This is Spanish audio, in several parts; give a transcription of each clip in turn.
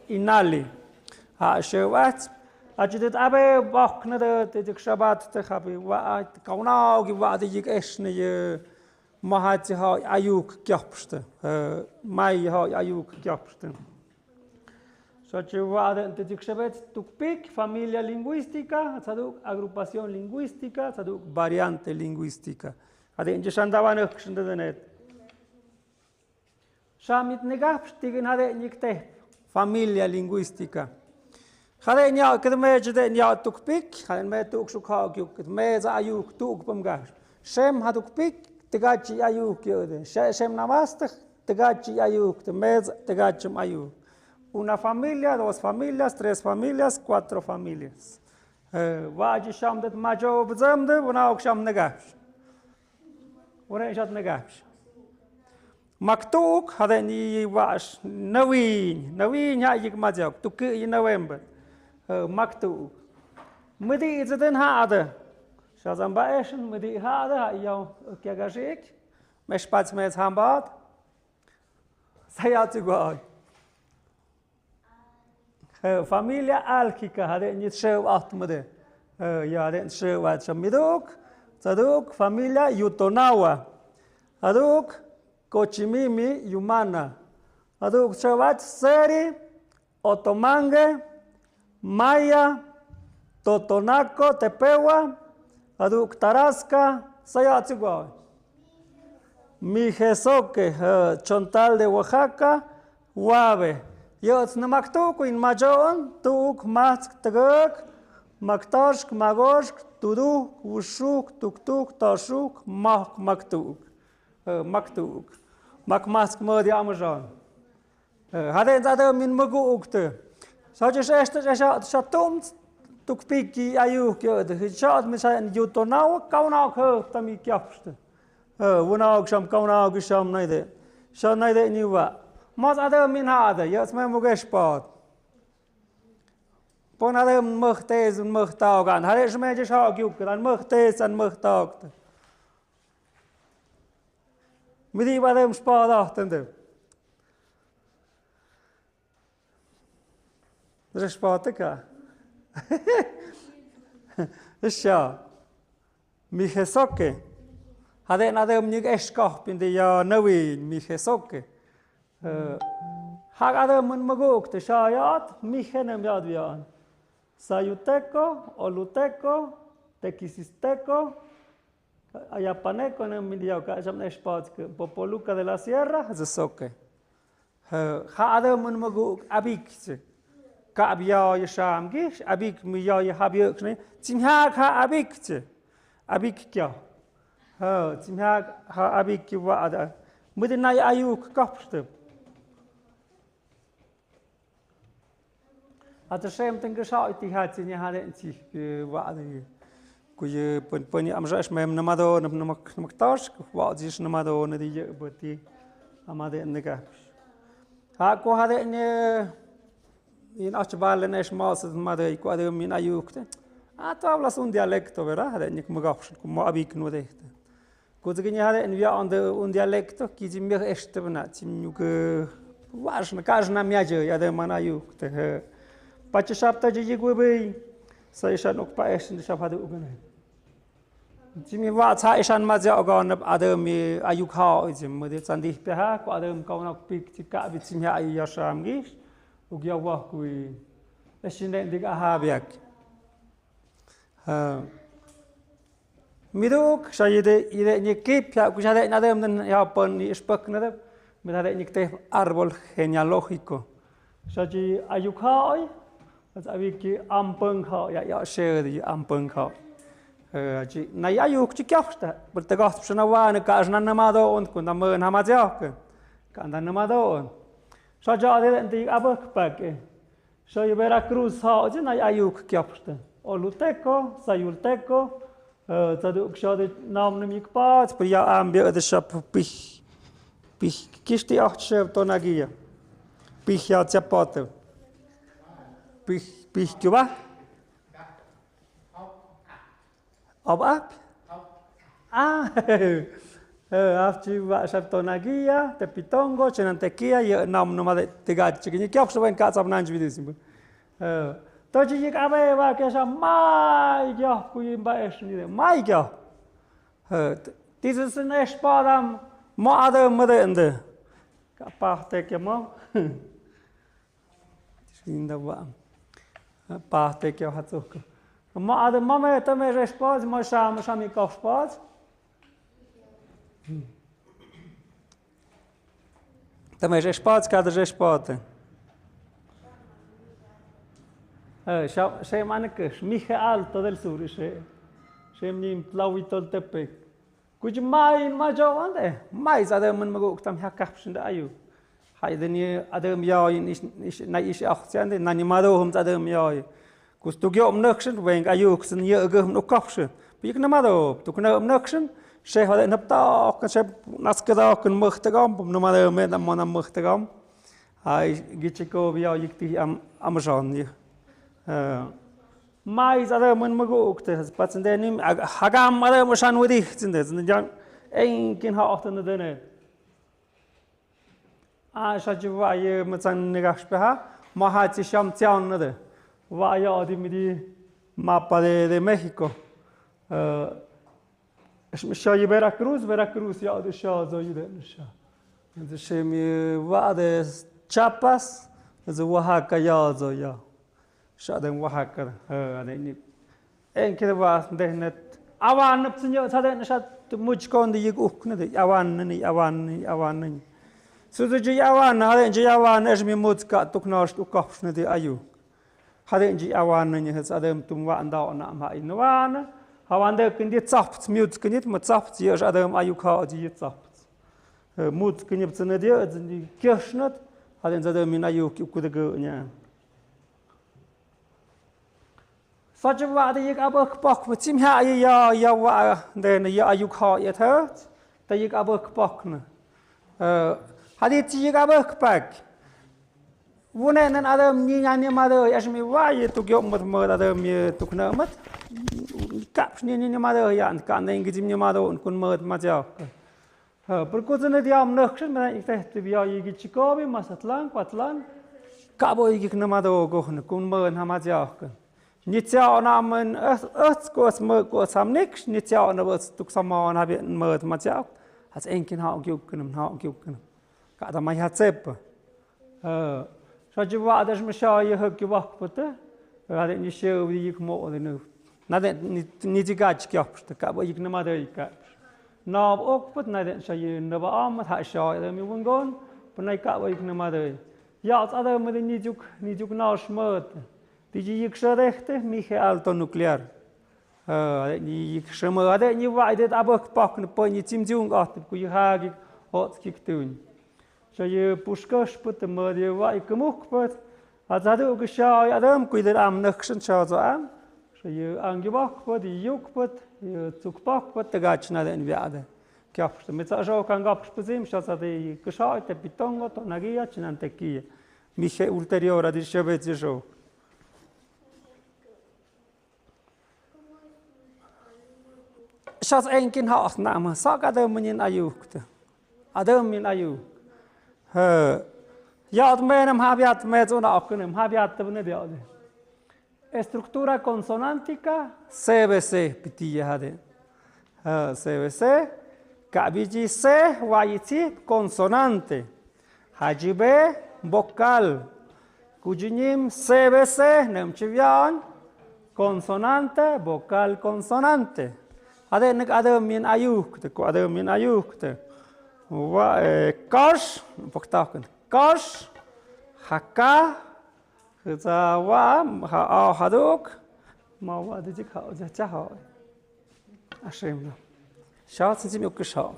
Inali, shewat, ajudit abe bokne de shabat te habi wa kaunau gi wa de ik esne je mahat ha ayuk kyapste mai ha ayuk kyapste. So che wa de shabat tukpik familia lingüística, saduk agrupación lingüística, saduk variante lingüística. Ade inje shandawan ekshinde denet. Shamit negap stigen hade nikte familia lingüística. Hade nya kedme jede nya tukpik, hade me tuk shukha gyuk me za ayuk tuk bamgash. Shem hadukpik tegachi ayuk yode. Shem namast tegachi ayuk, me tegachim ayuk. Una familia, dos familias, tres familias, cuatro familias. Waji sham det majo bzamde, una ok sham negash. Una shat negash. Maktuk hade ni was nawin ha yik majak tuk in November. Maktuk. Mudi izden hade. Shazam baeshen mudi hade ha yo kegashik. Meshpats mes hambad. Sayat goy. Familia alkika hade ni shew atmade. Ja den shew at shamiduk. Saduk familia Yutonawa. Aduk Cochimimi Yumana. Aduk Chawat Seri, Otomangue, Maya, Totonaco, Tepewa, Aduk Tarasca, Sayatzigua. Mijesoque, Chontal de Oaxaca, Huave. Yots Namaktuku in Majon, Tuk, Mask, Teguk, Maktoshk, Magoshk, Tuduk, Ushuk, Tuktuk, Toshuk, Maktuk. Maktuk. Makmask modi amajon. Hade zade min mugu ukte. Soje sheste shatum tukpiki ayuk yode. Hichat misan yutonau kaunau kho tami kyapste. Wunau sham kaunau gisham naide. Shan naide niwa. Mas ade min hade. Yes me mugeshpat. Pon ade muhtez muhtaugan. Hade shmeje shak yuk dan muhtez an muhtaugt. Midi badem spada achtende. Er is spatika. Isha. Michesoke. Hade nadem nig eskap in de ja nawin michesoke. Hagade mun maguk te shayat michenem yad vian. Sayuteco, oluteco, tequisisteco. Ayapaneco en Emilio, que es Popoluca de la Sierra, es soque. Hadem un maguk abikse. Kabia yasham gish, abik miya yahabiokne. Timhag ha abikse. Abikya. Timhag ha abiki wada. Mudinay ayuk kapste. At the same thing, geschaut die hat sie hadden sich wada. Kuye poni amjash mem namado namaktash, wat is namado na die boti amade nega ha ko hade ne in achbalen es mas made ko ade min ayukte tú hablas un dialecto, ¿verdad? Hade nik magach como abik no de ko zgini hade en via un dialecto ki zimir este bna zimjuk важно каждый мяже я де манаюкте пачшапта жигубей сайшан окпаешн шападе угане Jimmy wat ha ishan mazia ogon adam ayuk ha izim mode sandih peha ko adam kaunok pik tika bitsim ha yasham gish ugya wa kui esinen dig ahabiak miduk shayide ide nikip ya kushade nadam nan ya pon ni spek nadam midade nikte árbol genealógico shaji ayuk ha oi as abiki ampeng ha ya sheri ampeng ha na ayuk chikafta bertegas pshnawan kajna namado und kun am hamazyak kan namado shaja ade ndi abak pak shoy Veracruz ha na ayuk kafta oluteco sayulteco taduk shade nam nemik pat priya ambie de shap pich kishti achshev tonagia pich ya chapote pich kuba Op. Afchi va shaptonagia, te pitongo, chenantequia, y nam no de tegat chiquini que oxo en casa nan jvidísimo. Toji yik ave va que sha mai ya kuim ba es ni de mai ya. Dieses in espadam mo ade mede. Kaparte que mo. Shinda va. Parte que hatzuko. Ma ade mame tame respaz ma shami kafpaz tame respaz kad respate she mankesh mije alto del sur she mnim tlawitol tepek kuj mai ma jawande mai zade man maguk tam hakapshin da ayu haydeni adem yain is na is 18 nani mado hum adem yain Kustugio omnuction, weng ayuk sin ye gum no kopsche. Bik na mado, tu kana omnuction, she hade napta, kan she naskada kan muchtagam, no mado me na mona muchtagam. Ai gichiko via yikti amazon ye. Mais ada man magukte, patsen denim hagam mado moshan wudi zinde, jan ein kin ha achten dene. Shajiva ye matsan negashpeha, mahati sham tian nade. Vaya de mapa de México. Shoy Veracruz ya de sha zoyde sha. De shemi va de Chiapas, de Oaxaca ya zoya. Sha de Oaxaca. De ni. En que va de net. Awan psinyo tade sha mujkon de yig ukne de awan. So de awan hade je awan esmi mutska tuknash ukapshne de ayu. Hade nji awan ni has adam tumwa anda na ma inwan hawande kindi tsaft mut kinit mat tsaft ye adam ayuka di tsaft mut kinit tsne de di keshnat hade zade min ayuk ukudege nya sajwa de yek abak pak mutsim ha ya wa de ne ya ayuka ye that de yek abak pak na hade ti yek abak pak Vunen adam ni nyane mado yashmi waye tu gyo mat adam ye tukna mat kaps ni mado yan kan den gizim ni mado kun mat maja per ko zene diam nakhshin mena ikte biya yigi chikobi masatlan patlan kabo yigi kna mado gohn kun man hamaja ni tia namen kos mo ko samnik ni tia na was tuk sama na bi mat maja has enkin ha gyo kun ka da mai hatsep Shajiva adesh mashaya hukki wakpute, hade ni shew yik mo de nu. Nade ni digach kyapste ka bo yik na made ka. Na okput nade shaye na ba am ha sha de mi wongon, punai ka bo yik na made. Ja as ade me ni juk na shmot. Di yik sharechte mi he alto nuklear. Ni yik shmo ade ni waidet abok pak na po ni timjung at ku yhagi hot kik tun. Shaye pushkash put the muddy white kamuk put Azadu Gisha Adam quided am Nakshan Shazam. So you angibok put the yuk put you took pok put the gachna and the other. Kiapsta, me tsao kan gapspazim, shasa de kshait te pitongo to nagia chinantekia. Miche ulterior ad ishabet jo. Shas enkin haach nama, sag adam min ayukte. Adam min ayuk. Yad menem habiat mezona akunem, habiat vnediade. Estructura consonántica, CBC, pitia hade. CBC, kabiji C, waiti, consonante. Hajibe, vocal. Kujinim, CBC, nemchivian, consonante, vocal, consonante. Hade nek adam min ayukte, ko adam min ayukte. Kosh, poktaken. Kosh, haka, wa ha haduk, ma wa de jikha ja ha. Ashim. Schaut Sie mir geschaut.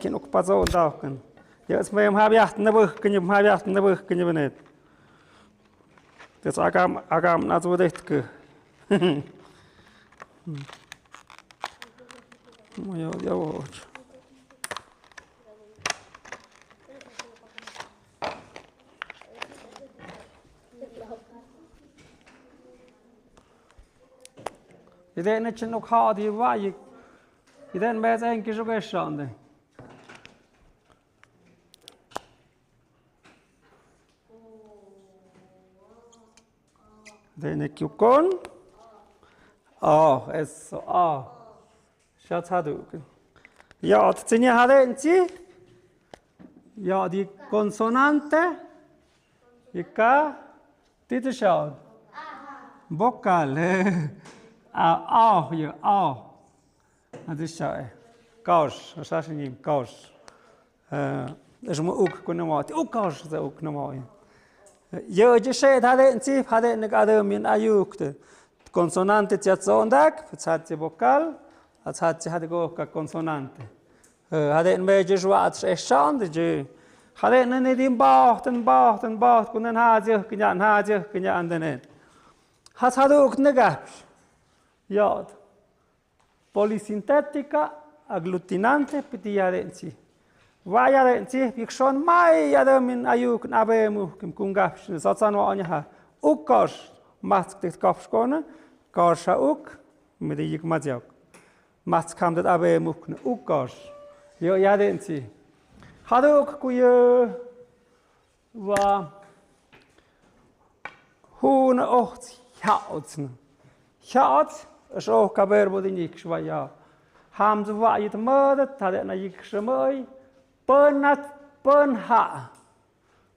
Kin ook pas zo daken. Jetzt mir im habiat na buch kin im habiat na buch kin benet. Das agam na zo decht ke. Moja ja. Ideen net nog hard hier waar je ideen bij het een keer zo gestanden. Den ik je kon. Oh, es so ah. Schatz had ook. Ja, het zijn je hadden ja, die consonante. Je ka. Dit is jou. Vocal. Je dat is zo. Kous, dat is niet kous. Dat is ook kunnen maken. Ook kous is ook normaal. Je zegt dat het een adam in ayukte. Consonante tjatsoondak, het had je vocal, het had je ook consonante. Had een beetje zwart is je. Had een die bacht, kunnen haat je aan de net. Had ook negatief. Ja, polysynthetica, agglutinante, pitiarenci. Vajarenci, pikshon mai adam in ayuk nabemu kim kungapsh, satsan wa anya. Ukkosh, mask dit kapskone, kasha uk, met die ik mazjak. Mask kam dit abemu, ukkosh. Jo, jarenci. Haduk kuye wa hun ocht jautsen. Jaut. Zo kaber bod ik shvaya. Ham zwa yit mad tade na ik shmoi. Pen ha.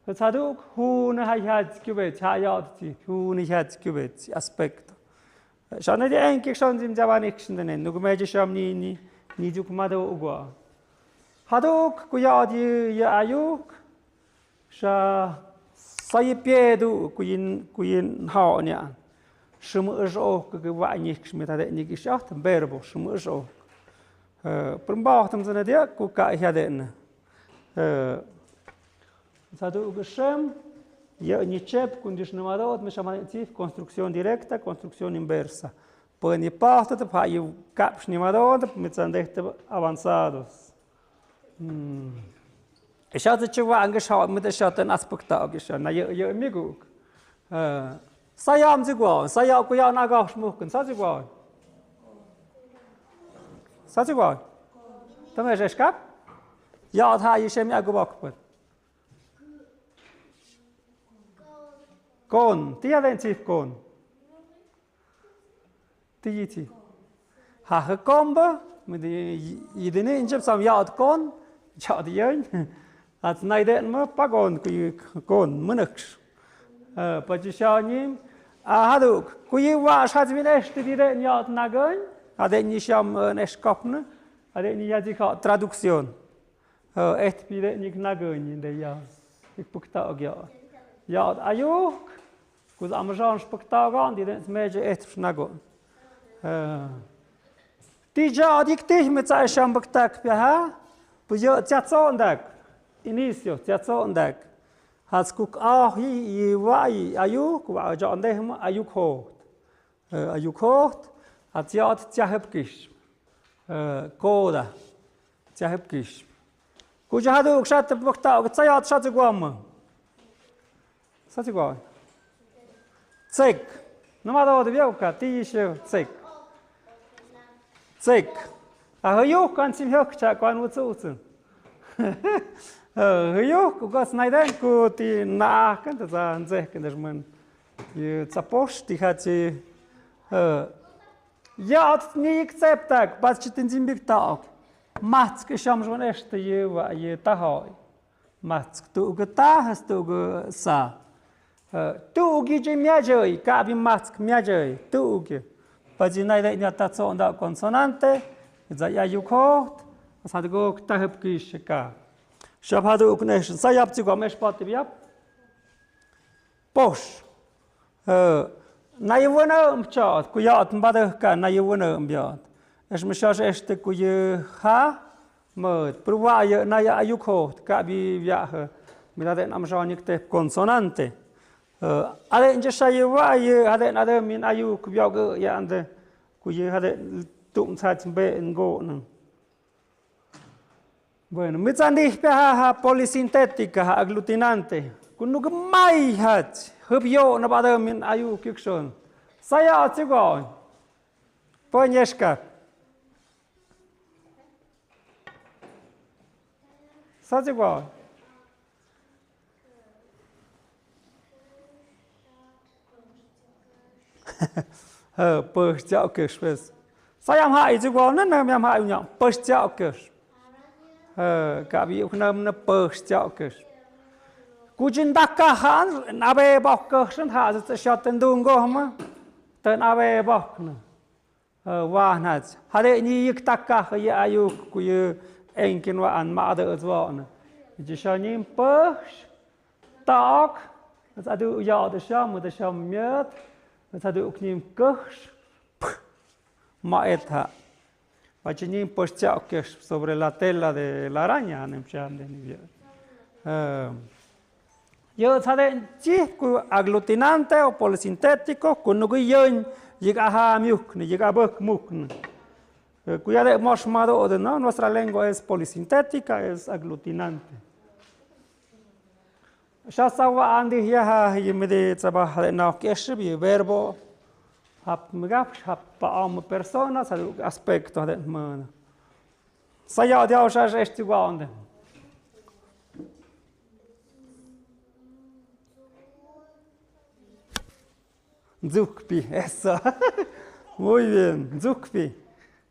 Het had ook hoe hij had kubet, hij had die hoe hij had kubet aspect. Zo net die één keer zo'n zin jawan ik zenden, nog een beetje sham niet ook maar de ogwa. Had ook kuja die je ayuk. Sa je piedu kujen hounia. Shum is ook gewaar niks met dat niet gezegd, een berbo, shum is ook. Primbacht ze net ja, kuka ik hadden. Zadu geshem, je nichep condicionador, me chamativ construcción directa, construcción inversa. Por ni parte de pa je capsnimador met zijn dichte avanzados. Ich hatte schon mal angeschaut mit der Schatten Aspekte geschaut. Na je mir gut. Sayam zigwa, saya ko ya na ga shmukun, sa zigwa. Sa zigwa. Tama je skap? Ja, ha je shem ya gobakput. Kon, ti aventif kon. Ti. Ha gekombe met die idene injep sam ja het kon. Ja, die jeun. Het naiden me pagon kon munix. Pajishanim. Haduk. Kuyi was had min echt die den ja het nagen. Hadden niet sham een eskapne. Hadden niet ja die traducción. Echt bide niet nagen in de ja. Ik pakta ook ja. Ja, ayuk. Kuz amjan spaktagan die den meje echt nagon. Tija diktig met zijn shambaktak ha. Pujo tjatsoondak. Inicio tjatsoondak. Has kuk hi wai ayuk wa jandeh ayuk hoort. Ayuk hoort. Hat jat tjahepkish. Koda. chả hấp kis cú cho hai đứa sát tập bậc tạo cái trái hạt sát chữ mà sát chữ gọi check nó mà đâu thì biết cả tí xíu check check à hơi yếu con xin hiểu chả quan một số chứ hơi yếu cũng có này đấy cô thì na cái đó là dễ cái đó mình zapoš thì hạt gì ja nie akceptak pas chitin zimbik tak mats ke sham jwan este ye wa ye ta hoy mats tu ge ta has tu ge sa tu ge je mia joi ka bi mats mia joi tu ge pa ji nai dai ta so da consonante za ya yu khot sa de go ta hep ki shka shab ha du kne sa yap ti go mes pat bi yap posh nay vân ôm chọt cú yọt bắt được cả nay vân ôm yọt es mà sao este cú ye ha mờ pruva ye nay ayuko cả bi via mi ta den am sao những te consonante ale inje sai va ye ade ade min ayu ku yọ ge ya ande cú ye ade tụng sa chimbe ngo nè bueno mi tandi pe ha polisintética ha aglutinante kunu ge mai hat hấp yo na bada min ayu kikson saya chigo ponieszka sa chigo pers chao kishpes saya hai chigo na nam hai nhom pers chao kish ka bi uknam na pers chao kish Cúchin đặc cả hãn abe bọc cơ sân hạ sẽ cho tên đun go mà tên abe bọc nè và nè hà đệ ni yik đặc cả cái ayu của anh kinh và anh mà đỡ cho nè chỉ cho nhím bớt tóc sẽ được dọ được sao mà được sao miết sẽ được nhím cơ mà et ha và chỉ nhím bớt chạo que sobre la tela de la araña nem cham de ni yo sabe chi ku aglutinante o polisintético con no guyon llega a miuk ni llega bak muk ku ya de mosmado de no nuestra lengua es polisintética es aglutinante ya sawa andi ya ha yimede tsaba na kesh bi verbo hap mgap hap pa persona sa aspecto de man sa ya de o ja este igual Zukpi, eso. Muy bien, Zukpi.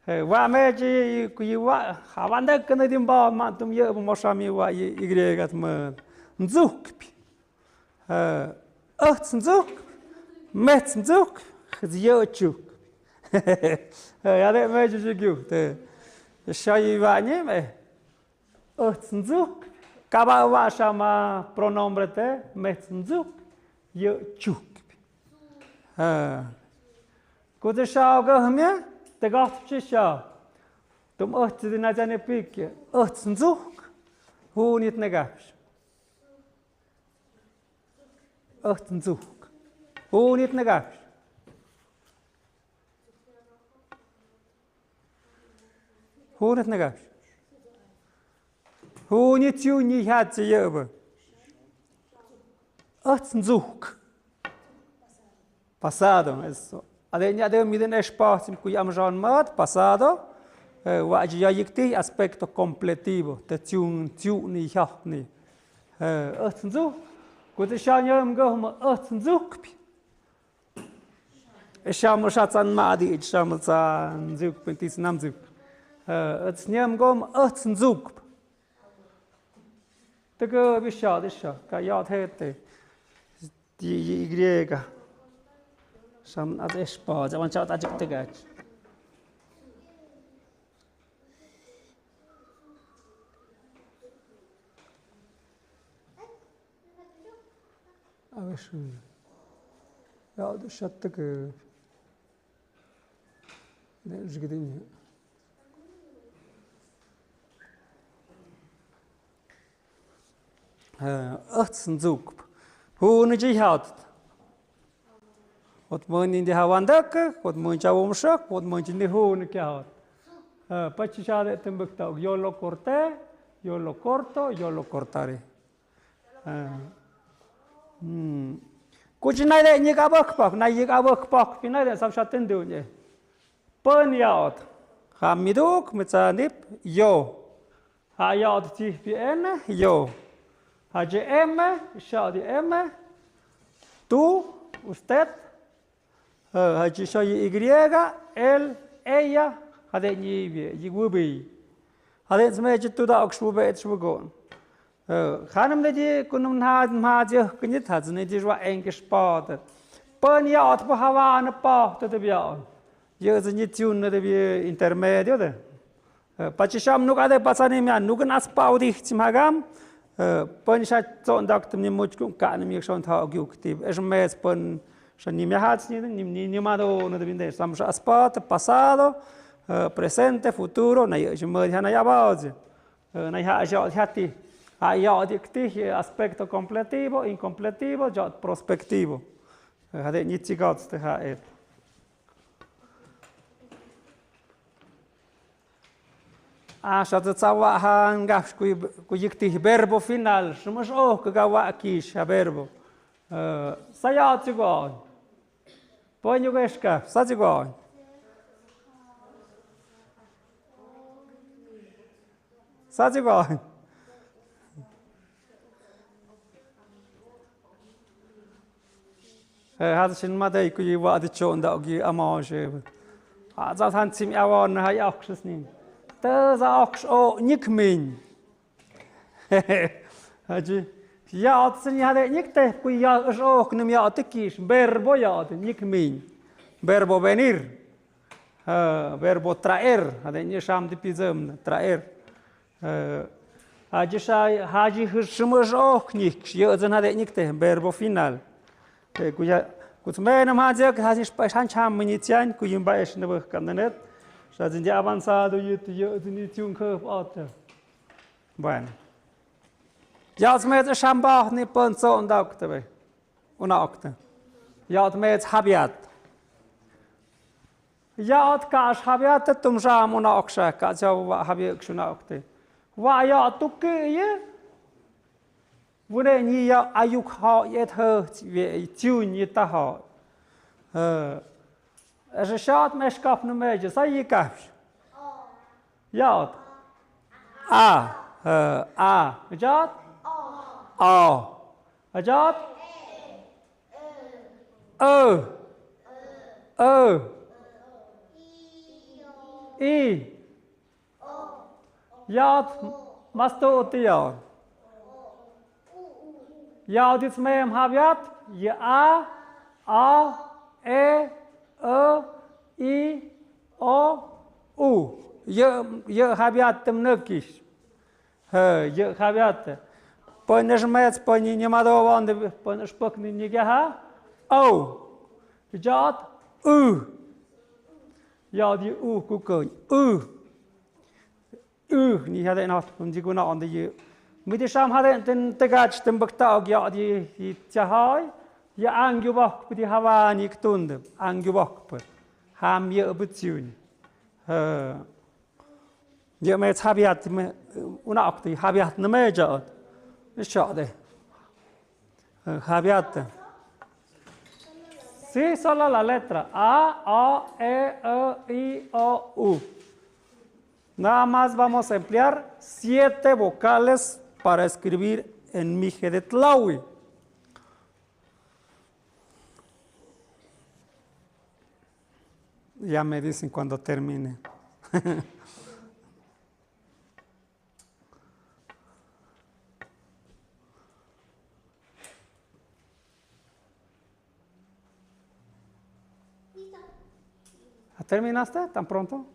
Wa meji kuiwa, havanda kana dimba mantum ye moshami wa y man. Zukpi. Zuk. Met zuk, zyochuk. Ja de meji jigu. Shayi wa nyeme. Zuk. Kaba wa shama pronombre te met zuk. Yochuk. Cô te sao cơ hả mía, te gót chứ sao, tụm thì na cha ne pik, zuk, hu nít ne gặp, zuk, hu nít ne gặp, hu nít ne gặp, hu nít chu ni hat chi yơ bơ, zuk. Pasado, eso. Adenia de miden espacio que llamamos mat pasado, wa ya yikti aspecto completivo, te tun ni hachni. Zuk, ku te shanyam go zuk. Shamo shatsan madi, shamo san zuk pentis nam zuk. Nyam go zuk. Te go bisha, ka ya te di griega. Sam at espa, zaman chat ajak tegaj. Aveshu. Ya da shattak. Ne jgidin. Zuk. Hu ne jihad. Wat moet in de hawandak, wat moet je omschak, wat moet je in de hoen kjouwen. Pachicha de Timbuktu. Yo lo corté, yo lo corto, yo lo cortaré. Kuchinai de Nikabakpak, Nayikabakpak, Pinai de Samshatin Dunya. Panyat. Hamiduk, Mitsanip, yo. Hayat TPN, yo. HM, Shadi M. Tú, usted. Hachisoy Y, él, ella. Hade Nibi, Yigubi. Hade Smeji to the Oxford Schwagon. Hanum de Kunum had Madia Kunit has an Ediswa English spot. Panyat Havan a part of the beyond. Years and tune of the intermediate. Pachisham Nugade Pasanimia, Nugan Aspaudi Timagam, Punishat on Doctor Nimuchkum, Kanami Shon Taguk, as Mes Pun Shanimia Hats, Nimado, no the some spot, Pasado, Presente, Futuro, Nayabaz, Nayahati, Ayadicti, Aspecto completivo, incompletivo, Jot prospectivo. Had it Nitzigots to have it. Așa țaua hangaf cu yicti verbo final, și mă șo că gawa kish a verbo. Sa ya țigon. Poi nu gășca, sa țigon. Sa țigon. Had și numai de cu iwa de cion da gi amage. A za han țim awan hai axsnim. Tớ ra ox o nhức mình. Ya tsin ya de nhức te ku ya o knem ya te kish verbo ya de nhức mình. Verbo venir. Verbo traer, ade ni sham de pizem traer. Haji shai haji hshmoj o knik, ya zan ade nhức te verbo final. Ku ya ku tsmenam haji haji shan cham minitian ku yimba esh ne kandanet. Já tinha avançado e tinha curve. Bueno. Já se met Schambach nicht so und Oktober. Und Oktober. Já te met Habiat. Já te kaas Habiat tum jam und Oksha, kaas ja Habiat schon Oktober. Wa ja tukke je. Wurde nie ja ayuk ha yet hört wie tun yet ha. As a shot mesh kap no major, say you caps. Yacht. A jot? A jot? E. Yacht masto tiar. Yacht is mem haviat, ya a e I, O, U. Je habiat tem năkish. Je habiat. Până jmeț, până nimadou ande, până șpăc nigeha. O. Jat U. Ja die U kuken. U. Ni hade nacht, um die guna ande je. Mit de sham hade den tegach tem baktag ja die tjahai. Je angjubak die havani ktund. Angjubak. Ham je betuun. Je met habiat unakti habiat nemeja. Shade. Habiat. Sí, solo la letra A, E, I, O, U. Nada más vamos a emplear 7 vocales para escribir en Mijedetlawi. Ya me dicen cuando termine. ¿Terminaste tan pronto?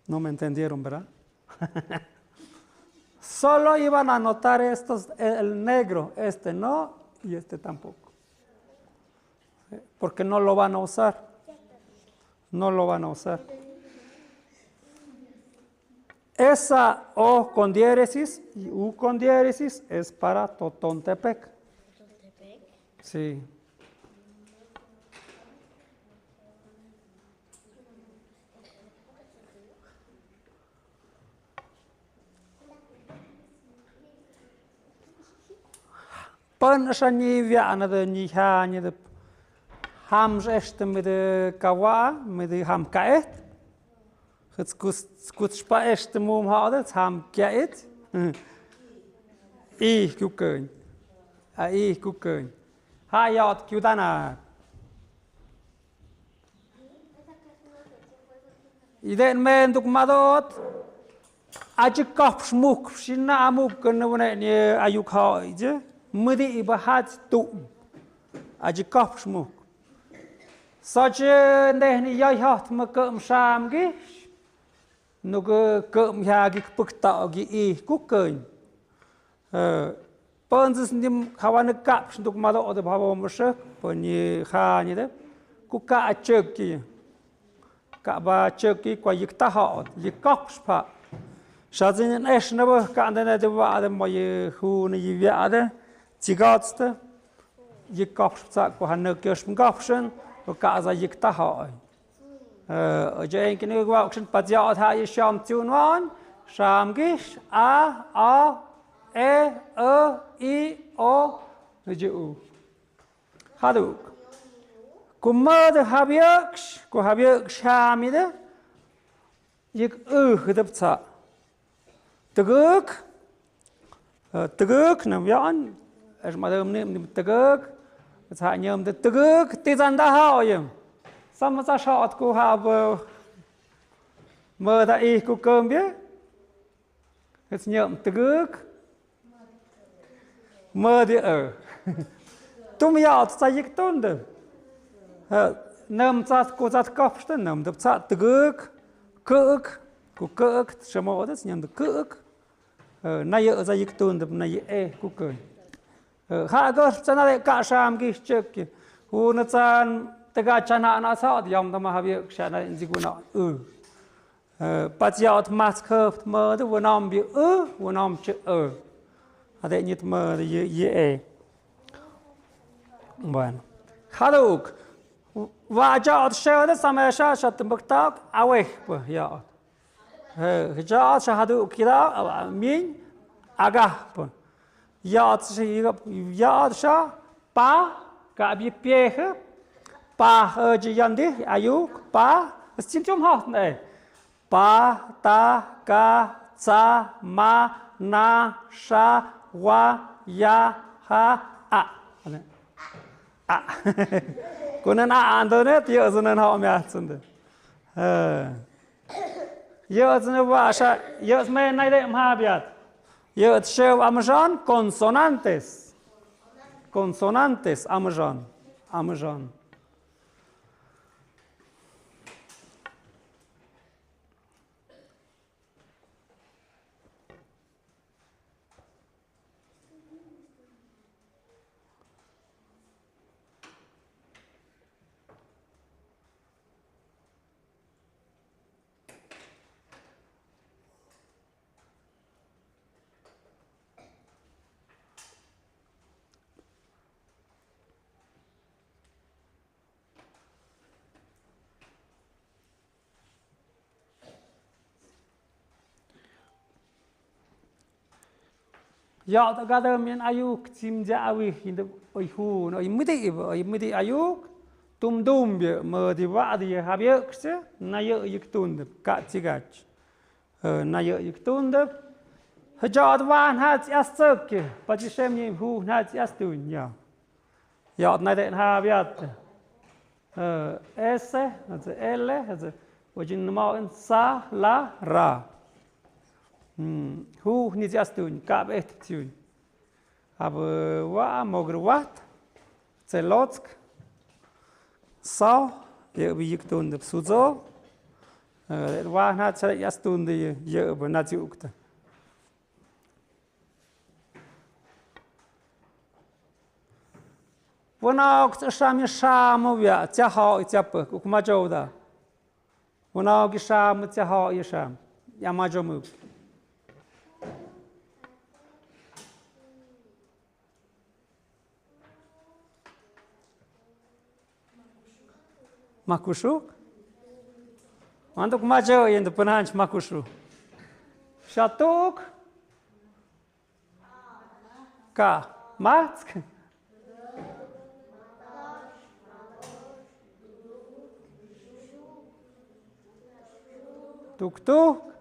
No me entendieron, ¿verdad? Solo iban a anotar estos, el negro, este no y este tampoco. Porque no lo van a usar. No lo van a usar. Esa O con diéresis y U con diéresis es para Totontepec. Sí. Pan shani viana de ni hani de hams este met de kawa met de ham kaet. Het skut spa este mom hadden, ham kaet. Kukeun. Kukeun. Ha jat kudana. Iden men duk madot. Aje kap smuk, sina amuk kunnen ni ayuk haije. Mudi ibahat tu. Aje kap smuk. Saje nehni jai hat me kum sham gish. Nog kum hagi pukta gi kukeun. Panzes nim kawan kap duk madot de babo mshek, pani khani de. Kuka acheki. Ka ba cheki kwa yikta hat, yikap spa. Shazin esh never kan de de moje hun je viade. Zigatste. Je kapsa ko han kers gapschen, ko ka za yikta ha. Je enke nu gwaukschen padjat ha je sham tunwan, sham gish a e I o je u. Haduk. Kumade habiaks, ko habiaks hamide. Jik gedepta. Teguk nam yan. As madam nim teguk. Het ha nyam de teguk tizanda haayem. Samasa shot ko have mada ko kumbie. Het nyam teguk. Made Tum ja sa jik tunde. Nam zat ko zat kapsten nam de zat teguk. Kuk. Ko kuk shamodes nyam de kuk. Na je za jik tunde na je kukeun. Ha gos tsana de ka sham gi chek. Hu na tsan tega chana na sa yam da ma habi shana inziguna. Patjat maskhoft mode wonam bi wonam che Ade niet mode je Bueno. Haduk. Wajat shade samesha shatmbaktak aweh ja. Hijat shahadu kira min agah. Yat sha pa ka bi piehe pa je yandi ayuk pa sintom hat ne. Pa ta ka sa ma na sha wa ya ha a. Kunen andernet yazının hamiyatında. Yazını başa yazmaya neyde hamiyat. Yaz şev amjan konsonantes. Konsonantes amjan. Amjan. Ya ta gada min ayuk simja awi hinda oi hu no imudi ayuk tum bi mo di wa di habiekse na yo yiktund ka tigach na yo yiktund hajad wan hat astok patishem ni hu hat astun ya na de habiat s l wajin ma sa la ra Hu niet astun, kap echt tun. Aber wa mogruat, zelotsk, sa, je bi ik tun de suzo. Wa hat ze astun de je be naziukte. Wana ok shami shamo ya, tja ha tja pe, kuma joda. Wana ok sham tja ha ye sham. majo muk. Makushuk? Mantuk majo yang depananch makushu. Shatuk? Ka. Matsk? Tuk-tuk?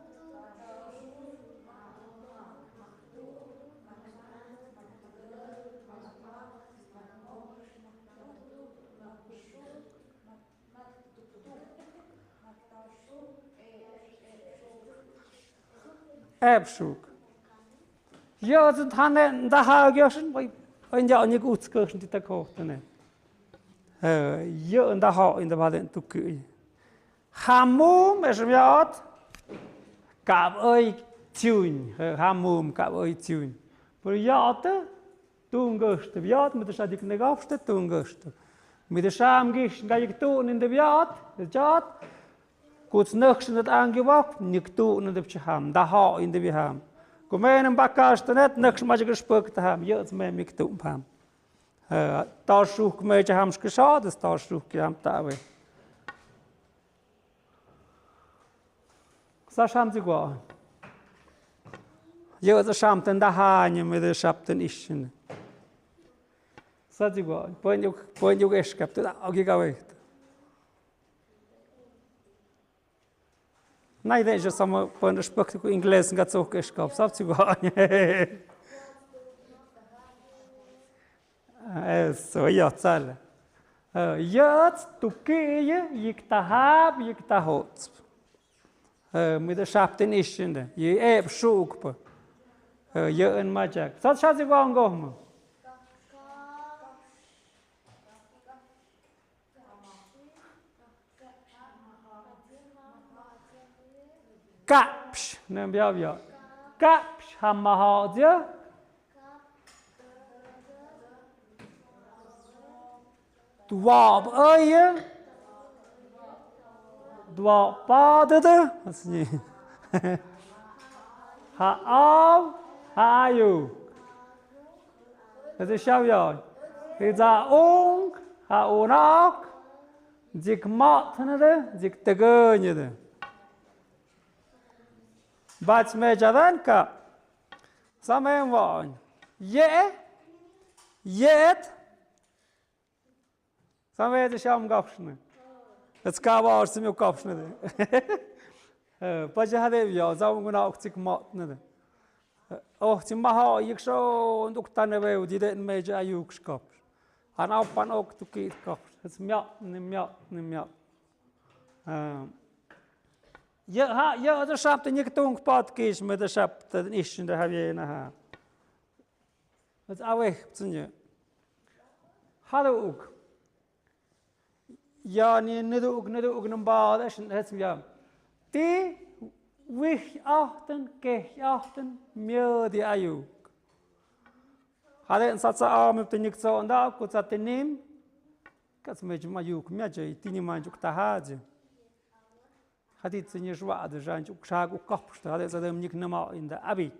Ebshuk. Ja, sind hanne da haagjoschen, weil ja nicht gut kirschen die kochten. Ja, und da ha in der Baden tukui. Hamum es miat. Cặp ơi chun, hamum cặp ơi chun. ਪਰ ja tungust, viat mit der Schadik negafste tungust. Mit der Scham gish gayik tun in der viat, der jat. Kurz nächst net angewacht, nicht tun in der Cham, da ha in der wir haben. Kommen bakast net nächst mal gespuckt haben, jetzt mehr mit tun haben. Da schuch mehr haben geschaut, das da schuch haben da. Was haben sie gemacht? Ja, das schamten da Hahn mit der Schapten ischen. Was hat sie gemacht? Point you gesch gehabt, auch gegangen. Nein, das ist samo point der Spruch in Inglesen ganz auch gesch gehabt. Was hat sie gemacht? So ja, zahl. Jetzt du gehe, ich da hab, ich da hot. Mit der Schapten ischen, je schuk. Ja, in Majak. Was hat sie gemacht? Kapsch, nem ja. Kapsch haben wir heute. Dwab ơi. Dwab padede. Was nie. Ha au, ha ayu. Das ist ja ja. Hiza ung, ha unak. Zik matnede, zik tegönjede. Bats me jadanka. Samem von. Yet. Samem de sham gapshne. Het skaba ars me gapshne. Pajahade ja, zaum guna auch zik matnede. Oh, zi maha ik so und uktane we die den me jayuk skap. An auf pan ok tu kit kap. Het mjat. Ja, der Schabt nicht Tungpad gehst mit der Schabt nicht in der Haviena ha. Das ist auch echt zu dir. Hallo Ug. Ja, nicht Ug, nem Bad, das ist jetzt ja. Die wich achten, geh achten, mir die Ayuk. Hatte ein Satz auch mit den Nixo und da kurz hat den nehmen. Kannst mir mal Ayuk, mir jay, die niemand Ayuk da hat. Hadit nie żwady, żanć ukrzag ukopszty, ale zadem nikt nie ma in der Abi.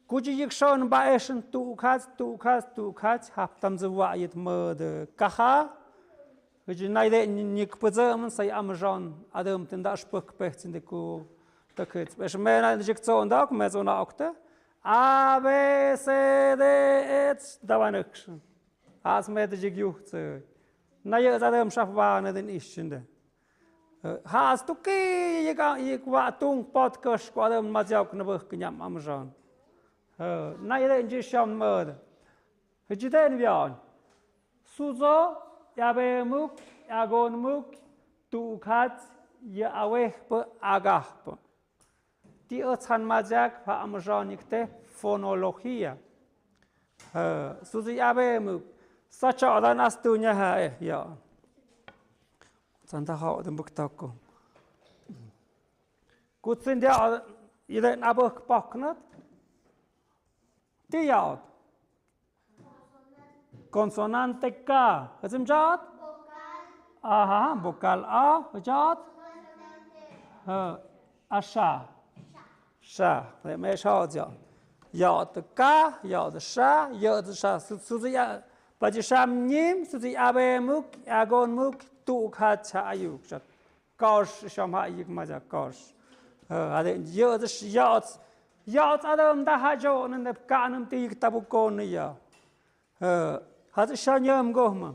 Kuji ich schon bei Eschen tu ukaz, hab tam zwajet mode kaha. Kuji najde nik pozem sai amżon, adem ten dasz pok pechcin de ku taket. Es mena dik co ndak, me zo na okte. A B C D E dawaneksz. As med dik juchce. Na je zadem szafwane den ischinde. Has tu ki ik wa tung podcast kwa ma jak na bach knyam amżon. Na jeden dziś szam mod. Hejden wian. Suzo ja be muk ja gon muk tu khat ya aweh pe agah pe. Ti ochan ma jak pa amżon ikte fonologia. Suzo ja be muk. Sacha odan astunya ha ja. Santa hau den Buktako. Gut sind ja, ihr aber gebacken. Die ja. Konsonante K. Was im Jad? Aha, Vokal A. Was Jad? Sha. Sha. Để mẹ cho chọn. Dọ từ cá, dọ từ sa, dọ từ sa. Suzy ya. Bà chỉ sam nhím, suzy abe muk, agon muk, tụ khá cha ayuk. Kosh, sham ha yik ma ja kosh. Ade dọ từ dọ. Dọ từ adam da ha jo nên đẹp cả nằm tì tabu con này ya. Hạt sa nhâm go mà.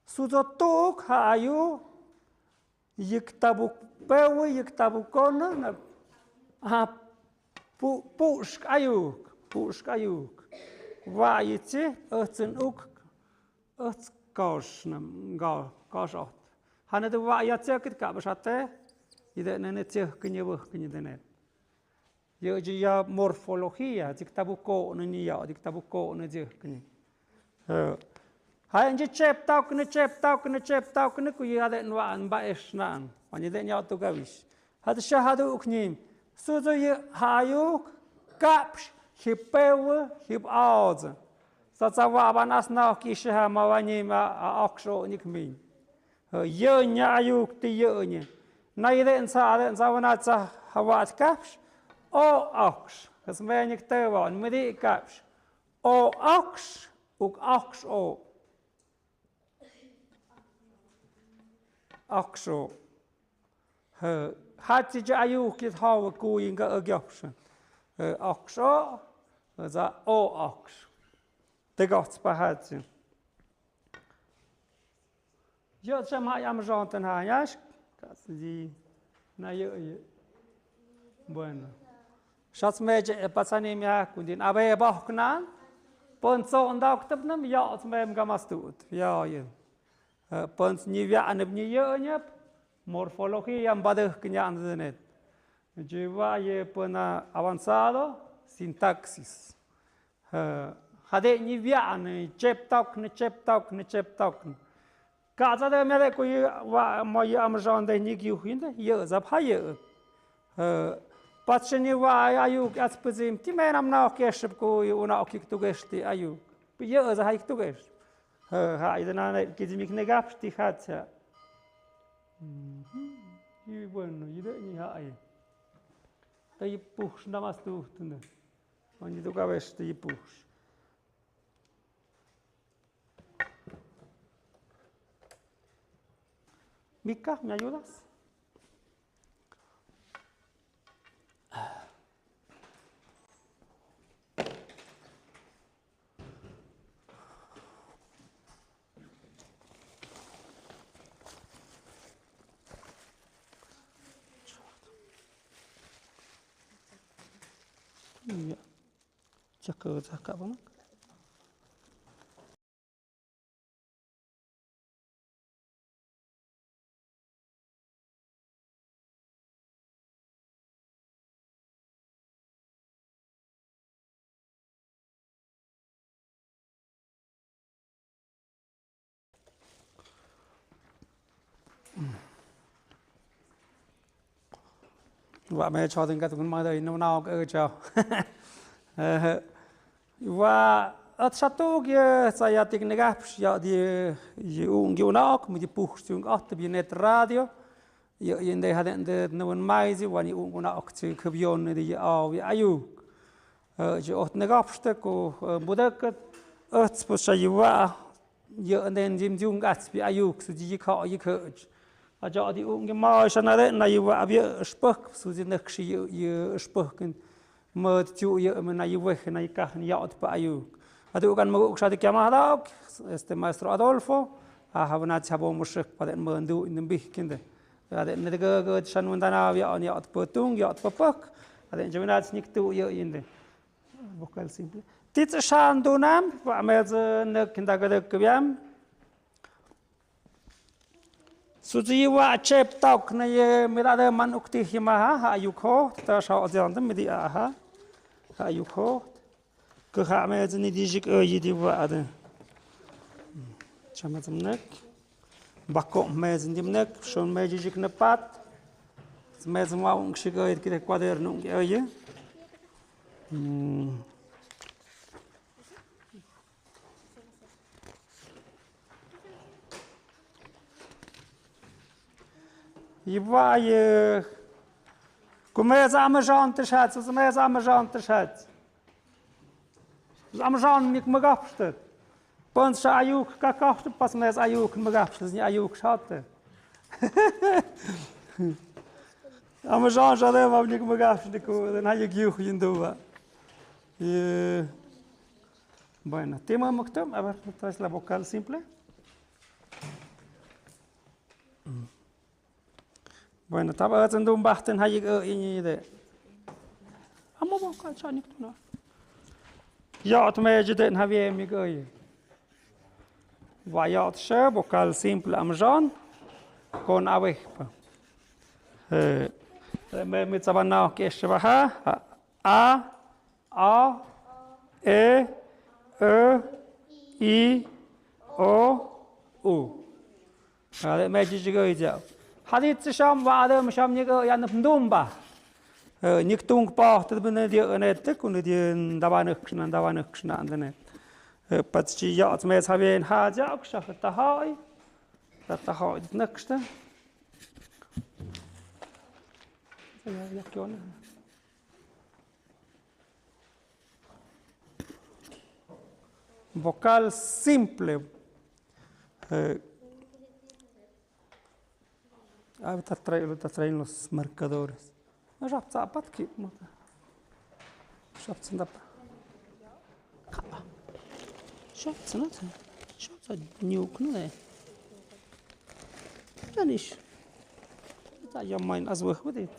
Suzo tụ khá ayuk. Yik tabu pewe, yik tabu con na. Ha pushk ayuk. Vajci, ötsen uk, korsnam, korsot. Han het vaja tjekit kabashate, ide nene tjekkenje wuhkenje denet. Je ja morfologia, diktabuko ne ja, diktabuko ne tjekkenje. Hij je chep taukne, ku je hadden waan baesnan, want je den ja to gavis. Had shahadu uknim, suzo je hayuk, kaps. Hip pewe, hip oudze. Dat zou waar nas nou kiezen hebben, maar wanneer maar ook zo niet meer. Jeunje ayuk te jeunje. Na je den zou naar ze wat kaps. O ox. Dat is mij niet te woon, met die kaps. O ox, ook ox o. Ox o. Had je ayuk het houden koeien geopsen. Ox o. Za o ox. De gods bahadje. Je sam ha jam janten ha jask. Die na je. Bueno. Schatz meje pasani mia kundin abe bahknan. Pon so ondak tepnam ja smem gamastut. Ja je. Pon ni via aneb ni je morfologie am badeh knyan denet. Je je pona avanzado sintaxis. Hade ni viane chep tok. Kaza de mele ko wa moje am jande ni gyuhinde je zap haye. Patrzenie wa ayuk at pozim ti menam na keshep ko una okik tu gesti ayuk. Je za hayk tu gest. Ha idena kizimik negap ti hatsa. Y bueno, ide ni haye. Tai push namas tu tunde. Oni tu gavest ti push. Mica, ¿me ayudas? Ya. Cakap apa? Vợ mẹ cho từng cái tụi mà đây nó nào cái cho và ở satu kia saya tik negap ya di ung nak mu di puh sung at bi net radio ya inde haden de no mai zi wani ung nak zu kbion di au ayu je ot negap ste ko budak at po saywa ya nden jim jung at bi ayu su di kha yi khoj a ja di ung ma shana de na yiwa bi spok su di nak shi ye spok mơ chú yêu mà nay về nay cả nhạo thì phải yêu. Adu kan mau usah dikemah este maestro Adolfo, habna chabo musyk pada mendu nembih kinde. Ada negara sanun tanah ya nyạo petung ya pepak. Ada jemana snik tu ya inde. Vokal simple. Tit sandunam pa mez nek kinda gada kbiam. Suji wa chep tok na ye mirada man ukti himaha ha yukho ta sha ozandam midi aha. Ha yukho ke ha mez ni dijik yidi wa ada. Chamazam nek. Bako mez ndimnek shon mejik na pat. Mez ma ung shigoid kide kwaderno ye. Iwa ye Começa a majar te schatz, começa a majar te schatz. Am jan mik magafstet. Pons ayuk kakafte pas mes ayuk magafstet, ni ayuk schatte. Am jan jade ma mik magafstet ko, dan ayuk yuch yindova. Bueno, tema moktom, a ver, traes la vocal simple. Bueno, taba haciendo un bachten hayik ini de. Amo vocal chanik tu na. Ja, me jeden havie mi goy. Vayat she vocal simple am jan con avehpa. Me tsabana ke shvaha a e i o u. Ale me jigoy ja. Hadit sham va adam sham ni go yan ndumba. Niktung pa te bene die net kun die dawanek shna andene. Patchi ja me havien ha ja ook shach ta hai. Ta hai nekste. Vocal simple. Te traen los marcadores. No ya zapat ki. Schafft da. Schafft not. Schafft new knule. Ja nicht. Da ja mein azwah wadit.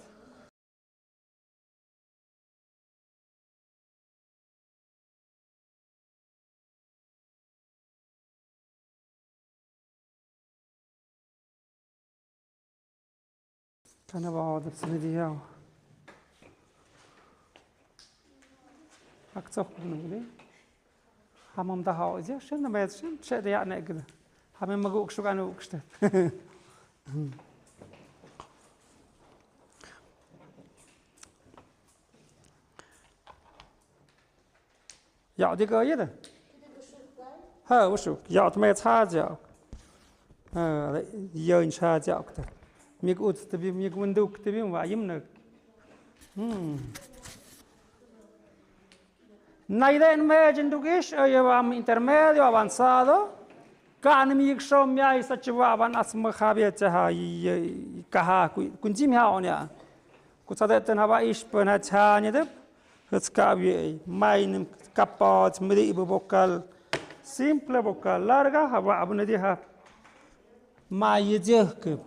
أنا بعوض بسندي ياو أكتر من غيري همم ده هاو إذا شن ما يشن شيء ده يعني كده همم ما جوك شو كانوا وكشته يا دي قاية ده ها وشو يا تميت حاجة ها يين حاجة أكتر ميك أوت تبي ميك وندوك تبي وعيمنك Na idea média indugish llevam intermedio avanzado kan mi shom ya isa chwaban asma khabiyat ha kaha kunjim ha onya kutsadeten haba ish pena chanya de hutskabi main kapat mri vocal simple vocal larga haba abnedi ha ma yejek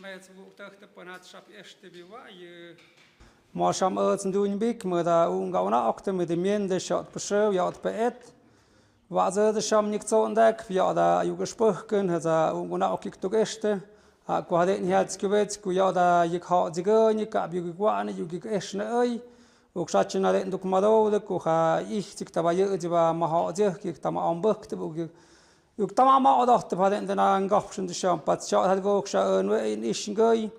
Met woektuigte panatschap eerste biwa je Mosham earth doen big met da ungauna okte met de miende shot beschreeuw ja het beet was er de sham niet zo ontdek ja da je gesprochen het unguna okik to geste ko had niet het gewet ko ja da je had zigen je kap je gwan je gik esne ei ook zat je naar de dokumado de ko ga ich tik taba je je ma ha je kik tama ambuk te ook ook tama ma dacht te hadden de na ngapschen de sham pat shot had go ook sha in is gei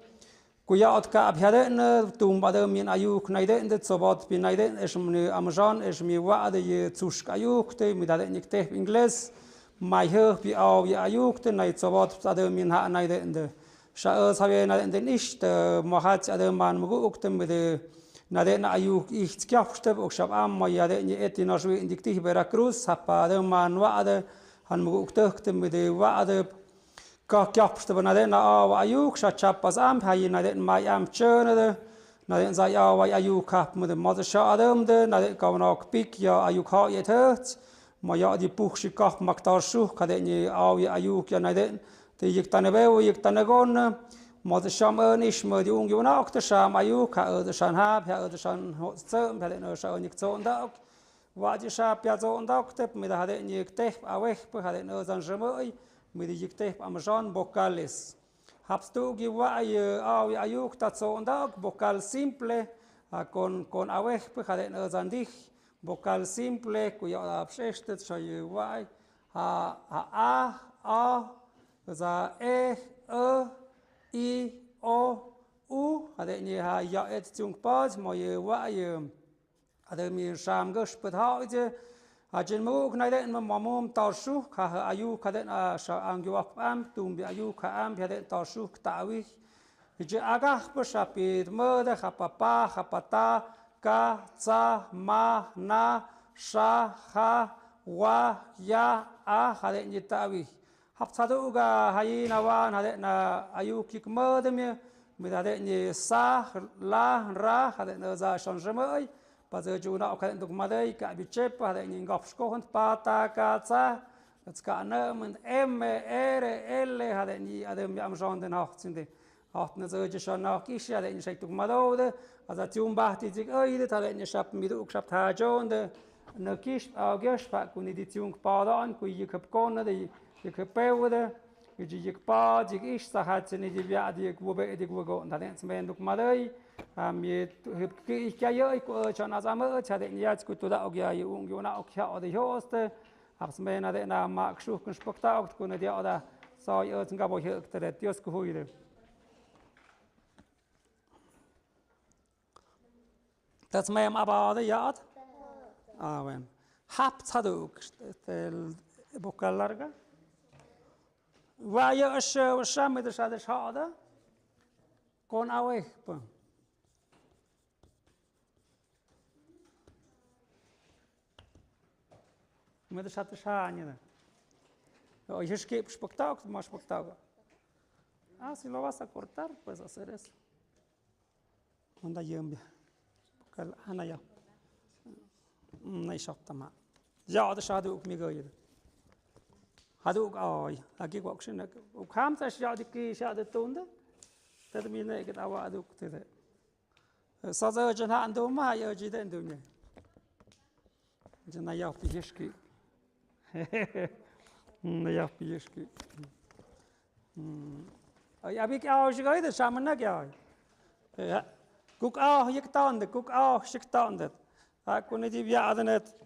Kuyat ka abhyaden tum bade min ayuk naide de sobat bin naide es mi amjan es mi wade ye tsusk ayuk te mi dade nik te ingles mai her bi au ye ayuk te naid sobat bade min ha naide de sha sabe naide de nicht mahat ade man mugu ukte mit de nade na ayuk ich skafste ok shab am ma yade ni eti na shwi indikti Veracruz hapa de man wade han mugu ukte mit de wade Kapste van de na ayuk chapas am hay na de mai am cherne na de za ya ayuk kap met de mother shadem de na de kan ook pik ja ayuk ha je het maar ja die puchsi kap maktar shu kade ni ayuk ja na de ik tane be ik tane gon mother sham is me die unge na ook de sham ayuk ha de shan hab ha de shan zem ha de no sha nik zo ndak wat je shap ja zo ndak te met ha de ni te awech ha de no zan jemoi mit die Jiktef am Jean Bocales. Habst du gewai ayuk tatso undak vocal simple con awech haden ozandik vocal simple kuya abschestet shoy wai a za i o u haden ni ha ja et zum pas moye wai haden mir sham gespet hauje Ajin muk naide ma mamum tarshu ka ayu kaden sha angiwak am tum bi ayu ka am haden tarshu tawi je agah pesapit mode khapapa khapata ka tsa ma na sha ha wa ya a haden ni tawi hapsadu ga hayina wan haden na ayu kik mode mi haden ni sa la ra haden za changemai Pas je na ook het ook maar ik heb je chip had ik in gafskochend pata katsa het kan met m r l had ik niet adem am Jean den 18 18 zo je schon nach ich had ik niet ook maar ode als dat jong bacht ik dit had ik niet schap mit ook schap ha John de na kish august pa kun dit jong pa dan kun je heb kon de je heb pewde je pa ik is sa hat niet die ja die wo be die wo dan het men ook maar je ik ja je ik schon az am had ik niet goed dat ook ja je ungona ook ja de hoste habs men dat na mak schuchen spokta ook kun die oder so je het gabo je het dios gehoide dat men aber de ja amen habt had ook el vocal larga wa je sham de shade shada kon aweh met de shate shanya o je skip spectacular más spectacular si lo vas a cortar pues hacer eso onda yembe kal ana ya nay shotama ja de shade ook mi goyde had ook ay aquí quaxen ook ham sa shade ki shade tonde dat mi ne get awa ook te sa za jan han do ma ya ji den do ne jana ya pijski ja pijski ay abi ki aw shigay de shamna kya kuk aw yektan kuk aw shiktan dat kun die viadenet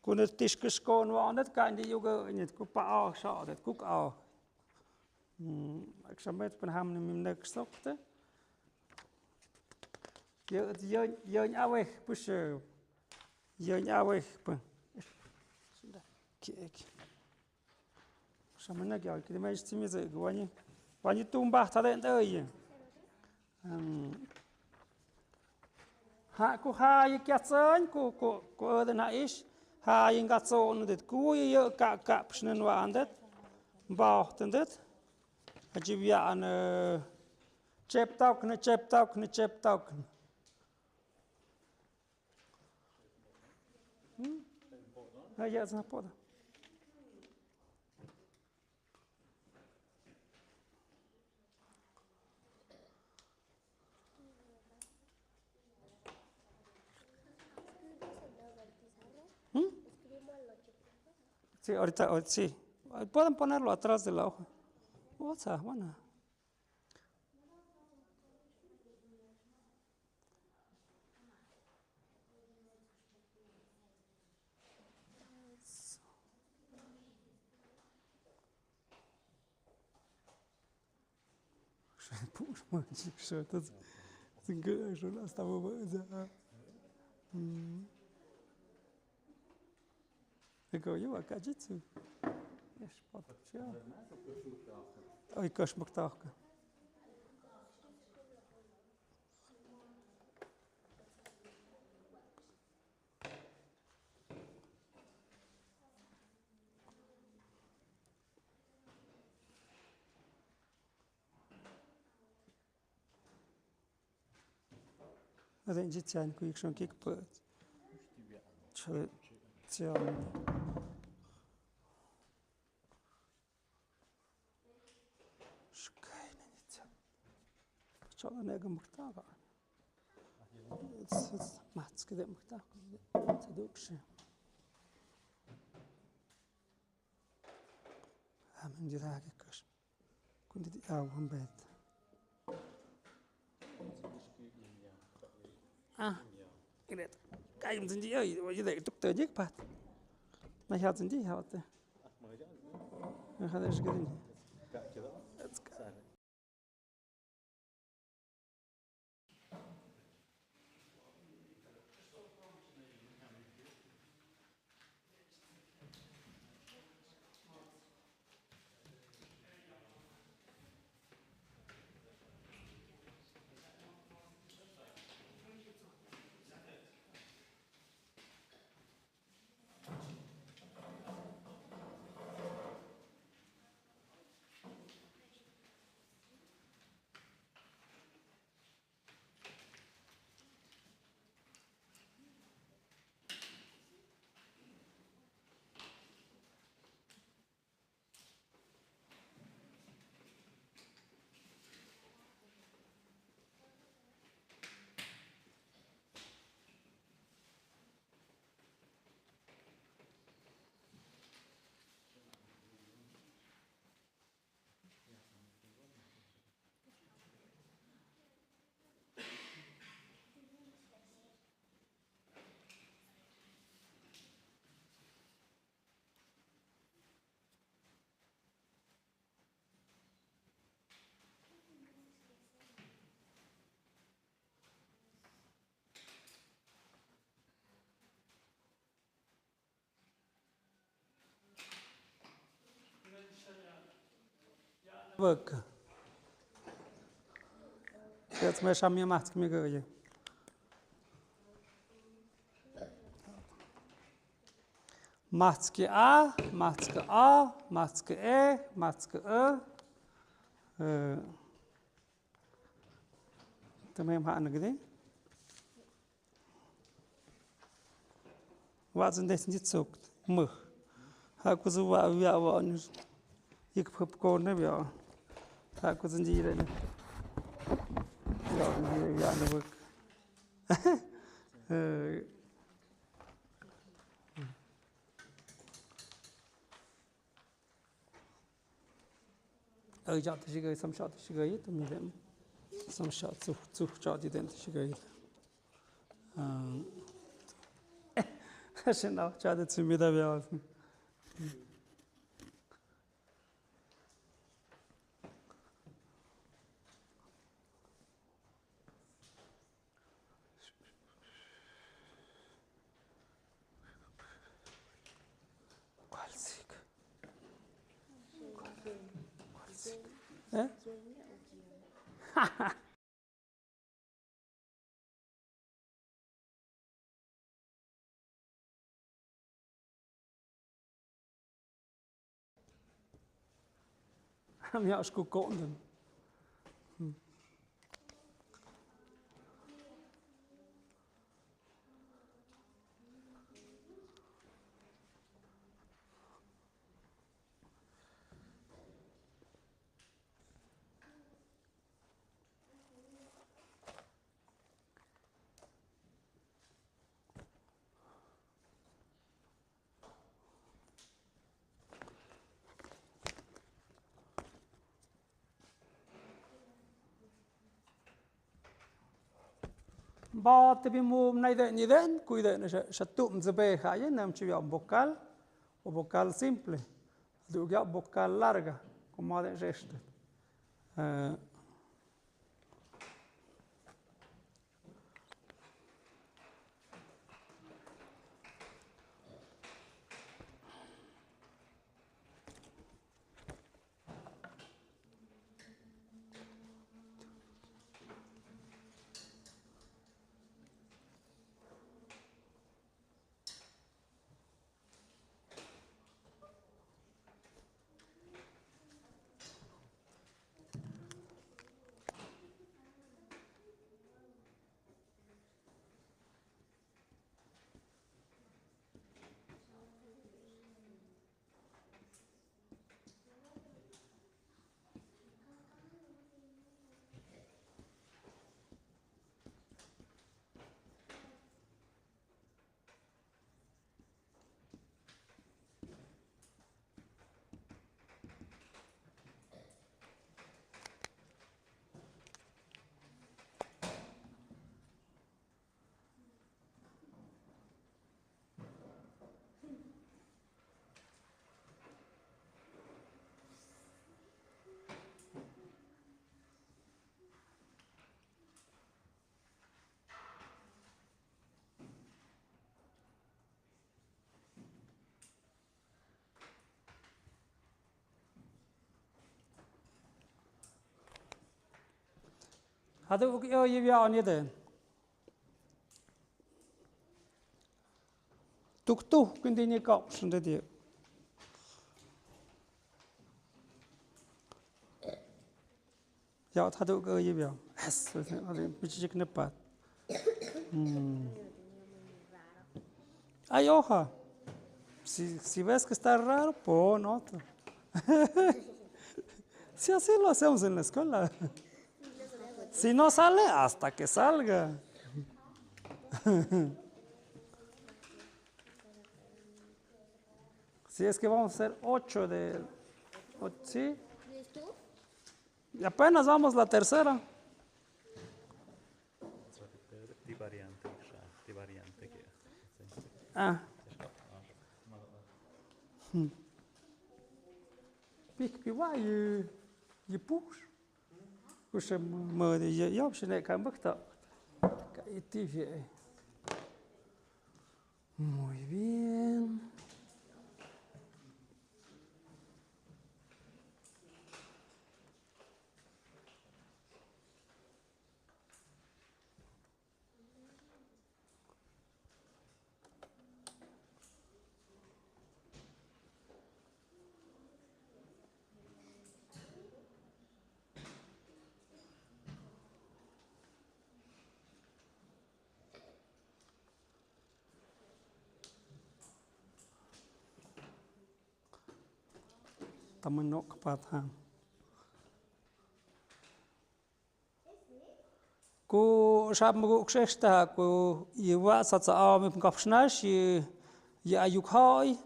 kun het tiskes kon wa net kan die yoga net kuk pa aw sha dat kuk aw ik samet pen ham nim nek stokte je aweh push je aweh pen kijk shamana kya ki me stimi ze gwani tumba ta den de hạ cô hai kia sơn cô ở đây nãy hai ngắt sọn đấy cô yêu cả nên vào đấy bảo đấy chỉ vì anh chép tóc hay giờ sao vậy sí ahorita sí pueden ponerlo atrás de la hoja bueno Puxa, maldito, sin que yo no estaba ya. Tylko jó, a kadzicú. És patoksia. Oj, kösmök tahka. Az én zsicsány, kujik son kik pölt. Cső, cian. Skajne, nica. Csala nega muktaga. Macke de muktaga. Te dukse. Amen dirage kös. Kundi di augen bet. Gret. Kayım zinci ay, o yüzden tuk tecek pat. Ma hat zinci hat. Ma hat es gedin. Văd. Jetzt mal schauen wir macht's mir gleich. Macht's ge A, macht's ge A, macht's ge E, macht's ge Ö. Tamam hatten gesehen. Was sind das nicht zuckt? Mach. Haku so war wir aber nicht. Ich hab gar nicht ja. Haku sind die rein. Ja, wir eine Weg. Jadę się gaj, sam siadę się gaj, to nie wiem. Sam siadę, cuch siadę, ten się gaj. Genau, siadę, co mi da biała. Qualsig. Mẹ sku cộn rồi. Ba te bi mu nay de ni den cuide ne shatum zebe haye nam chi vocal o vocal simple. Du ya vocal larga como de resto. Hadu yo yivya ni den. Tuk kundi ni kap shunde di. Ya hadu yo yivya. Yes, hadu bichik ne pat. Ay, hoja. Si ves que está raro, pon otro. Si así lo hacemos en la escuela. Si no sale, hasta que salga. Si es que vamos a hacer 8 de... ¿Sí? Y apenas vamos la tercera. Ah. Pik piwa y push. Kush mơ thì yo sẽ này cái bức tờ. Cái TV. Muy bien. Tamanok pathan. Ku shab mgu ksheshta ku yiwa satsa am kapshnash yi ayuk hay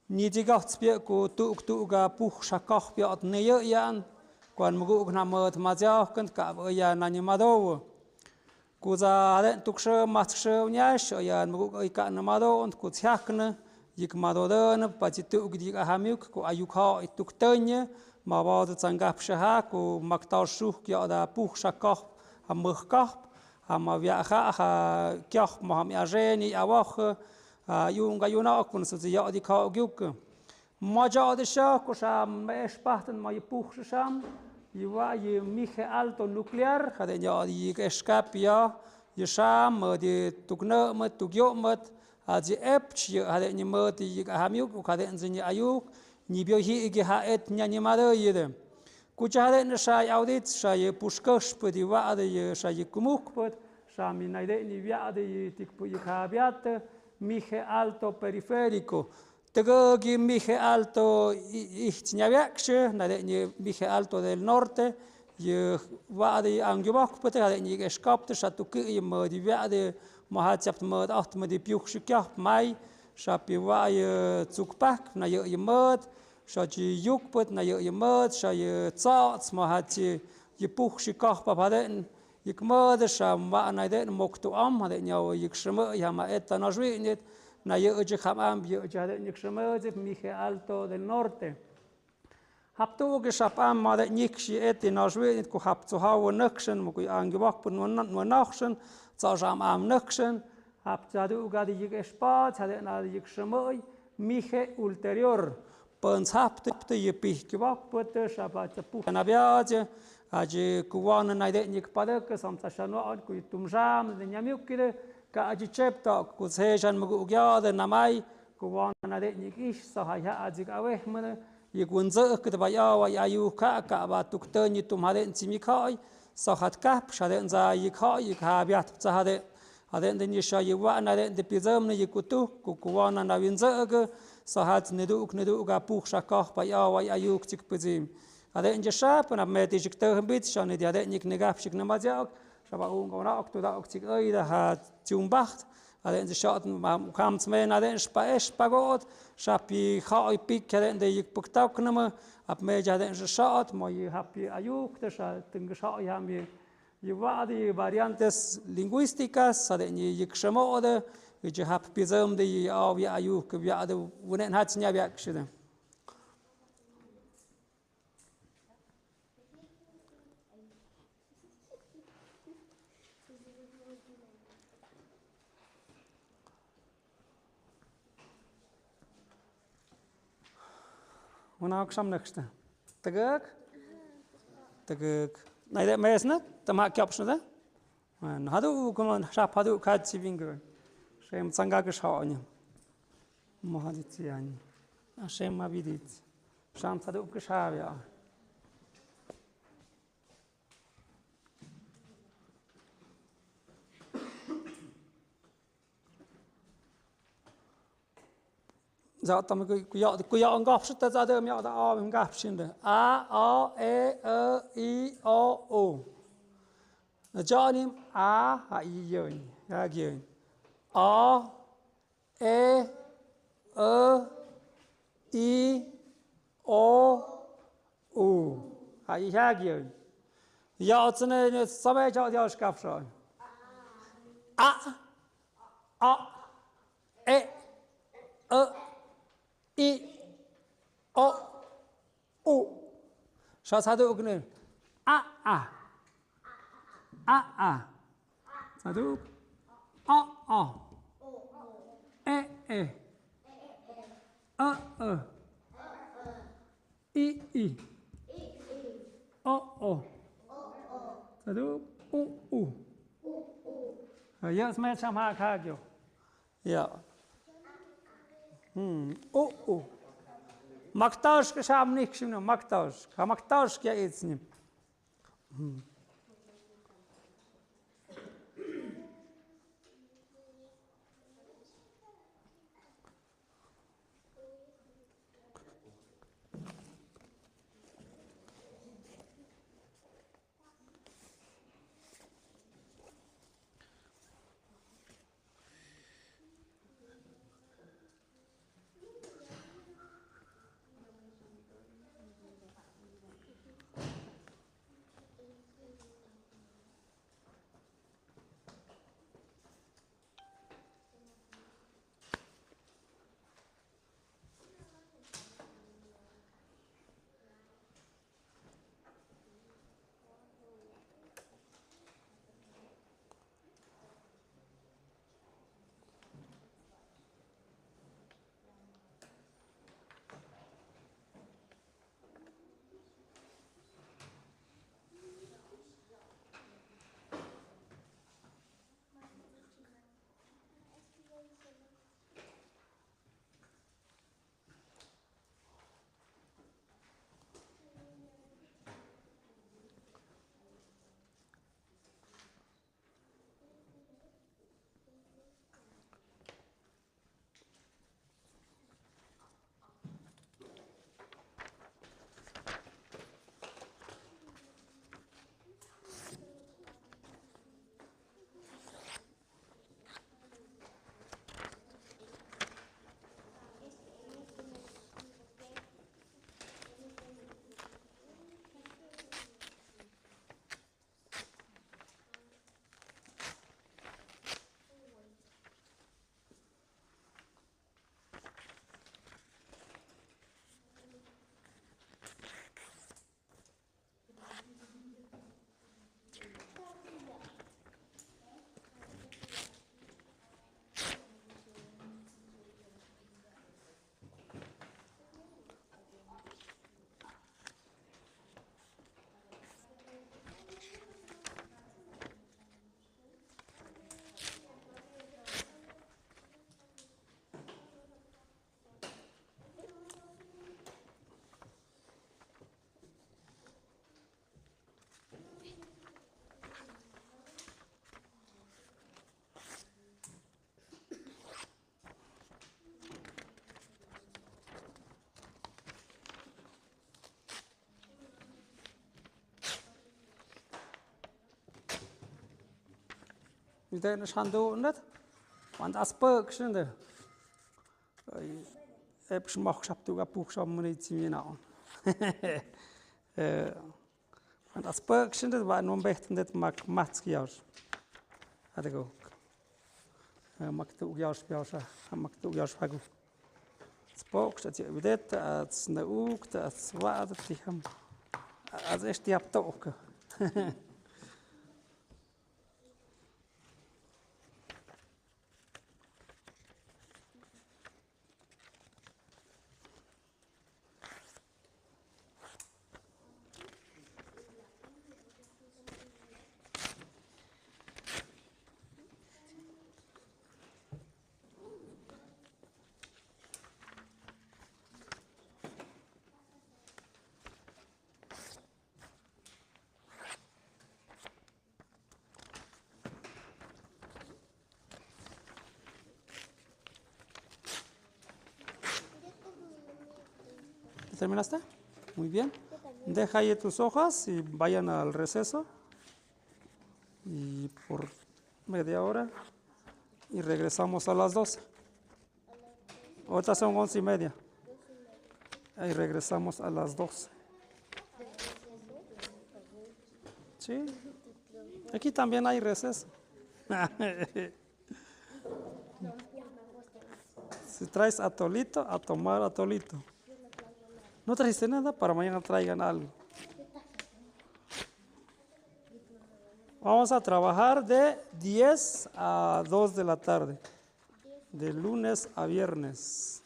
ni digacht spie ku tu ga puch shakach biat ne yan kwan mgu na mot mazja kent ka ya na ni mado ku za den tukshe matshe nyash ya mgu ka na mado und ku tjakne yik mado den patitu gdi hamyuk ku ayuk hay tuktenye ma ba tsangap shaha ku maktar shuk ya da puch shakach am mugkap am viaja ha kyak moham ajeni awach yunga yuna kun so ya di ka gyuk maja de sha ko sham mesh pahten ma puch sham yiwa yi miche alto nuclear hade ya di escape ya sham di tukna mat tukyo mat aji epch hade ni mat yi hamyuk hade nzini ayuk ni bio hi gi ha et nya ni mare yede kuchade shay audit shay pushkosh pudi wade shay kumuk pud shami naide ni viade tikpu yikabiat mije alto periférico tegogi mije alto ichñaviakshe nade ni mije alto del norte je wade angjubak pute hade ni eskapte shatuki modi viade mohatsapt mod acht modi piuchshikap mai shapi waye zukpak na je mod shaji yukput na je mod shay tsaats mohatsi je puchshikap paden ik mod sham wa na de moktu am hade nyaw ik shme ya ma eta na jwinit na je kham am je hade ik shme mije alto del norte Haptu geschapam ma de nikshi eti na jwinit ku hab zu hawe nukschen mo ku angewak pun no nachschen zajam am nukschen hab zadu gadi ik espat hade na ik shme mije ulterior pons hapte je pich gewak put shabat pu na biaje aji kuwana na de nik padak samsa shano ad ku tumjam de nyamiukide ka aji chepta ku sejan mu gyade namai kuwana na de nik ish sa ha aji awe mene ik wunze ke ba ya wa ayu ka ba tuktani tum hade tsimi kai sa hat kap shade za ik ha ik ha biat za hade hade de ni sha yewa na de pizam ne yikutu ku kuwana na winze ke sa hat ne du ga puch sha ka ba ya wa ayu tik pizim hade in jashap na meti jikte bit shane de hade nik negap shik namazak shaba un gona aktu da ok tik oi da hat zumbacht hade in schatten kam zum na de spagot shapi khai pik hade de ik puktak nama ab me hade in schat mo je happy ayuk de sha tin gesha ja mir je wadi variantes linguísticas hade ni ik shmode je hab bizam de au ya ayuk ya de unen hat nya yak shide Wana akşam nächste. Tegek? Tegek. Nee, dat mees net. Dan maak je op z'n. En hadden we gewoon schap hadden we kaat zivinge. Shem tsanga geschauen. Mohadit yani. Shem ma vidit. Sham hadden we geschaut ja. Dạ tầm cái dạo ngọc xuất ra đây mẹ đã mình gặp xin được a i o u cho nên a hay gì ra gì a i o u hay ra gì dạo cho nên sao bây giờ dạo gặp rồi a e I O U 자 사두는 아 사두 에 I O 사두 U yes मैं समझा खा गयो या Maktausch gescham nicht schon Maktausch. Maktausch ja jetzt nicht. Ite na shandu net. Want as perk shinde. Heb smach shap tu gapuk sham munit now. Want as perk shinde wa no becht net mak matski aus. Had go. Mak tu jaus jaus mak tu jaus hagu. Spok dat je videt at na ook dat zwaad tiham. Als echt die hebt ook. ¿Terminaste? Muy bien. Deja ahí tus hojas y vayan al receso. Y por media hora. Y regresamos a las 12. Ahorita son 11:30. Ahí regresamos a las 12. Sí. Aquí también hay receso. Si traes atolito, a tomar atolito. No trajiste nada, para mañana traigan algo. Vamos a trabajar de 10 a 2 de la tarde, de lunes a viernes.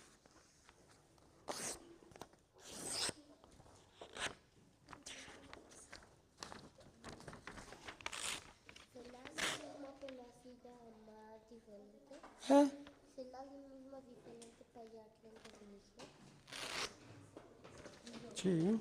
Sí.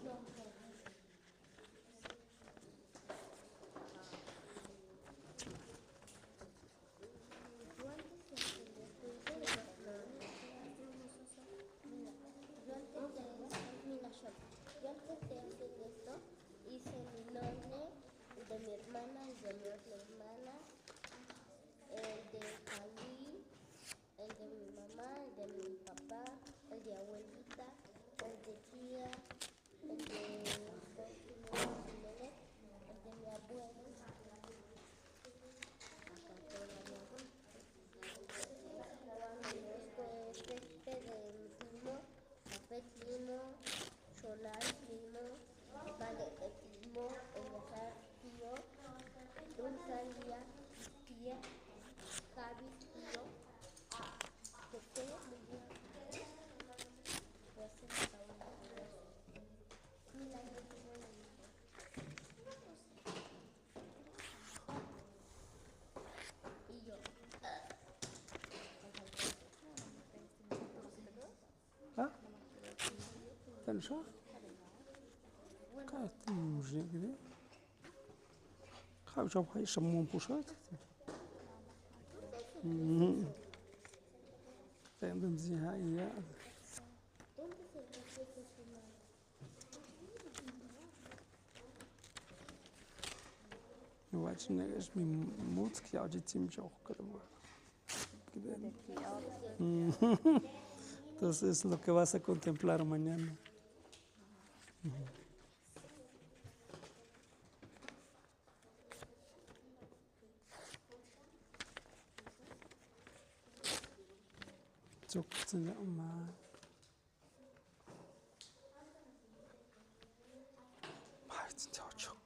Ten zo? Kijk, die muziek weer. Ga je zo bij zijn mond pushen? Tendem ze ja. Nu weet je niet eens mijn moed, ja, die team zo kunnen. Entonces es lo que vas a contemplar mañana. Çok güzel ama. Haydi çok.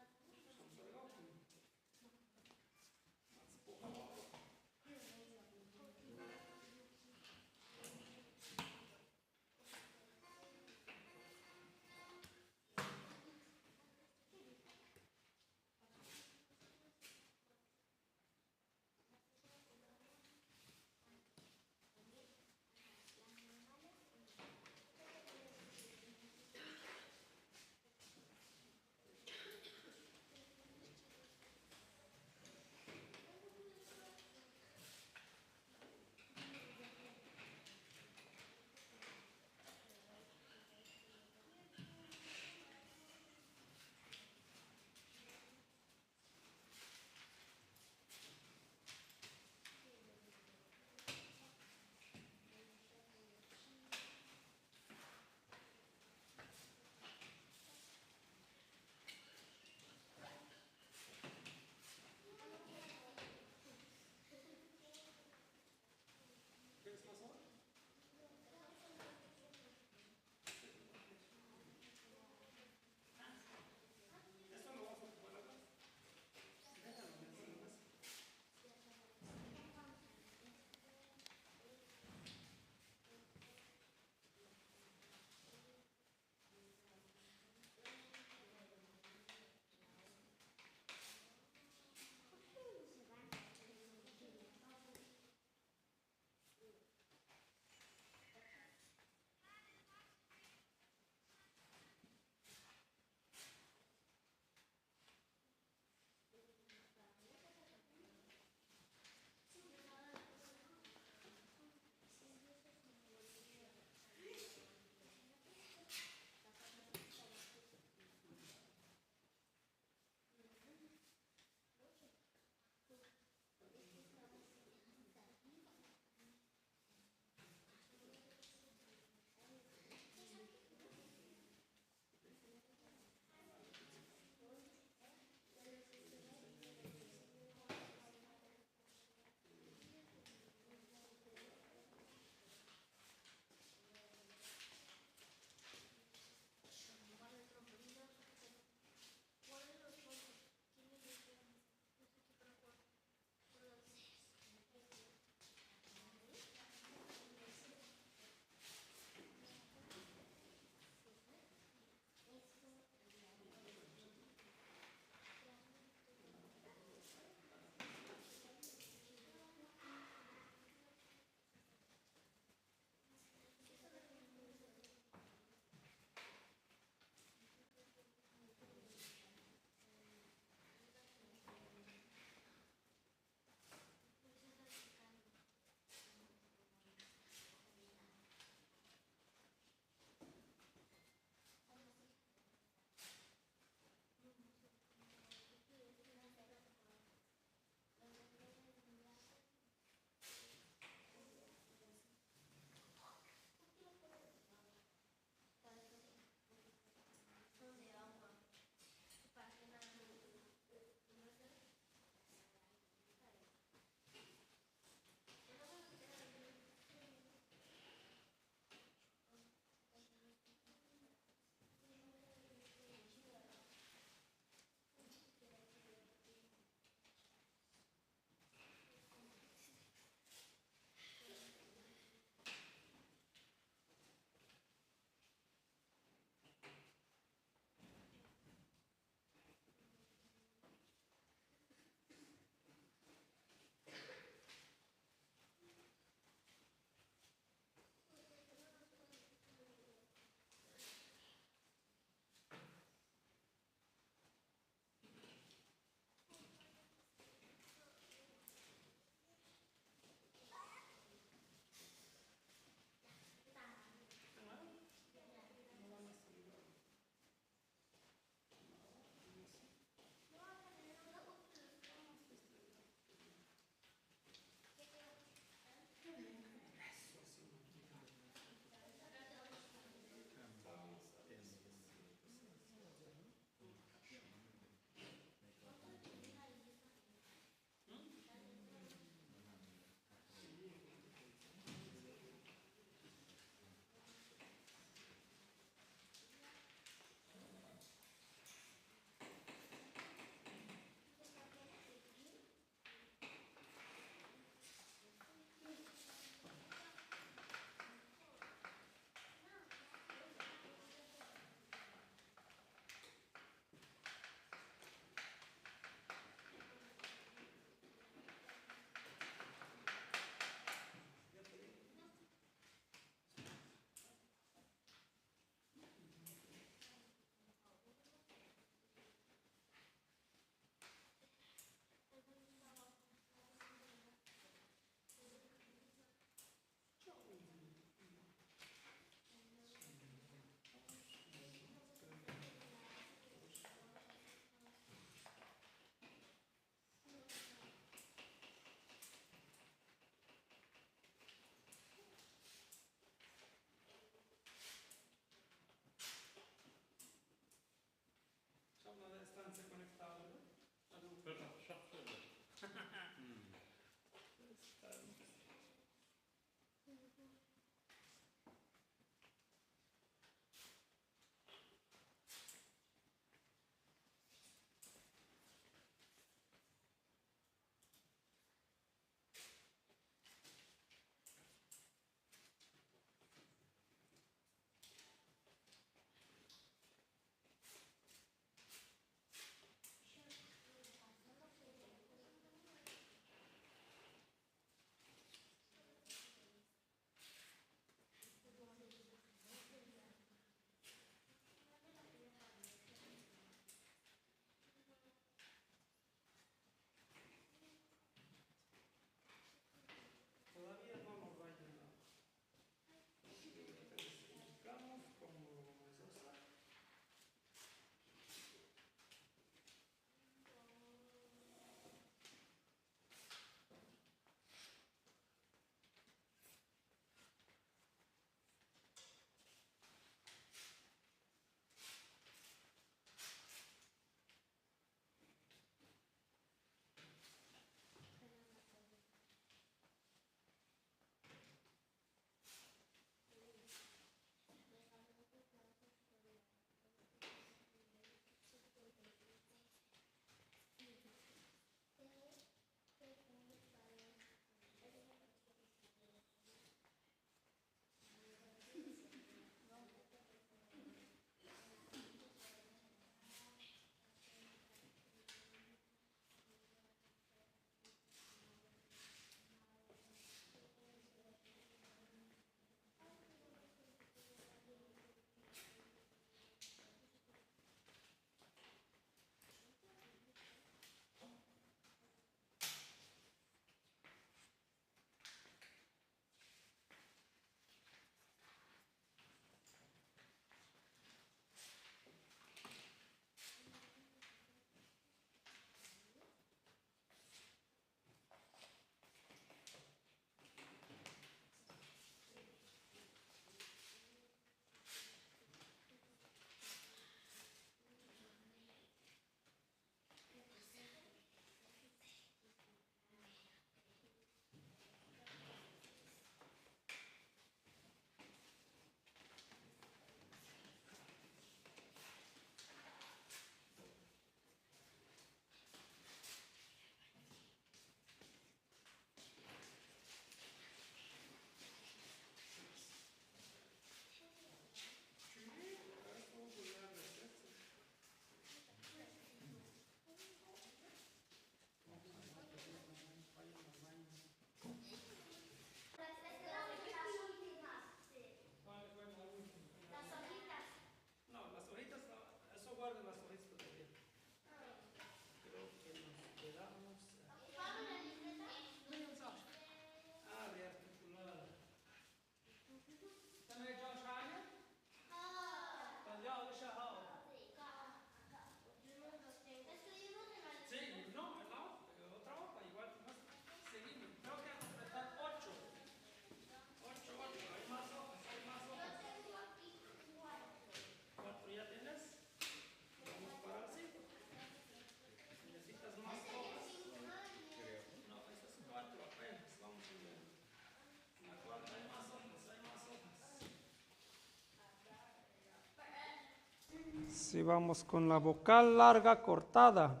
Si vamos con la vocal larga cortada.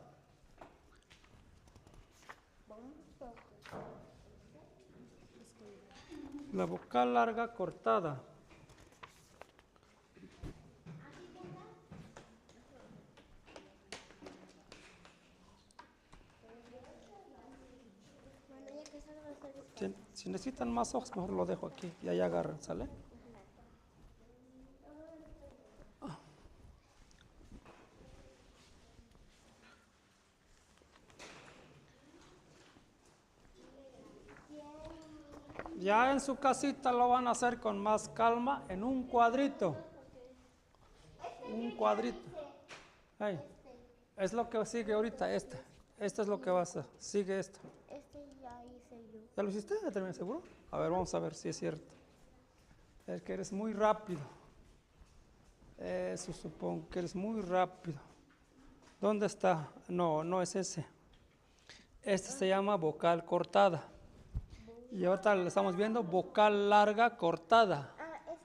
La vocal larga cortada. Si necesitan más hojas, mejor lo dejo aquí y ahí agarran, ¿sale? Ya en su casita lo van a hacer con más calma en un cuadrito. Un cuadrito. Ahí. Es lo que sigue ahorita, este. Este es lo que vas a. Sigue esto. Este ya hice yo. ¿Ya lo hiciste? ¿Ya terminé seguro? A ver, vamos a ver si es cierto. Es que eres muy rápido. Eso supongo que eres muy rápido. ¿Dónde está? No, no es ese. Este se llama vocal cortada. Y ahorita le estamos viendo vocal larga cortada. Ah,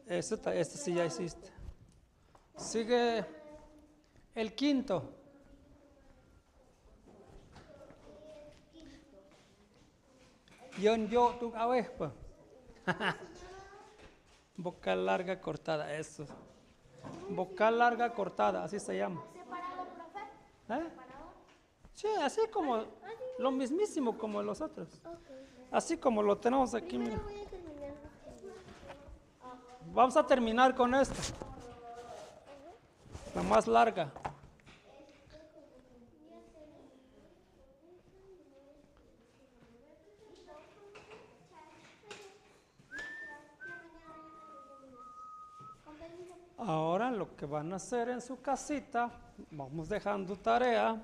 ya hice. Este sí ya hiciste. Sigue el quinto. Yo, tu cabeza. Vocal larga cortada, eso. Vocal larga cortada, así se llama. ¿Separado, profe? ¿Eh? Sí, así como lo mismísimo como los otros. Así como lo tenemos aquí, mira. Primero voy a terminar. Vamos a terminar con esta. La más larga. Ahora lo que van a hacer en su casita, vamos dejando tarea.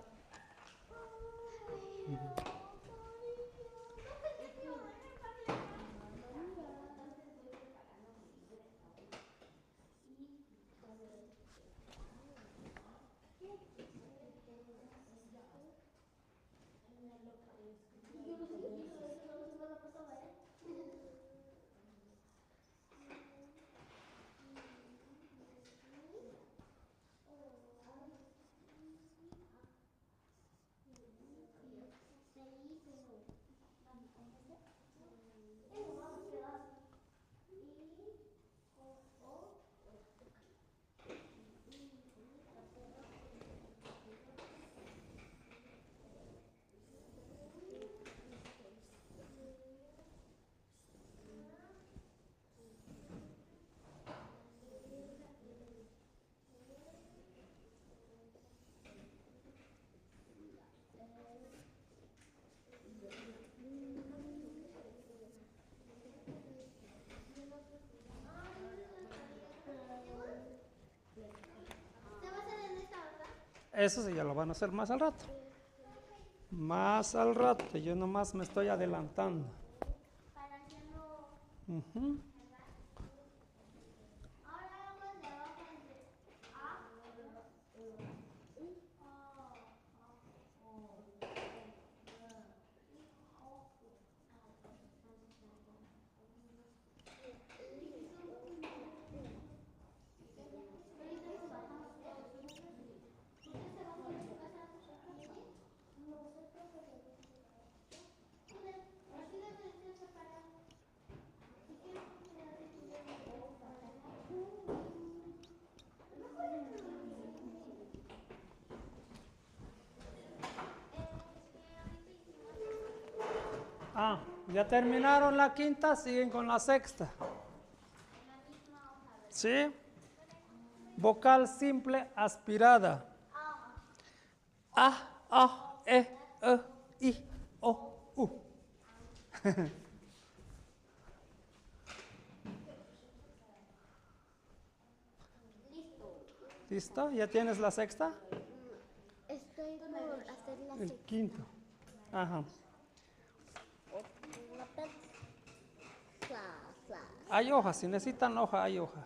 Eso sí, ya lo van a hacer más al rato. Más al rato, yo nomás me estoy adelantando. Para hacerlo. Ujú. Ahora vamos de abajo entre A. Ah, ya terminaron la quinta, siguen con la sexta. ¿Sí? Vocal simple aspirada. A, I, O, U. ¿Listo? ¿Ya tienes la sexta? Estoy por hacer la El quinto. Ajá. Hay hoja, si necesitan hoja, hay hoja.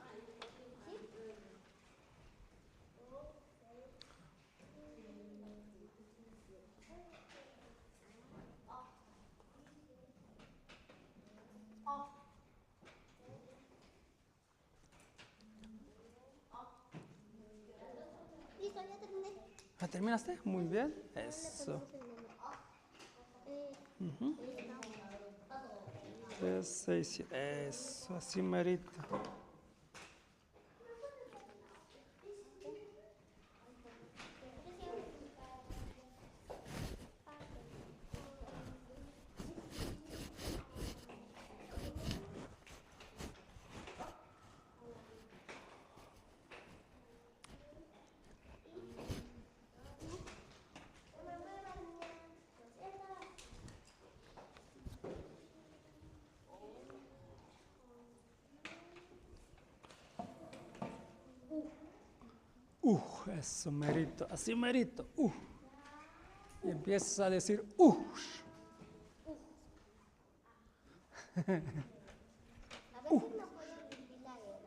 terminaste? Muy bien. Eso. Ujú. 3, 6, 7. Eso, así merito. Eso merito, así merito. Y empiezas a decir, A veces no puedo escribir la R.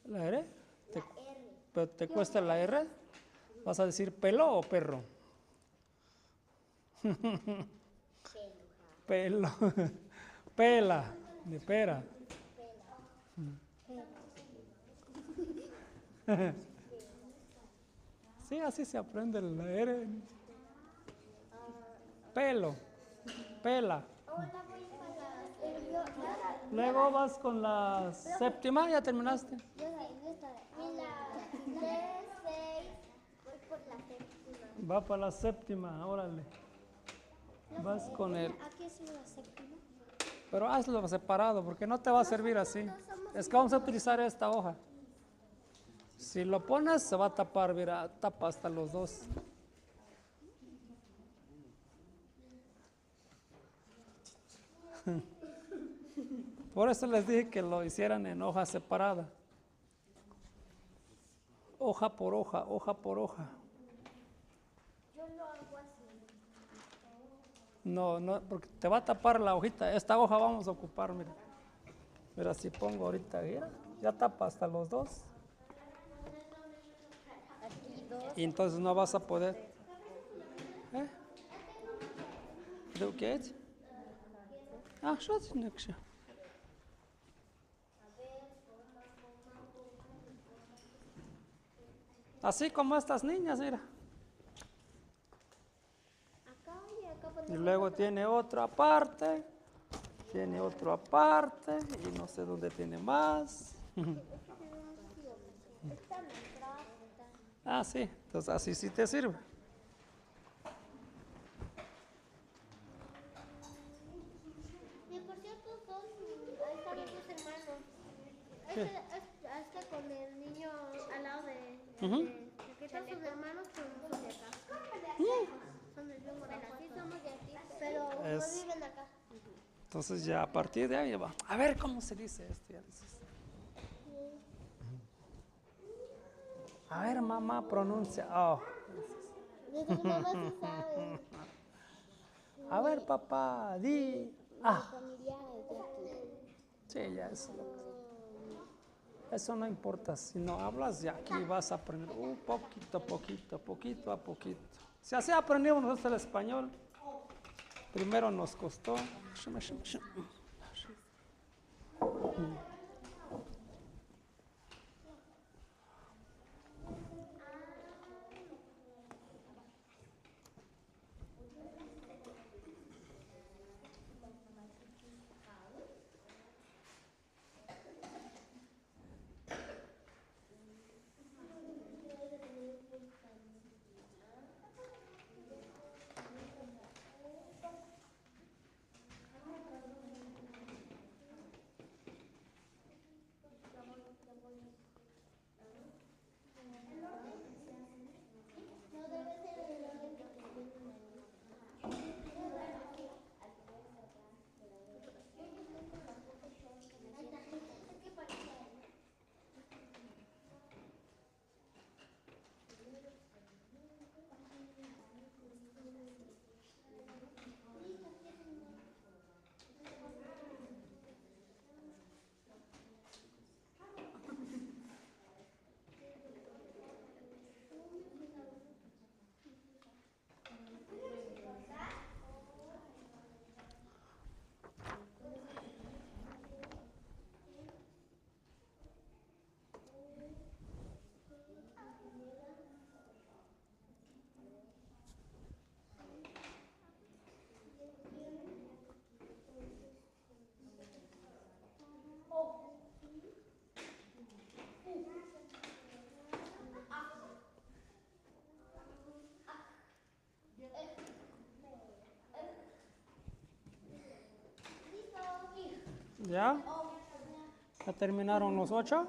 ¿La R? La R. ¿Pero te cuesta la R? ¿Vas a decir pelo o perro? Pelo. Pela, de pera. Sí, así se aprende la R. Pelo, pela. Ahora voy para la Luego vas con la séptima, ¿ya terminaste? Yo la 3, 6, voy por la séptima. Va para la séptima, órale. Vas con el... Aquí es la séptima. Pero hazlo separado porque no te va a servir así. Es que vamos a utilizar esta hoja. Si lo pones se va a tapar, mira, tapa hasta los dos. Por eso les dije que lo hicieran en hoja separada. Hoja por hoja, hoja por hoja. Yo lo hago así. No, no, porque te va a tapar la hojita. Esta hoja vamos a ocupar, mira. Mira, si pongo ahorita, mira, ya tapa hasta los dos. Aquí 2. Y entonces no vas a poder. ¿Eh? ¿De qué es? Ah, що це інакше? Así como estas niñas, mira. Acá y acá Y ponemos. luego tiene otro aparte. Tiene otro aparte. Y no sé dónde tiene más. Esta me trata. Ah, sí. Entonces así sí te sirve. Y por cierto, ahí estaban tus hermanos. ¿Qué? Este con el niño al lado de. Ujú. Aquí están sus hermanos, pero no son de acá. Son del mismo de aquí, somos de aquí. Pero no Es- viven acá. Entonces ya a partir de ahí va. A ver cómo se dice esto. Ya dices. A ver, mamá, pronuncia. Oh. Tu mamá sí sabe. A ver, papá, di. Ah. Familia es de aquí. Sí, ya eso. Eso no importa. Si no hablas, ya aquí vas a aprender poquito, poquito, poquito a poquito. Si así aprendimos nosotros el español, primero nos costó. ¿Ya? ¿Ya terminaron los 8?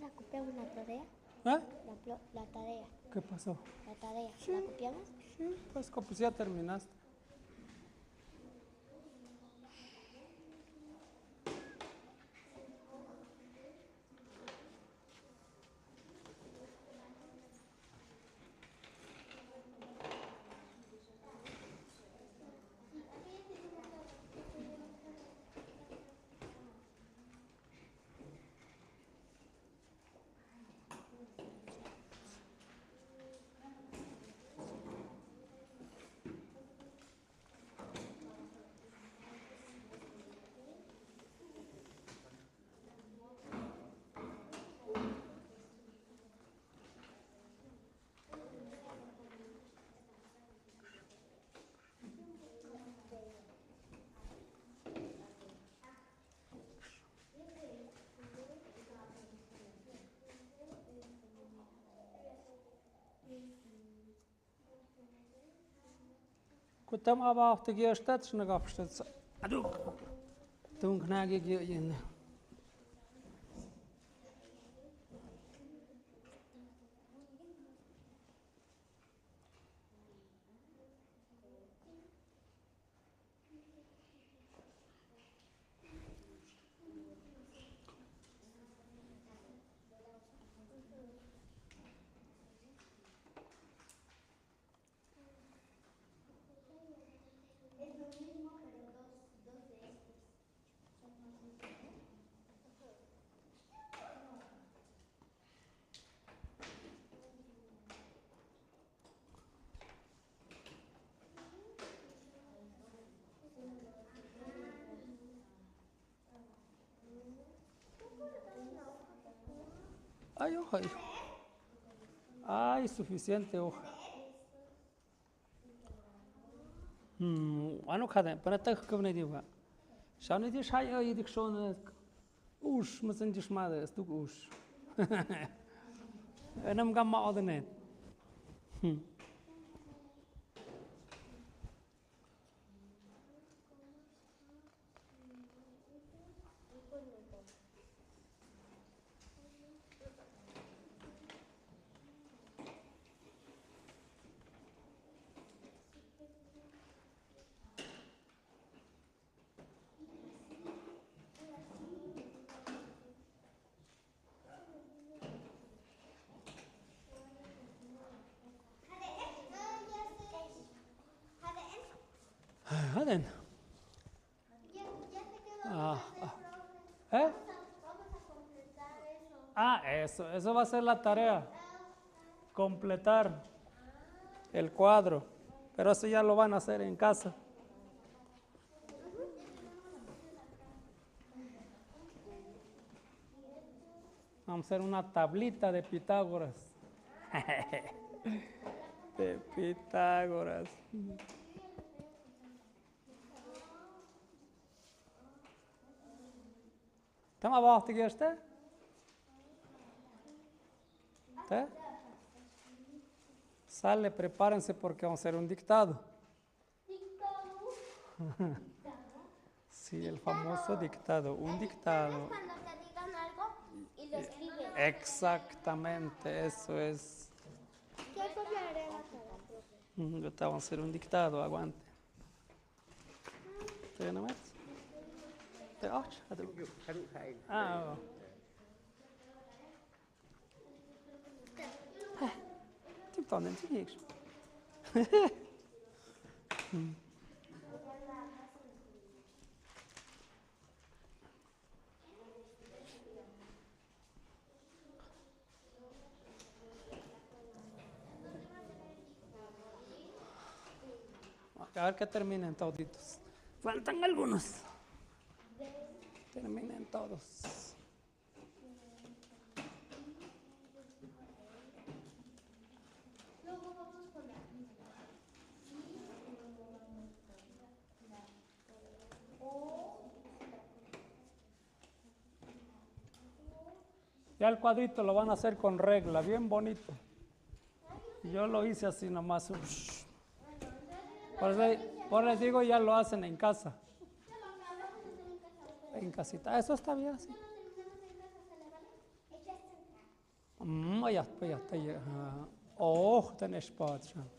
¿La copiamos la tarea? ¿Eh? La tarea. ¿Qué pasó? La tarea. Sí. ¿La copiamos? Sí, pues ya terminaste. Kutam aber auch die Gierstadt, schon eine Gabstadt. Adu. Dunknage Gierjen. Ay, hoja, hijo. Ay, suficiente hoja. Ano kada, para tak kabne diwa. Schau nicht, ich habe ja schon Usch, wir sind die Schmade, es tut Usch. En hem gaan maar niet. Hadden. ¿Eh? Ah, eso va a ser la tarea. Completar el cuadro. Pero eso ya lo van a hacer en casa. Vamos a hacer una tablita de Pitágoras. De Pitágoras. ¿Está abajo de usted? ¿Usted? Sale, prepárense porque vamos a hacer un dictado. Sí, el famoso dictado, un dictado. Cuando te digan algo y lo escriben. Exactamente, eso es. ¿Qué copiaré la cara? Yo te voy a hacer un dictado, aguante. ¿Te no metes? ¿Te ocho? Ah, ¿dónde tienes? A ver que terminen toditos. Faltan algunos. Terminen todos. Luego vamos con la Ya el cuadrito lo van a hacer con regla, bien bonito. Yo lo hice así nomás. Por les digo, ya lo hacen en casa. En casita. Eso está bien así. Ja, ja. Oh, den ist spät schon.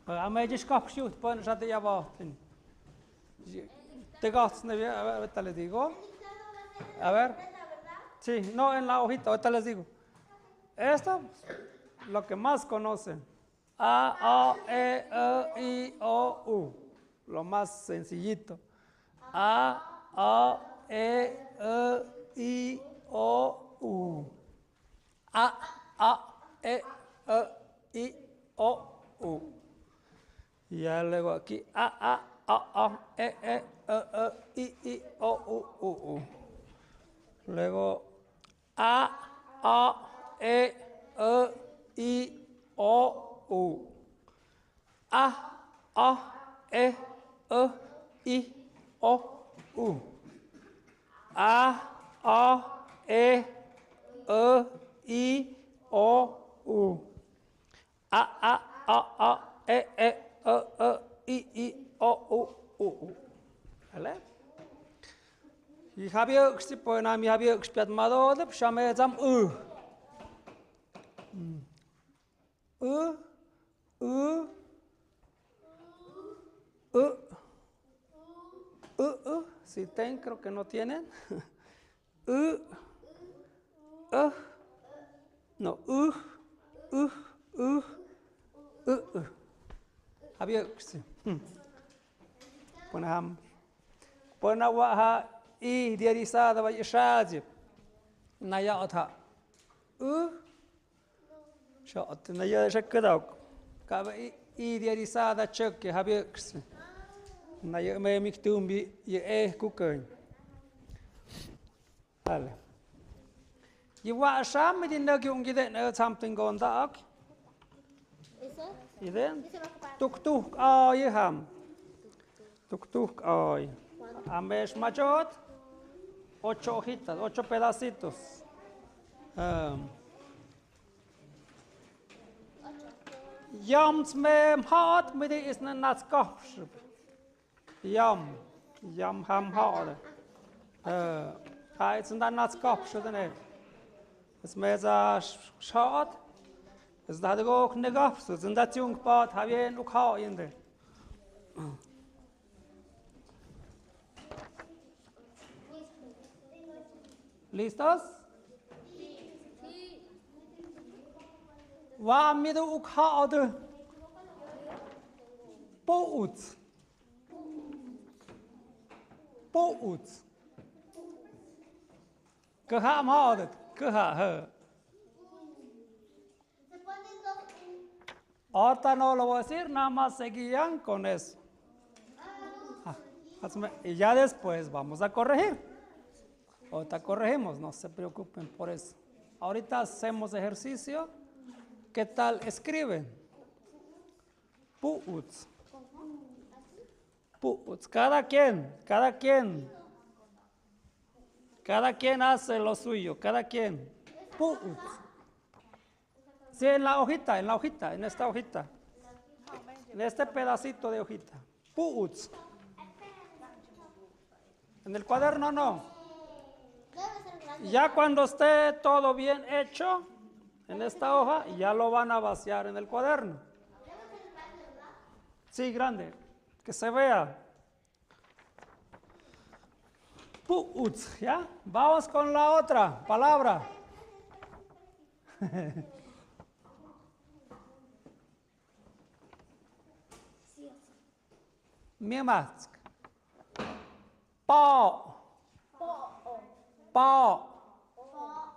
Aber ich habe geschaut, bei uns hatte ich erwartet. ¿Te gastas? A ver, ahorita les digo. A ver. Sí, no, en la hojita, ahorita les digo. Esto, lo que más conocen. A, E, I, O, U. Lo más sencillito. A, E, I, O, U. E, I, O, U. Y ya luego aquí. E, I, O, U. Luego E, I, O, U. E, I, O, U. E, I, O, U. I, O, U. ¿Vale? Ich habe ja gesprochen, ich habe ja gespielt, aber da schauen wir jetzt am Si tienen, creo que no tienen. No, Habe ja gesprochen. Pona waha I diarisada wa yashajib. Naya otha. Shot naya shakadauk. Kaba I diarisada chuk habix. Naya me miktumbi ye kukain. Vale. You wa sham mit in nagi ungide na something on the ak. ¿Eso? Y then ¿Eso va a ocupar? tuk tuk ye ham. Tuk hoy. Amesh machot. 8 hojitas, 8 pedacitos. Yams me hot me is na natskosh. Yam ham hot. It's not natskosh, isn't it? It's me a shot. It's that go negafs, it's in that young part, have you look how in there. ¿Listos? Wa mi du ook houden. Poot. Poot. Que ha houden. Que ha. Ahorita no lo voy a decir, nada más seguían con eso. Y ya después vamos a corregir. Ahorita corregimos, no se preocupen por eso. Ahorita hacemos ejercicio. ¿Qué tal escriben? Puuts. Puuts. Cada quien hace lo suyo, cada quien. Puuts. Sí, en la hojita, en esta hojita. En este pedacito de hojita. Puuts. En el cuaderno no. Ya cuando esté todo bien hecho en esta hoja, ya lo van a vaciar en el cuaderno. Sí, grande, que se vea. Puuts, ¿ya? Vamos con la otra palabra. Miemask. Pao. Pao.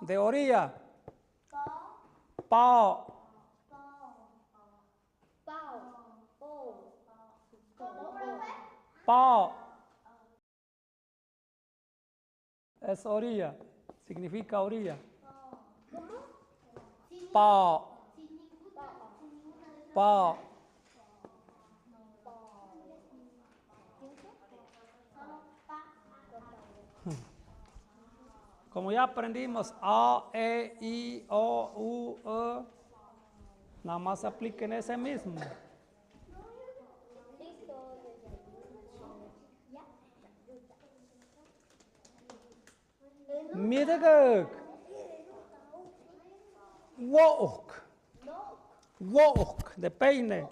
De orilla. Pao. Pao. Es orilla. Significa orilla. Pao. Pao. Como ya aprendimos A, E, I, O, U, E, nada más apliquen ese mismo. Middag. Wok. Wok, de peine,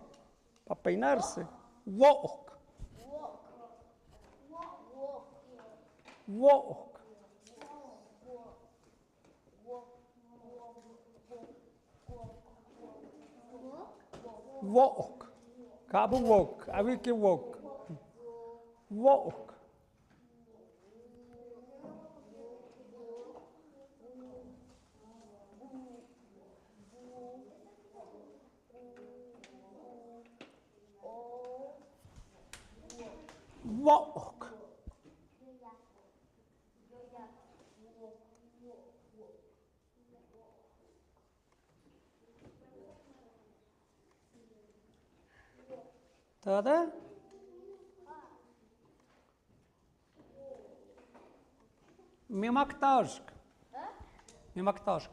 para peinarse. Wok. Wok. Wok. Kabu wok. Awiki wok. Wok. Wok. ¿Todo? Mimaktask. Mimaktask.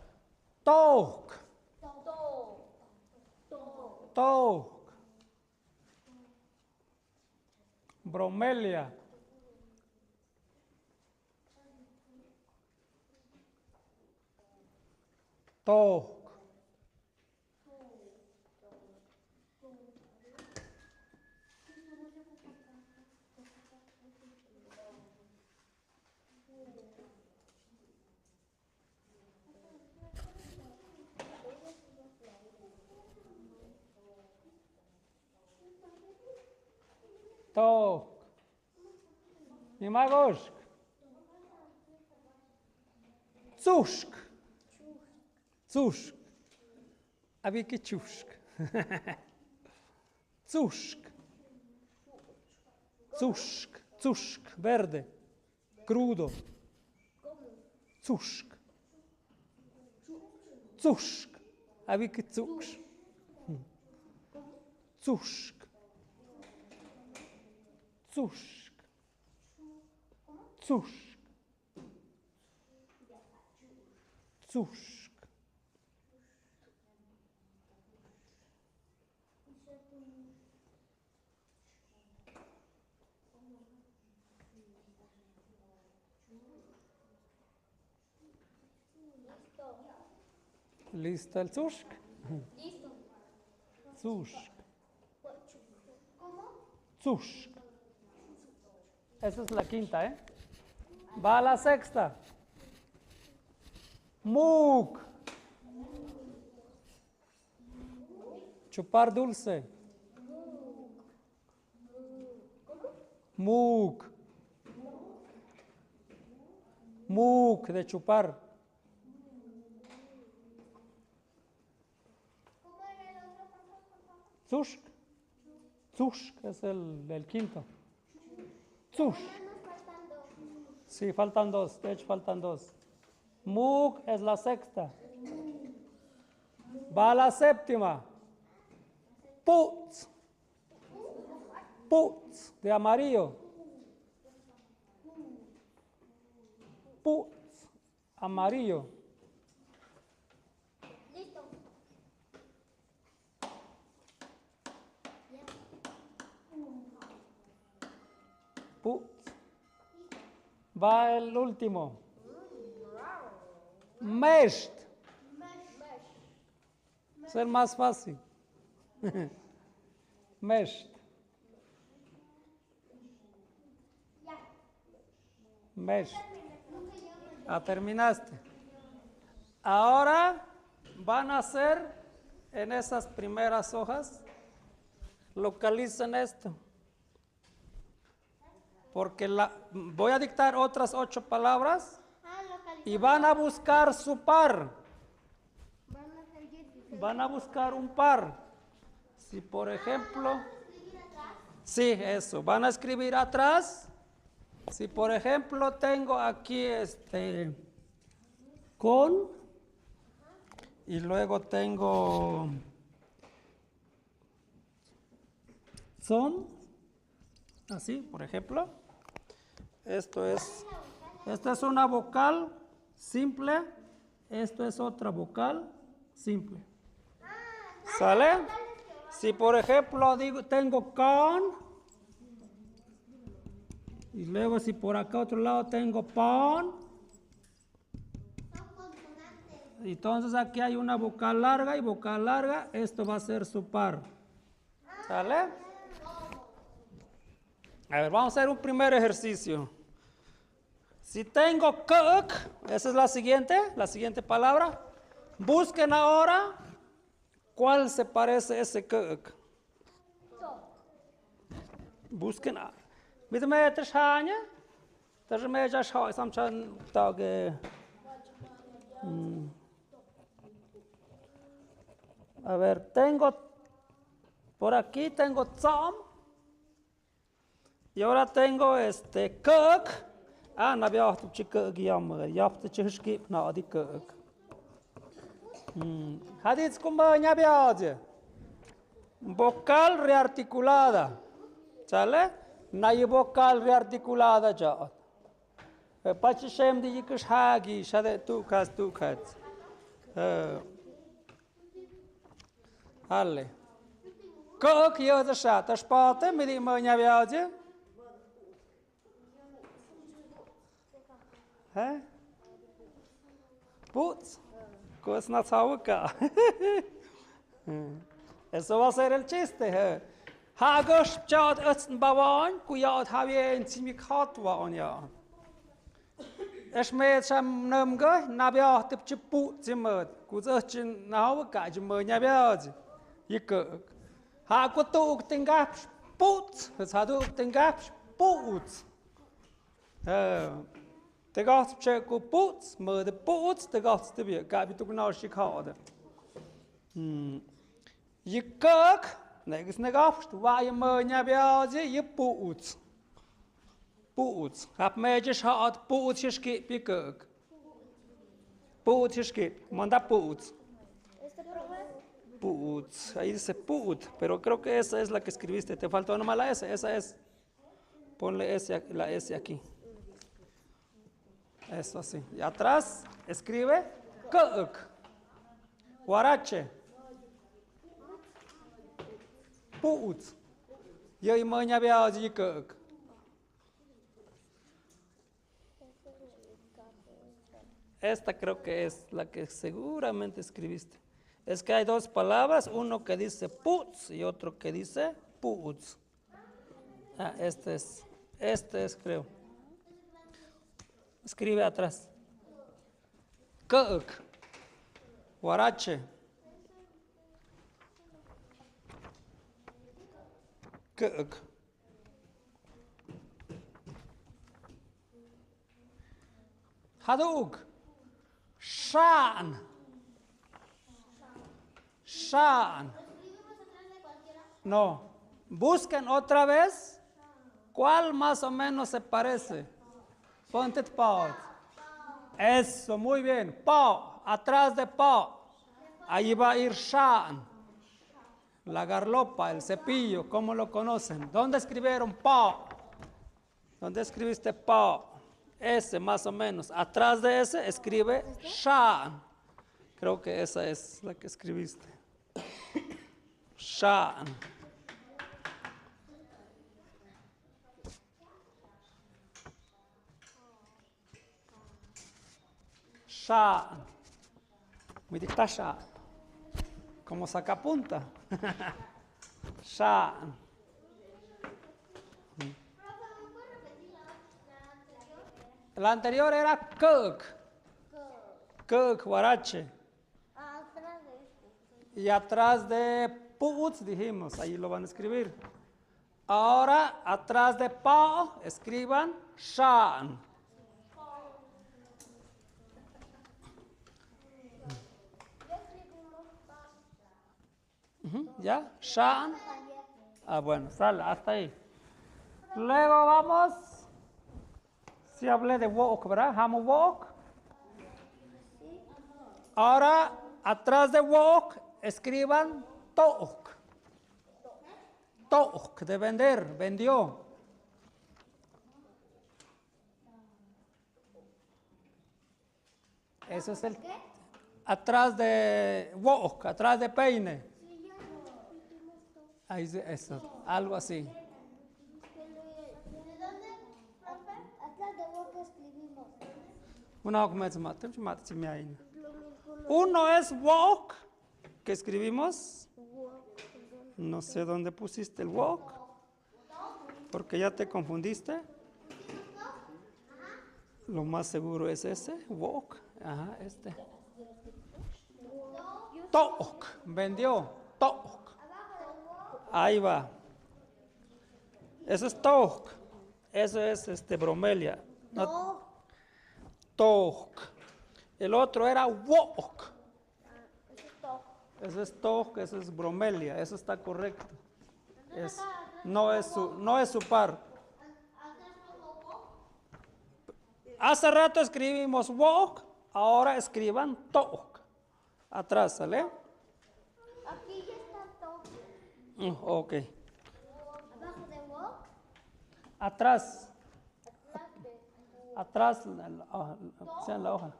Tok. Tok. Bromelia. Tok. Tok. Mimagoshk. Tsushk. Tsushk. Aviki tsushk. Tsushk. Tsushk. Tsushk. Verde. Crudo. Tsushk. Tsushk. Aviki tsushk. Tsushk. Tzushk. Tzushk. Tzushk. ¿Listo el tzushk? Listo. Tzushk. ¿Cómo? Tzushk. Esa es la quinta, ¿eh? Va a la sexta. Muk. Chupar dulce. Muk. Muk, de chupar. ¿Cómo era el otro, por favor? Tzushk. Tzushk es el quinto. Tzushk. Nos faltan dos. Sí, faltan dos. De hecho, faltan dos. Muk es la sexta. Va a la séptima. Putz. Putz, de amarillo. Putz, amarillo. Listo. Putz. Va el último. Mesht. Es el más fácil. Mesht. Mesht. Ah, terminaste. Ahora van a hacer en esas primeras hojas, localicen esto. Porque voy a dictar otras 8 palabras y van a buscar su par. Van a ser 16. Van a buscar un par. Si por ejemplo, sí, eso, van a escribir atrás. Si por ejemplo tengo aquí con y luego tengo son, así, por ejemplo. Esta es una vocal simple, esto es otra vocal simple. ¿Sale? Si por ejemplo tengo con, y luego si por acá otro lado tengo pon, Son consonantes. entonces aquí hay una vocal larga y vocal larga, esto va a ser su par. ¿Sale? A ver, vamos a hacer un primer ejercicio. Si tengo cook, esa es la siguiente palabra. Busquen ahora cuál se parece a ese cook. Busquen. Midme trashanya. Tajme ja shao samchan tag. A ver, por aquí tengo Tom. Y ahora tengo cook. Ah, no había otro chico que ya te chishki no di cook. Hadits como ya había vocal rearticulada. ¿Sale? No hay vocal rearticulada ya. Pachishem de yikish hagi, shade tu kas. Alle. Cook yo de shata spate, mi di mo ya había. Putz, pues no sabe acá. Eso va a ser el chiste. Hagos chat esten bawan, kuyat habien zimik hot wan ja. Es met sam numge, nabia tip chiput zimmet. Kuzachin nawe ka jimmer nabia. Yikuk. Ha kutuk tingap put, es haduk tingap put. De gast check op put, maar de put de gast te weer. Ga je toch nou schik houden. Je kuk, nee, is niet af. Waar je maar niet bij je put. Put. Heb meisjes gehad, putjes skip je kuk. Putjes skip, man dat put. Put, ahí dice put, pero creo que esa es la que escribiste. Te faltó nomás la S, esa es. Ponle S, la S aquí. Eso así. Y atrás escribe Kuk. Guarache. Puuts. Yo y mañana veo allí Kuk. Esta creo que es la que seguramente escribiste. Es que hay dos palabras, uno que dice puts y otro que dice puts. Ah, este es creo. Escribe atrás. Kuk. Guarache. Kuk. Haduk. Shan. Shan. No. Busquen otra vez cuál más o menos se parece. Ponte pa. Eso, muy bien. Pa. Atrás de pa. Ahí va a ir shan. La garlopa, el cepillo, ¿cómo lo conocen? ¿Dónde escribieron pa? ¿Dónde escribiste pa? Ese más o menos. Atrás de ese escribe shan. Creo que esa es la que escribiste. Shan. Shan. Me dicta shan. Como sacapunta. Shan. La anterior era Kuk. Kuk, guarache. Atrás de este. Y atrás de Puts dijimos, ahí lo van a escribir. Ahora, atrás de Pa, escriban Shan. ¿Ya? Shan. Ah, bueno, sale, hasta ahí. Luego vamos. Si hablé de walk, ¿verdad? Hamu walk. Ahora, atrás de walk, escriban Tok. Tok, de vender, vendió. Eso es el. Atrás de walk, atrás de peine. Ahí, eso, algo así. ¿De dónde? Atrás de boca escribimos. Uno es walk, que escribimos. No sé dónde pusiste el walk, porque ya te confundiste. Lo más seguro es ese, walk. Ajá, este. Tok, vendió, tok. Ahí va. Eso es tok. Eso es bromelia. No. Tok. El otro era walk. Eso es tok, eso es bromelia. Eso está correcto. No es su par. Hace rato escribimos walk, ahora escriban tok. Atrás, ¿sale? Aquí ya está todo. Ok. Abajo de walk. Atrás. Atrás de. Atrás, en la hoja.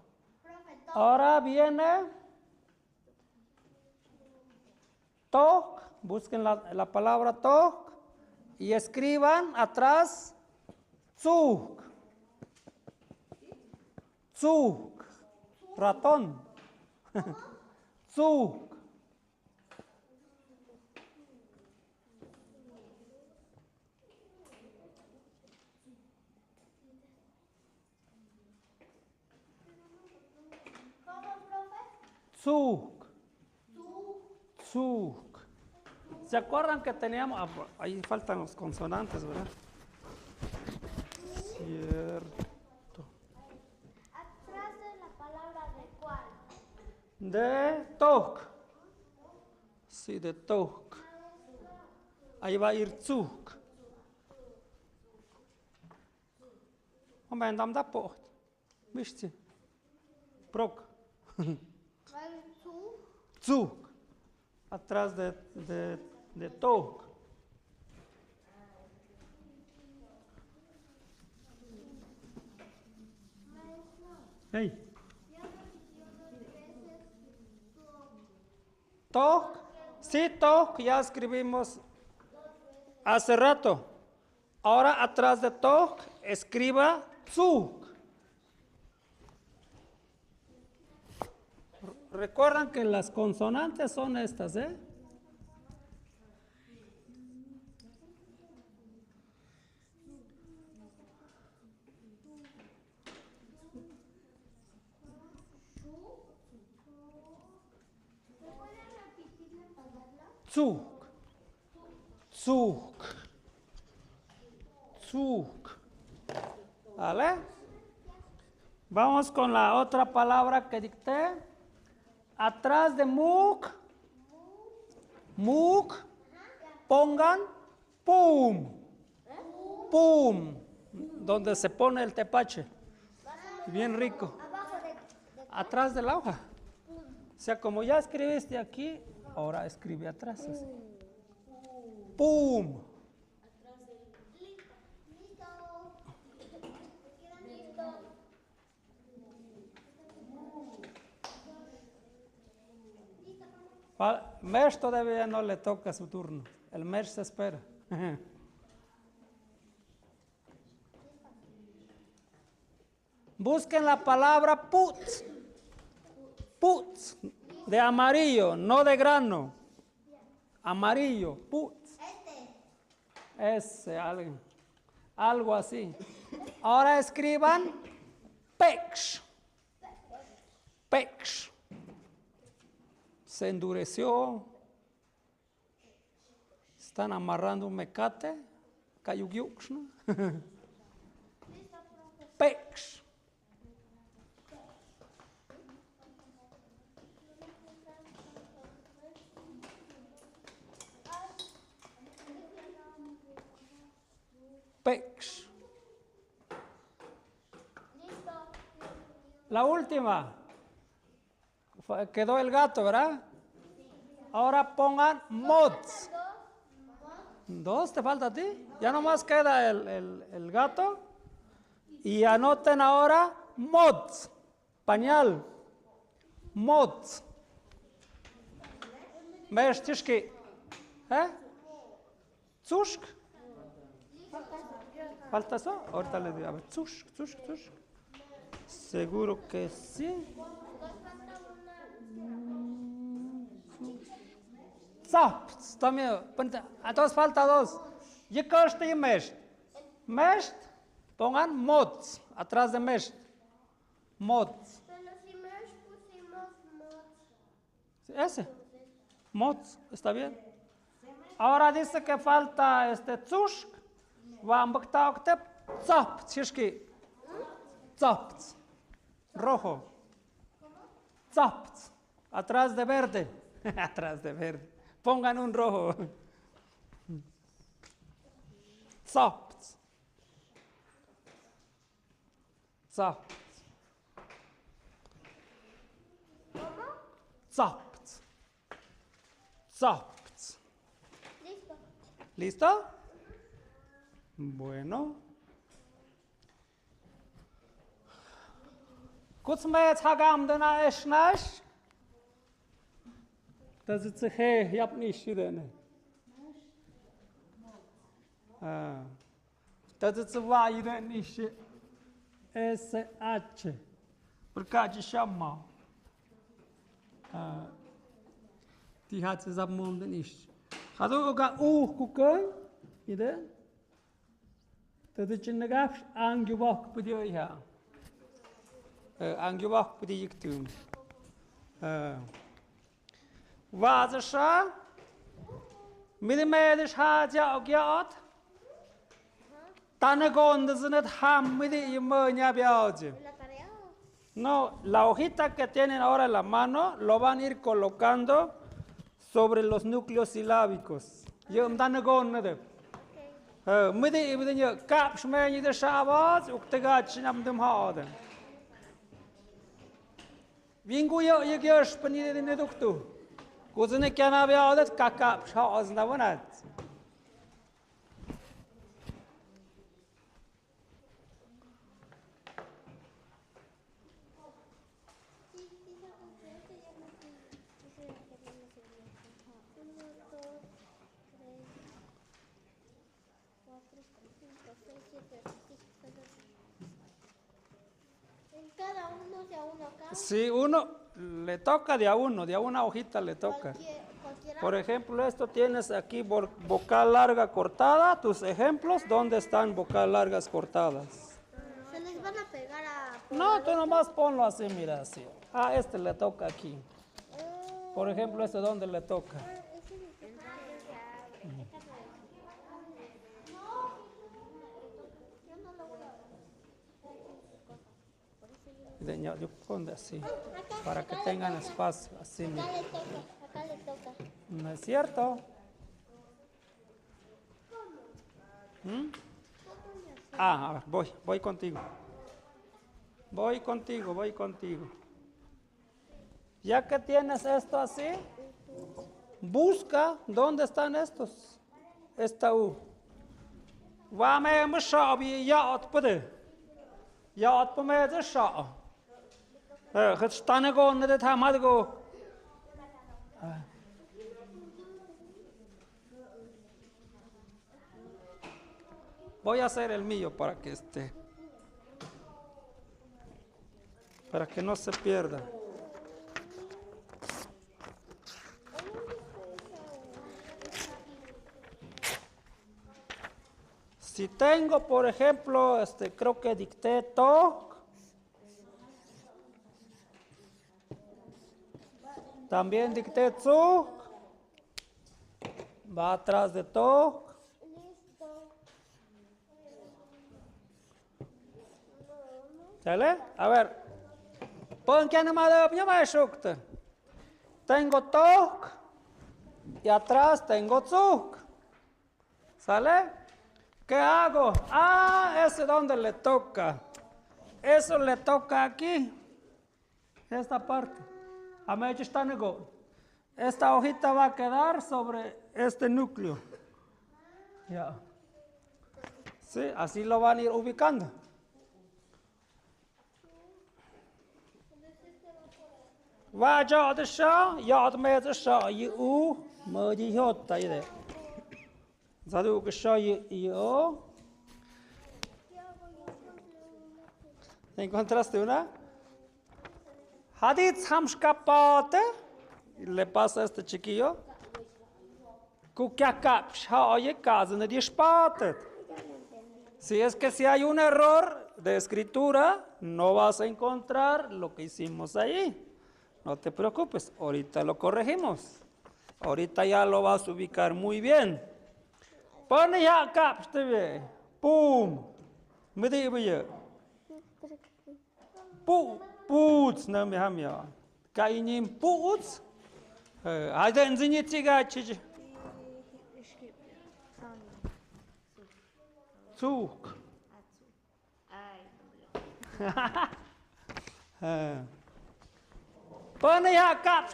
Profe, Ahora viene tok. Busquen la palabra tok y escriban atrás zug. Zug. Ratón. Zug. ¿Cómo, profe? Zug. Zug. ¿Se acuerdan que teníamos? Ahí faltan los consonantes, ¿verdad? Cierto. Atrás de la palabra de cuál. De tok. Sí, de tok. Ahí va a ir zug. Moment, am da pocht. ¿Viste? Proc. Zug. Atrás de tok. Hey. Tok. Sí, tok, ya escribimos hace rato. Ahora atrás de tok, escriba zug. Recuerdan que las consonantes son estas, ¿eh? Zug. Zug. Zug. ¿Vale? Vamos con la otra palabra que dicté. Atrás de muk, pongan pum. Pum. Donde se pone el tepache. Bien rico. Atrás de la hoja. O sea, como ya escribiste aquí, ahora escribe atrás. Así. Pum. Mesh todavía no le toca su turno. El Mesh se espera. Busquen la palabra putz. Putz. De amarillo, no de grano. Amarillo, putz. Ese, algo así. Ahora escriban pex. Pex. Se endureció. Están amarrando un mecate. Cayugyux, ¿no? Pex. Pex. La última. Quedó el gato, ¿verdad? Ahora pongan mods. ¿Dos te falta a ti? Ya nomás queda el gato. Y anoten ahora mods. Pañal. Mods. ¿Ves, Tishki? ¿Eh? Zushk. ¿Falta eso? Ahorita le digo. A ver, zushk. Seguro que sí. Zaps, también. Entonces falta dos. ¿Y qué es mesh? Mesh, pongan mods, atrás de mesh. Mods. Pero si mesh pusimos mods. Ese. Mods, está bien. Ahora dice que falta tzushk. Vamos a octep. Zap, tishki. Zap. Rojo. Zap. Atrás de verde. Atrás de verde. Pongan un rojo. Zap. Zap. Zap. Zap. Listo. ¿Listo? Bueno. Kutzme tagam dana eshnash. Das ist he, ich hab nicht drin. Das ist vai nicht. SH. Porque chama. Die hat es am Mond nicht. Hado ga kukai. Ide. Das ist in der Gafs angewacht bei dir ja. Angewacht bei dir tun. Was ist das? Mit dem Medisch hat ja auch gehabt. Dann konnten sie nicht haben mit dem Mönch beauftragen. ¿La tarea? No, la hojita que tienen ahora en la mano lo van a ir colocando sobre los núcleos silábicos. Yo dan con nada. Mide caps me de Shabbat, uktegach nam dem haden. Vingu yo yegish panide de neduktu. Kuzene kana be adet kakap shaz navanat. 5, 6, 7, 8, 9. En cada uno de a uno acá. Si uno le toca de a uno, de a una hojita le toca. Cualquiera. Por ejemplo, esto tienes aquí vocal larga cortada. Tus ejemplos, ¿dónde están vocal largas cortadas? Se les van a pegar a. No, tú nomás ponlo así, mira, así. Ah, este le toca aquí. Por ejemplo, este, ¿dónde le toca? Yo pongo así, para que tengan espacio, así. Acá le toca, acá le toca. ¿No es cierto? ¿Mm? Ah, a ver, voy contigo. Voy contigo. Ya que tienes esto así, busca dónde están estos. Esta U. Vame mushabi yaat pude. Yaat pume de sha. Están con de tamadgo. Voy a hacer el mío para que para que no se pierda. Si tengo, por ejemplo, creo que dicté TOC. También dicté TZUC. Va atrás de TOC. ¿Sale? A ver. Pon que no me shukte. Tengo TOC. Y atrás tengo TZUC. ¿Sale? ¿Qué hago? Ah, ese donde le toca. Eso le toca aquí. Esta parte. A mí está nego. Esta hojita va a quedar sobre este núcleo. Ya. Sí, así lo van a ir ubicando. Va yo de sha, yo me de sha, u, me di hota ide. Zadu que sha yo. ¿Encontraste una? Hadith hamshkapate. Le pasa a este chiquillo. Si es que si hay un error de escritura, no vas a encontrar lo que hicimos ahí. No te preocupes, ahorita lo corregimos. Ahorita ya lo vas a ubicar muy bien. Pone ya acá, pum. Me digo yo. Puts, no me hamia. Kainim puts. Hay de enseñar chica chichi. Zug. Pone ya acá,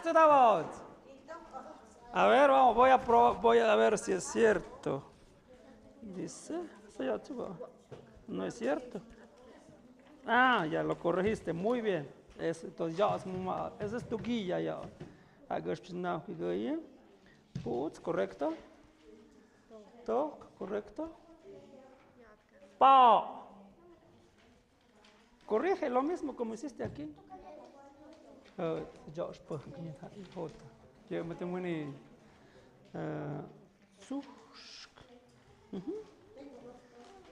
a ver, vamos, voy a ver si es cierto. Dice, no es cierto. Ah, ya lo corregiste, muy bien. Entonces ya esa es tu guía ya. Putz, correcto. Toc, correcto. Pa. Corrige lo mismo como hiciste aquí. Josh, pues, yo me tengo ni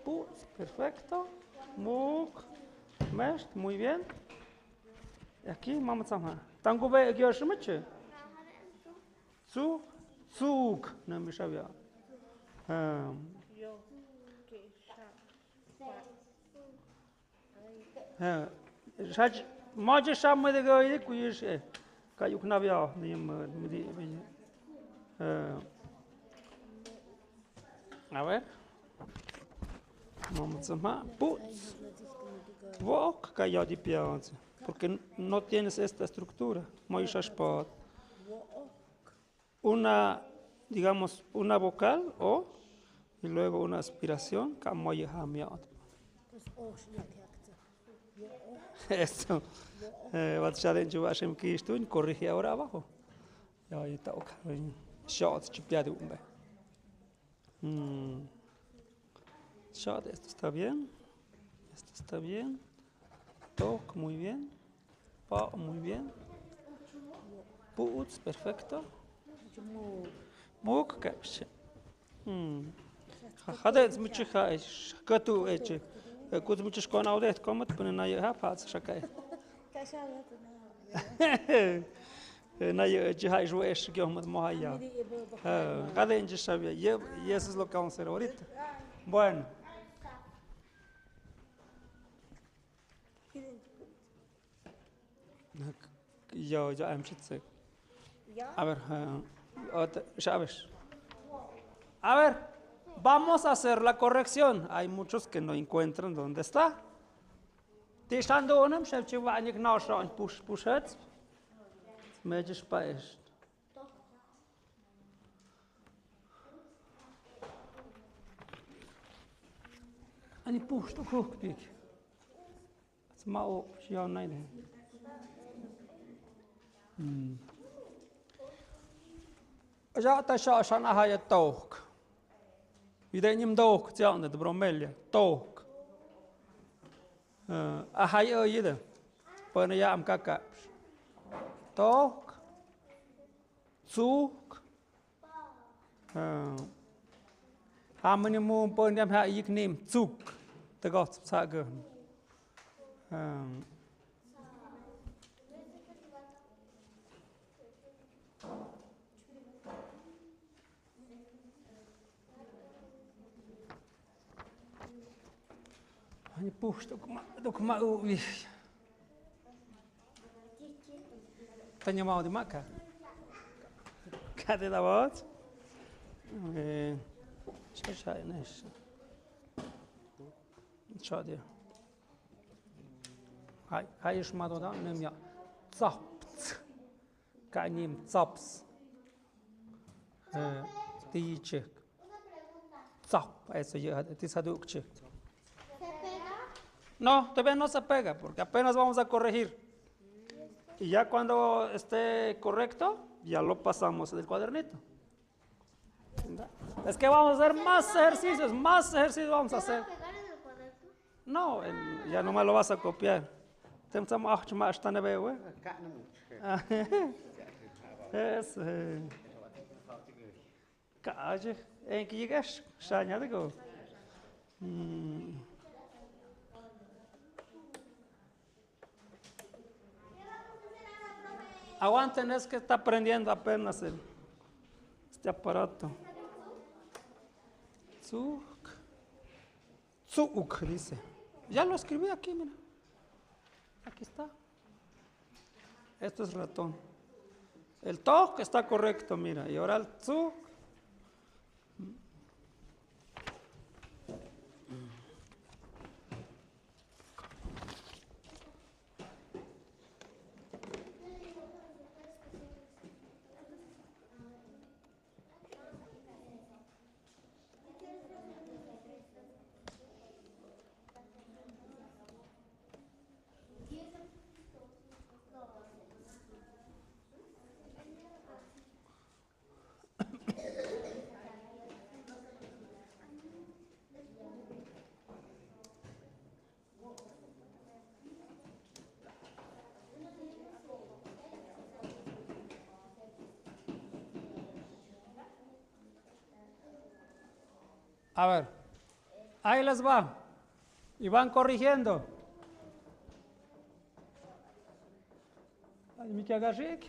Putz, perfecto. Muk, mest, muy bien. Aquí vamos a ver. Tango ve que yo me Zug, no me sabía. Maje samen de goeie kuiers kan je ook naar jou nemen. A ver. Vamos a ver. Putz. Vok cayó de pianza. Porque no tienes esta estructura. Una, digamos, una vocal o y luego una aspiración. Esto. Wat ya den yo hacen que esto corrige ahora abajo. Ya está ok. Shots chupiado. Shot, esto está bien. Esto está bien. Tok, muy bien. Pa, muy bien. Puts, perfecto. Muk, kapsh. Hadets mucho haish. Katu eche. Kut mucho con audet, comet, ponen na ha pats shakai. Na eche haish wesh, que vamos mohaya. Cada gente sabia. Y eso es lo que vamos a hacer ahorita. Bueno. Yo amshitse. A ver, ¿sabes? A ver, vamos a hacer la corrección. Hay muchos que no encuentran dónde está. Tishando unam, shevchi vanik na shan pushets. Mejish paest. Ani push to cook pig. It's mau shion nine. Ja ta shana haya tok. Ideniem dok tjande de bromelje. Tok. Haya yide. Pone ja am kaka. Tok. Zuk. Hamene mo pone jam ha ik neem zuk. De got sagen. Ani push dok ma uwi. Tanya mau di maka. Kade da wat? Shashay nesh. Shadia. Hai shmado da nem ya. Zaps. Kanim zaps. Tiche. Zap, eso ya tisadukche. No, todavía no se pega porque apenas vamos a corregir. Y ya cuando esté correcto, ya lo pasamos del cuadernito. Es que vamos a hacer más ejercicios vamos a hacer. ¿Pegar en el cuaderno? No, ya no me lo vas a copiar. Es calle, en que llegas, ya digo. Aguanten, es que está aprendiendo apenas este aparato. Zuk, dice. Ya lo escribí aquí, mira. Aquí está. Esto es ratón. El tok está correcto, mira. Y ahora el zuk. A ver, ahí les va. Y van corrigiendo. Mi que agarré,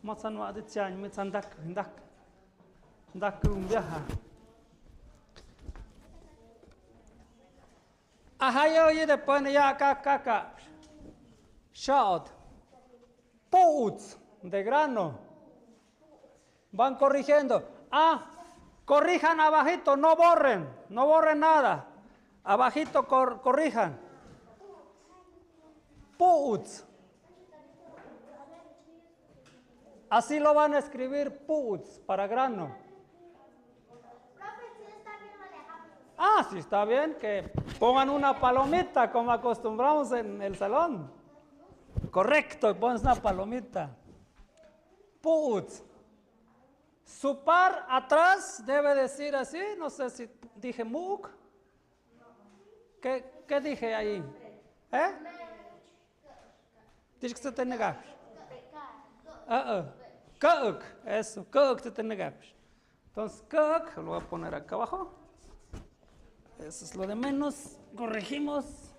más no ha de tian, me sandak, dak viaja. Ajá, yo oye de pone ya acá. Shout. Puts de grano. Van corrigiendo. Corrijan abajito, no borren nada. Abajito corrijan. Puts. Así lo van a escribir puts para grano. Sí está bien, que pongan una palomita como acostumbramos en el salón. Correcto, pones una palomita. Puts. Su par atrás debe decir así, no sé si dije muk. ¿Qué dije ahí? ¿Eh? Tienes que se te negar. Kuk, eso, kuk te te negar. Entonces, kuk, lo voy a poner acá abajo. Eso es lo de menos. Corregimos.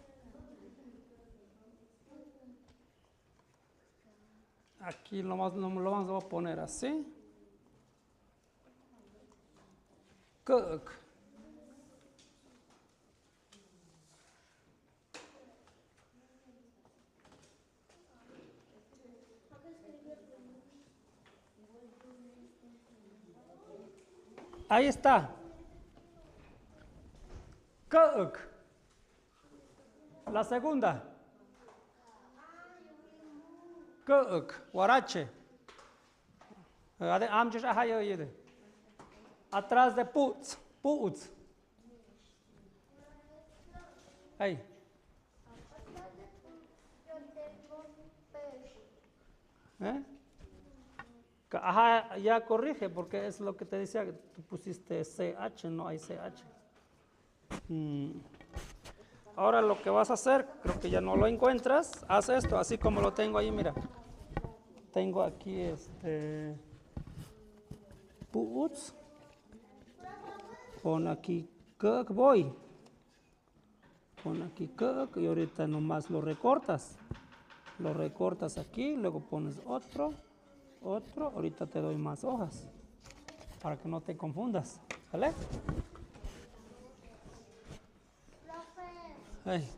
Aquí lo vamos a poner así. Kuk. Ahí está. Kuk. La segunda. Kuk. Guarache. Atrás de puts. Puts. Ahí. ¿Eh? Ajá, ya corrige porque es lo que te decía, tú pusiste CH, no hay CH. Ahora lo que vas a hacer, creo que ya no lo encuentras, haz esto, así como lo tengo ahí, mira. Tengo aquí puts, pon aquí cook, voy. Pon aquí cook y ahorita nomás lo recortas. Lo recortas aquí, luego pones otro, ahorita te doy más hojas para que no te confundas, ¿vale? Hey.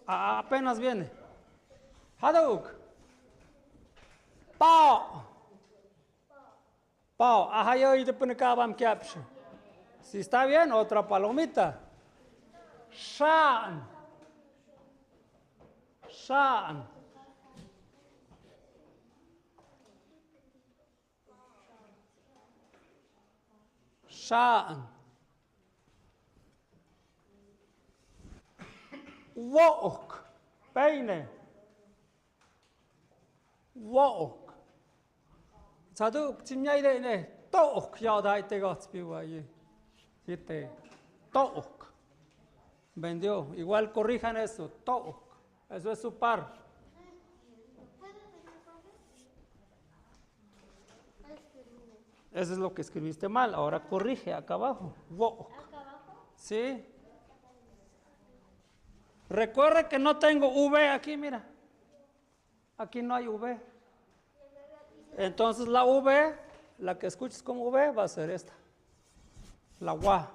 Apenas viene. Haduk. Pau. Pau. Ajá, yo y te pone cabam caption. Si está bien, otra palomita. Shan. Shan. Shan. Wok. Peine. Wok. Sadu, chimñay de ne. Tok, ya da te gats piwa allí. Siete. Tok. Vendió. Igual corrijan eso. Tok. Eso es su par. Eso es lo que escribiste mal. Ahora corrige acá abajo. Wok. ¿Acá abajo? Sí. Recuerde que no tengo V aquí, mira. Aquí no hay V. Entonces la V, la que escuches como V, va a ser esta. La WA.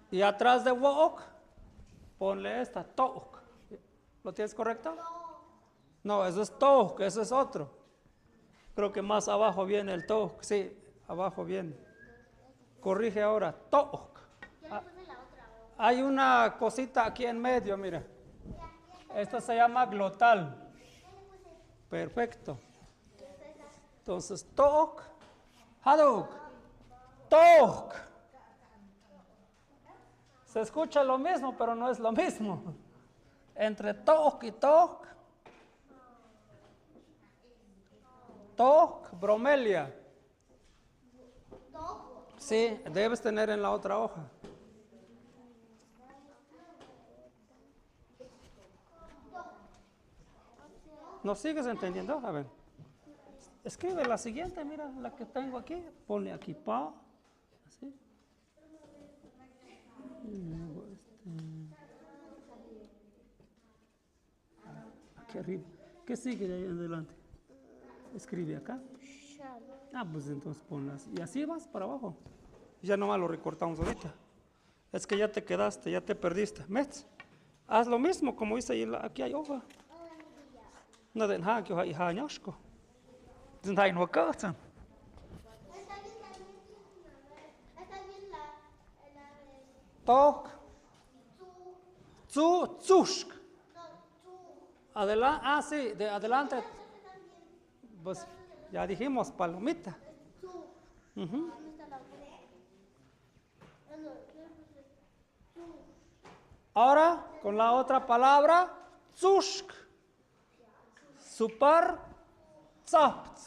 Y atrás de WOK, ponle esta, TOK. ¿Lo tienes correcto? No, eso es TOK, eso es otro. Creo que más abajo viene el TOK, sí, abajo viene. Corrige ahora, TOK. Hay una cosita aquí en medio, mira. Esto se llama glotal. Perfecto. Entonces, TOK, HADUK, TOK. Se escucha lo mismo, pero no es lo mismo. Entre TOK y TOK. TOK, bromelia. Sí, debes tener en la otra hoja. ¿No sigues entendiendo? A ver. Escribe la siguiente, mira, la que tengo aquí. Ponle aquí pa. Así. Y luego aquí arriba. ¿Qué sigue de ahí en adelante? Escribe acá. Pues entonces ponlas. Y así vas para abajo. Ya nomás lo recortamos ahorita. Es que ya te quedaste, ya te perdiste. ¿Ves? Haz lo mismo como hice ahí, aquí hay hoja. No den ha que hay hañosco. Sind hay no cortan. Tok. Zushk. Adelante, sí, de adelante. Pues ya dijimos palomita. Ahora, con la otra palabra, zushk. Super zapt.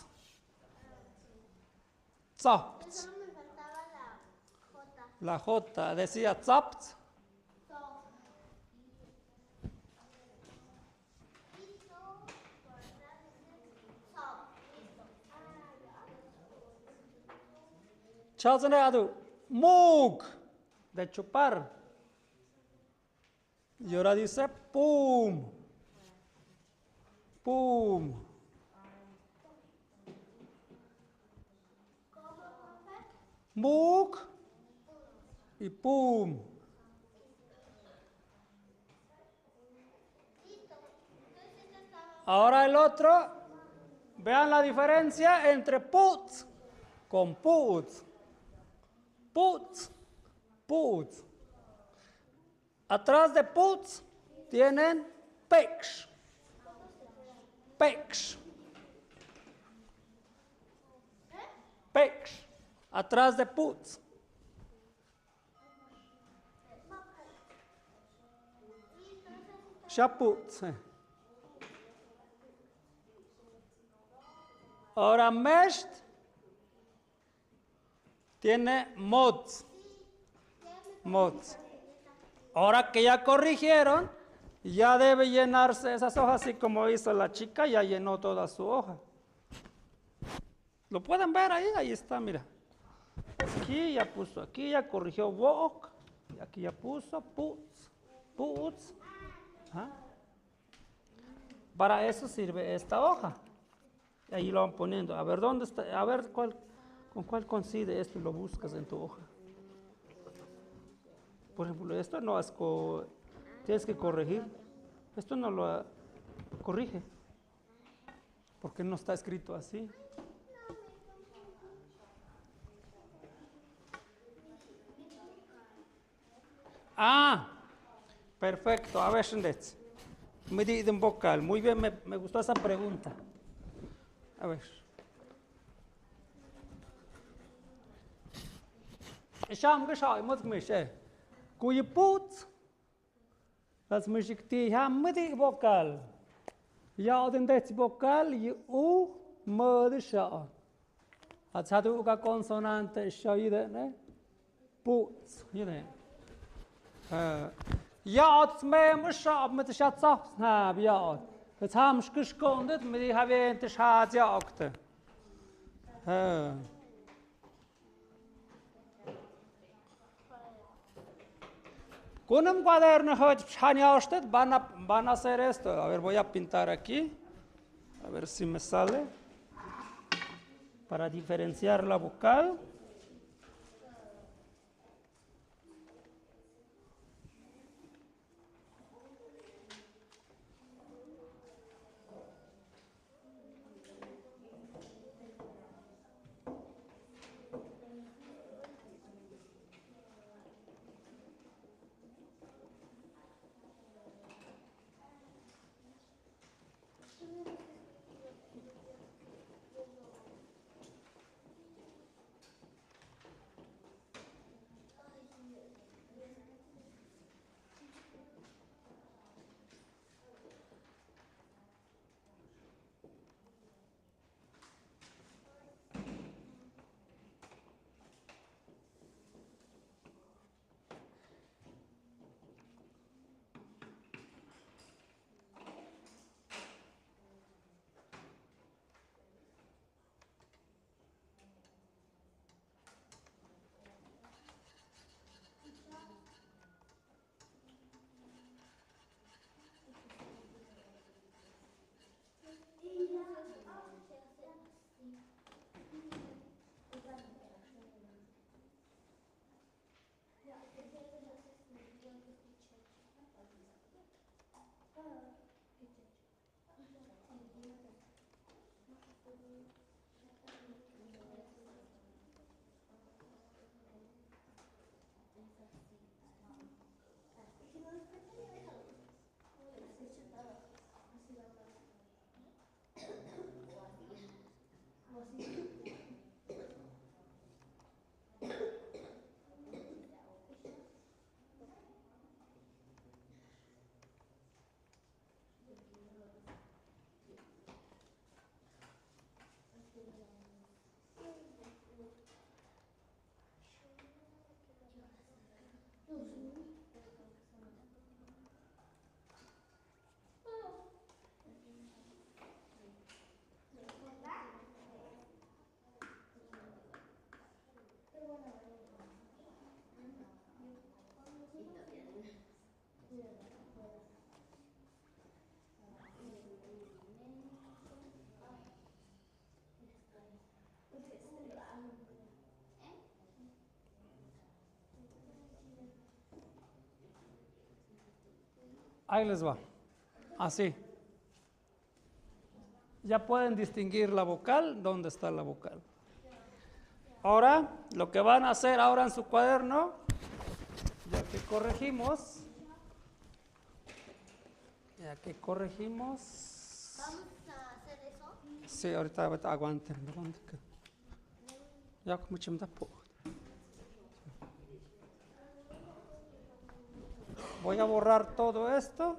Tzapts. Solo me faltaba la J. La J decía tzapts. So. Listo. Por atrás dice so. Listo. Chazaneadu. Mug. De chupar. Y ahora dice pum. Pum. ¿Cómo, profe? Mug. Y pum. Listo. Entonces esta estaba. Ahora el otro. Vean la diferencia entre puts con puts. Puts. Puts. Atrás de puts tienen pex. Pex. Pex. Atrás de puts. Ya puts. Ahora meshed tiene mods. Mods. Ahora que ya corrigieron, ya debe llenarse esas hojas así como hizo la chica, ya llenó toda su hoja. ¿Lo pueden ver ahí? Ahí está, mira. Aquí ya puso, aquí ya corrigió walk, y aquí ya puso puts. Puts. ¿Ah? Para eso sirve esta hoja. Y ahí lo van poniendo. A ver dónde está, a ver con cuál coincide esto y lo buscas en tu hoja. Por ejemplo, esto no es, tienes que corregir. Esto no lo corrige. Porque no está escrito así. Ah, perfecto. A ver, Shendetz. Me di un vocal. Muy bien, me gustó esa pregunta. A ver. Sham cái sỏi mất mình sẽ cùi put las mishikti ham medi vocal ya den det vocal y u mơ de sha a chadu ka consonante shoi de ne put như thế ya me më sha me të sha tsap na ya të tham shkëshkondet me di have të sha jakte Con un cuaderno van a hacer esto. A ver, voy a pintar aquí. A ver si me sale. Para diferenciar la vocal. Ahí les va. Así. Ya pueden distinguir la vocal, dónde está la vocal. Ahora, lo que van a hacer ahora en su cuaderno, ya que corregimos, ¿Vamos a hacer eso? sí, ahorita aguanten. Ya como chimda po. Voy a borrar todo esto.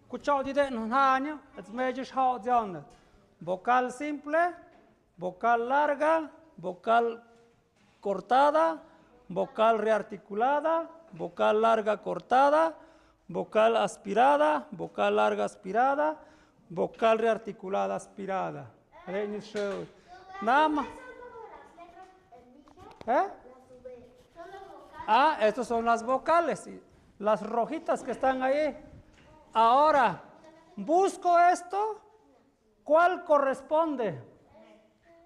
Escuchado de un año, es medio de vocal simple, vocal larga, vocal cortada, vocal rearticulada, vocal larga cortada, vocal aspirada, vocal larga aspirada, vocal rearticulada aspirada. Nada más. ¿Eh? Ah, estas son las vocales, las rojitas que están ahí. Ahora, busco esto, ¿cuál corresponde?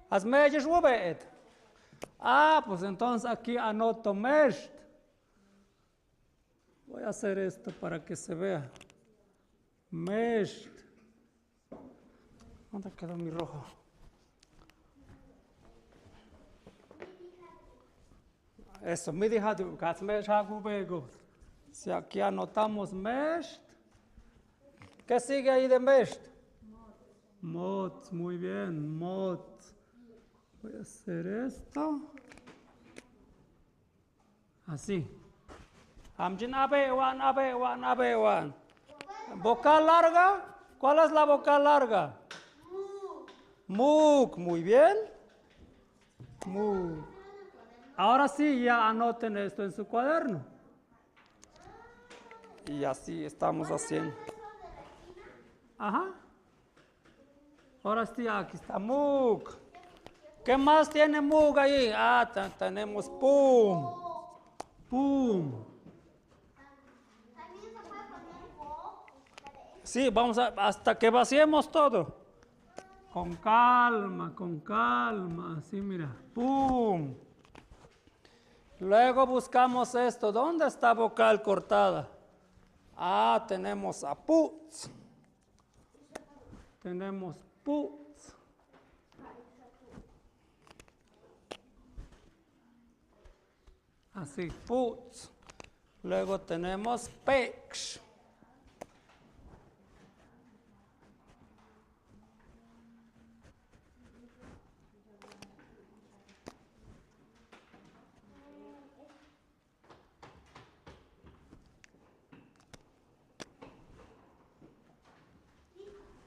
Hazme Robert. Ah, pues entonces aquí anoto mesht. Voy a hacer esto para que se vea. Mesht. ¿Dónde quedó mi rojo? Eso, me deja de si aquí anotamos mesht. ¿Qué sigue ahí de mesht? Mot, muy bien, mot. Voy a hacer esto. Así. Amjin abewan. Vocal larga. ¿Cuál es la vocal larga? Muk, muy bien. Muk. Ahora sí, ya anoten esto en su cuaderno. Y así estamos haciendo. Ajá. Ahora sí, aquí está Muk. ¿Qué más tiene Muk ahí? Ah, tenemos Pum. Pum. También se puede poner po. Sí, vamos hasta que vaciemos todo. Con calma, así mira. Pum. Luego buscamos esto. ¿Dónde está vocal cortada? Ah, tenemos a putz. Tenemos putz. Así, putz. Luego tenemos peksh.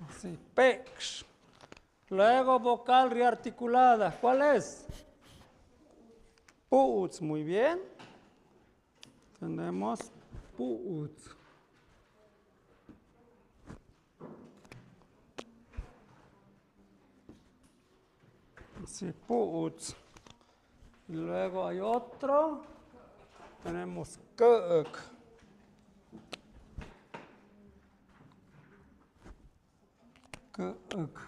Así, peksh. Luego vocal rearticulada. ¿Cuál es? Putz, muy bien. Tenemos putz. Así, putz. Y luego hay otro. Tenemos kuk. Kuk.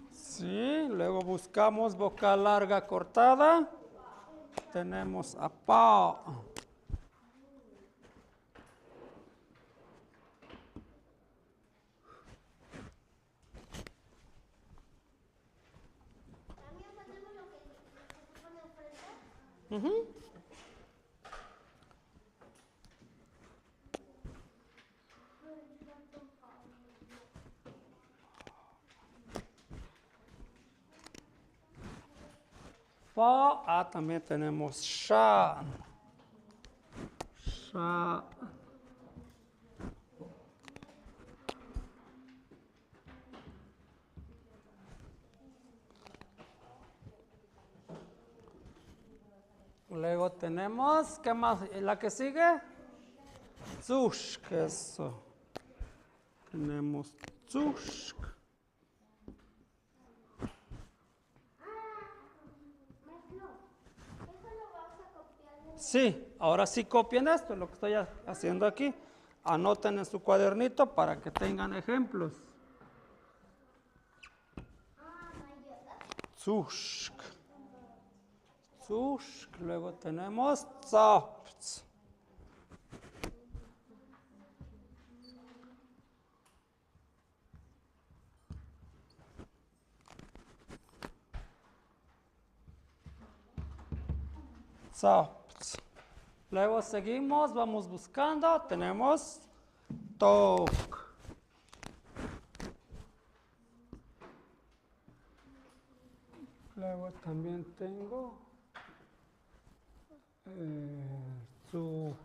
Sí, luego buscamos vocal larga cortada. Tenemos a pa. También ponemos lo que se pone enfrente. Fa. También tenemos sha. Sha. Luego tenemos, ¿qué más? ¿La que sigue? Tsushk, eso. Tenemos tsushk. Sí, ahora sí copien esto, lo que estoy haciendo aquí. Anoten en su cuadernito para que tengan ejemplos. Tsushk. Tsushk. Luego tenemos tsapts. Tsapts. Luego seguimos, vamos buscando. Tenemos tok. Luego también tengo tsuk.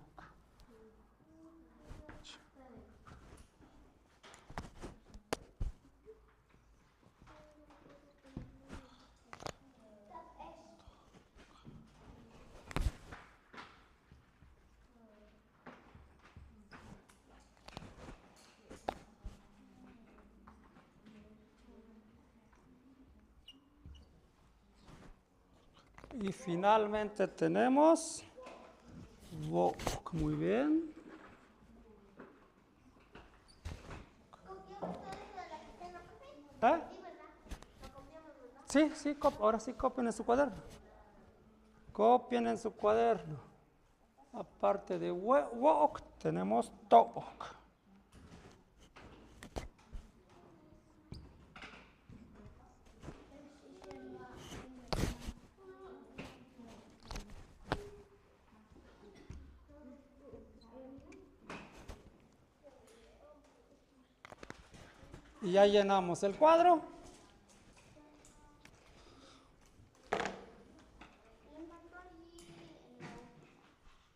Y finalmente tenemos wok. Muy bien. ¿Eh? Sí, sí, ahora sí copien en su cuaderno. Copien en su cuaderno. Aparte de wok, tenemos tok. Y ya llenamos el cuadro.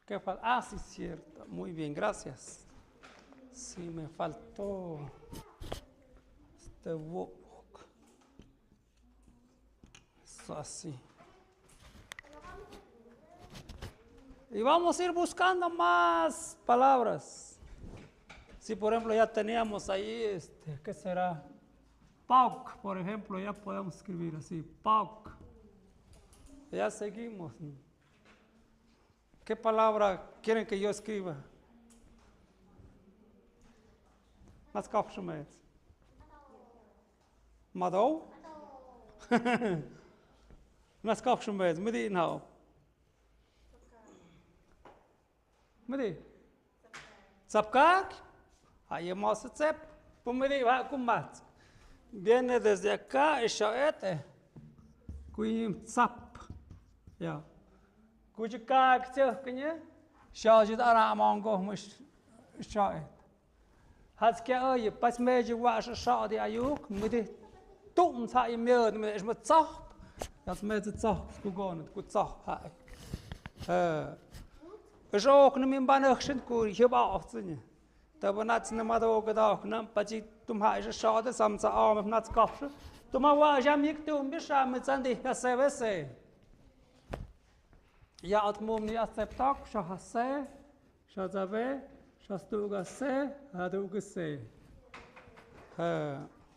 ¿Qué falta? Sí, cierto. Muy bien, gracias. Sí, me faltó este wok. Eso así. Y vamos a ir buscando más palabras. Si por ejemplo ya teníamos ahí, ¿qué será? Pauk, por ejemplo, ya podemos escribir así, pauk. Ya seguimos. ¿Qué palabra quieren que yo escriba? Más kapschumet. Madou? Más kapschumet, midi nou. Midi? Zapkak? Ahí hemos hecho, pues midi va con más. Viene desde acá, Ishaete. Kuim zap. Ya. Kujikak tjekkenje. Shajit aramongo mus Ishaet. Hatskia oye, pas meje was shadi ayuk, midi tum sa imeur, midi is met zap. Dat met het zap, kugon, goed zap. Is ook niet meer bannerschen, koer, je bouwt ze niet. Dat we net niet meer ook gedacht, ne? Patje, toen hij is schade, samen ze arm of net kapje. Toen maar was jam ik toen beschaam met zijn die HCWC. Ja, het moet niet acceptaak, zo HC, zo zabe, zo stuga C, haduga C.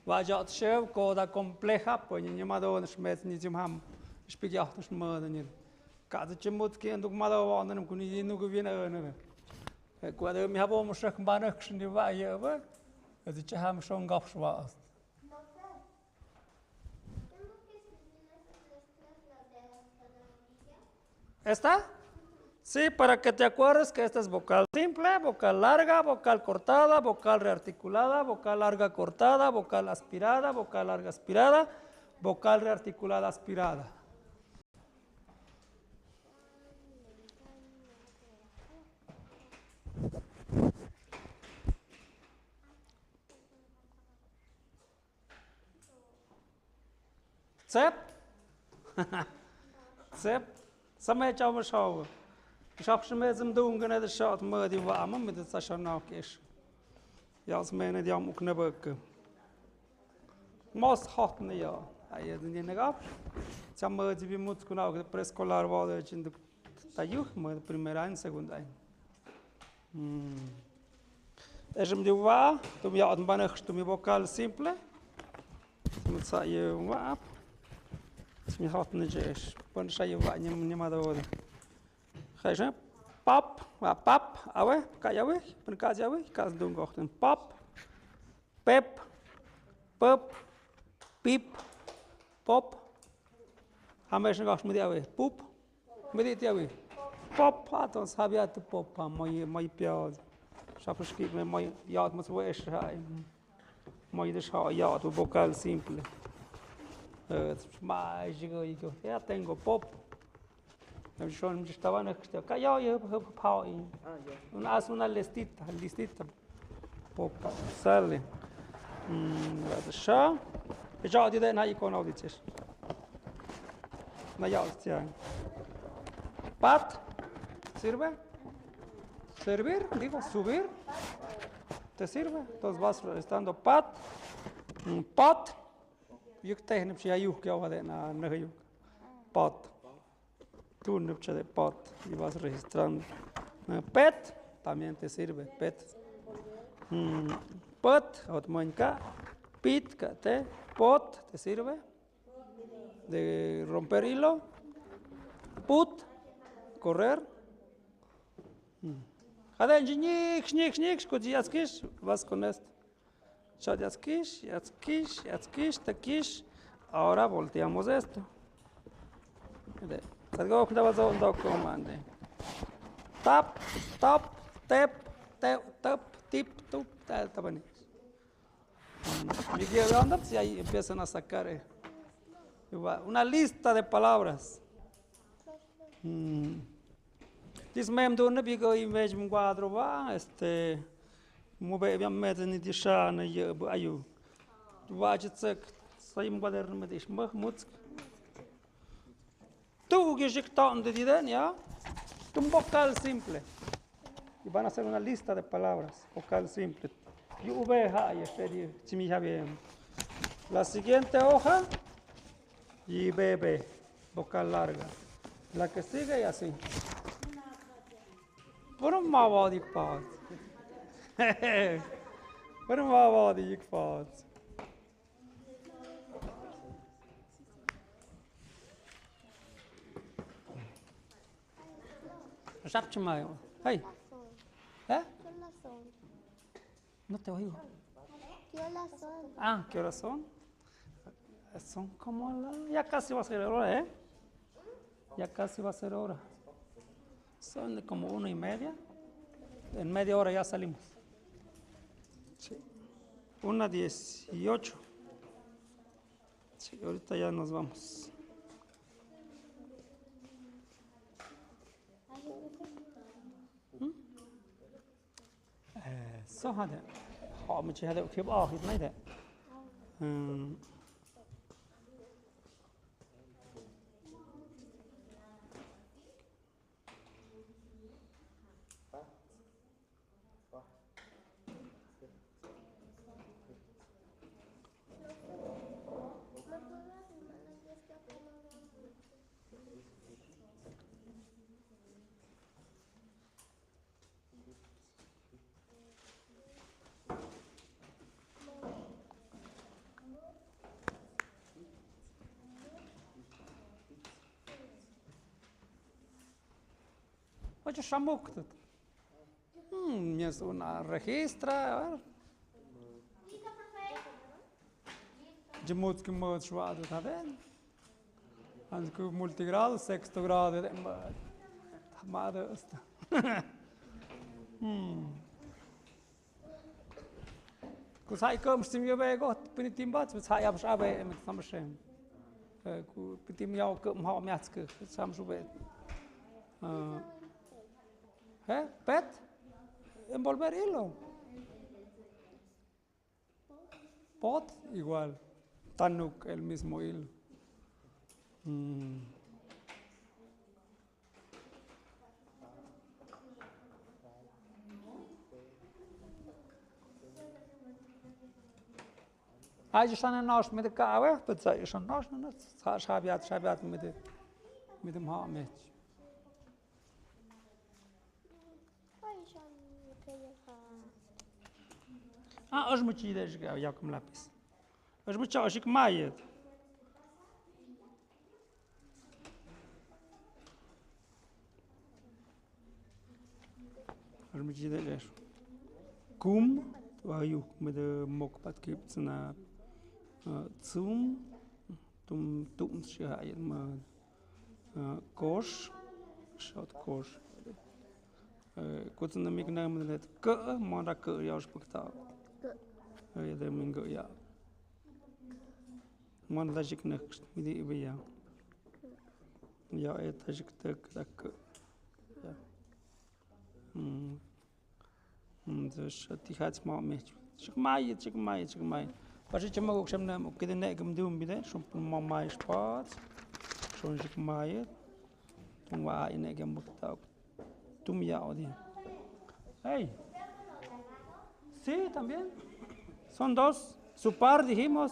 Waar je het schreef, koda compleja, pues niet meer doen, schmet niet je ham, spijt je achter schmeden niet. Kader je moet geen doek maar doen, dan kun je niet winnen. Quando me habou mostrar que banner que se vai over, eu disse ham schon gafschwas. ¿Esta? Sí, para que te acuerdes que esta es vocal simple, vocal larga, vocal cortada, vocal rearticulada, vocal larga cortada, vocal aspirada, vocal larga aspirada, vocal rearticulada aspirada. ¿Sep? Sep, sama chao ma shao. Shop shme zum dunga na de shot ma di wa ma mit de sa na kish. Ja, als mene die am knebek. Most hot ne ja. Ai de ne gap. Cham ma di bi mut kuna de preescolar wa de in de tayuch ma de primer ein second ein. Ejem di wa, tu mi ad banach tu mi vocal simple. Mit sa je wa. Mi hot ne jesh. Pon sa je wa не ma do. Khajna pap, wa pap, awe, kayawe, pen kajawe, kas dung ochten pap, pep, pup, pip, pop. Hamesh ngach mit awe, pup, mit awe. Pop, aton sabia te pop, moi piaz. Shafsh kik me moi yad mus wesh hai. Moi de sha yad vocal simple. Mais digo, ya tengo pop. Schon estaba en el callao y hace una listita popa sale ya ya di den hay con audices na ya hostia pat sirve servir digo subir te sirve entonces vas estando pat pot yuk tehnem ya yuk ya va de na yuk pot tú no de pot y vas registrando. Pet también te sirve, pet. Pot, otmoinka, pit, te, pot, te sirve. De romper hilo. Put, correr. Jaden, ñix, kudziaskish, vas con esto. Yaskish, tequish. Ahora volteamos esto. Go comande. Tap, tep, tap, tip, tup, tapanis. Y que onda, pues ahí empiezan a sacar una lista de palabras. Dismem dunne bigo image un quadro va, move abbiamo mezzo ni dishan ayu. Vajitsek, sai un quaderno medish, mutsk. Tú que de diden, ¿ya? Un vocal simple. Y van a hacer una lista de palabras. Vocal simple. Y oveja, y si me bien. La siguiente hoja. Y bebé. Vocal larga. La que sigue y así. Por un mavadi paz. Por un mavadi paz. Mayo. Hey. ¿Eh? ¿Qué horas son? No te oigo. ¿Qué horas son? Ah, ¿qué horas son? Son como ya casi va a ser hora, ¿eh? Ya casi va a ser hora. Son como 1:30. En media hora ya salimos. Sí. 1:18. Sí, ahorita ya nos vamos. Så hade har mycket hade typ ahit mig det. Oye, shamuk. Мне una registra, a ver. Jemutski mod schwade da den. Anku multigrado, sexto grado de mad ist. Kus hai kom stim yo be got, bin tim bat, was hai abs abe mit samshem. Ku pitim yo kom ha miatske, sam shube. Pet, envolver hilo. Pot, igual. Tanuk, el mismo hilo. Hay son nos mit ka we but say son nos no shabiat mit dem ha mit. Ay, son que deja. Os muchi de ya com lápis. Os mucha os ik maie. Os muchi de es. Kum ayu mit de mok pat gibt's na zum tum schai ma kosh schaut kosh. Kurz na mig na mit ke manda ke ja spektakel. Ja de mingo ja. Man da jik next mit die ja. Ja et jik tak ja. Dus die gaat maar met. Zeg maar. Als je maar ook zo neemt, kun je net hem doen bij de. Zo'n mama is paard. Zo'n zeg maar. Toen waar je net hem moet ook. Toen jou die. Hey. Sí, también. Son dos. Su par dijimos.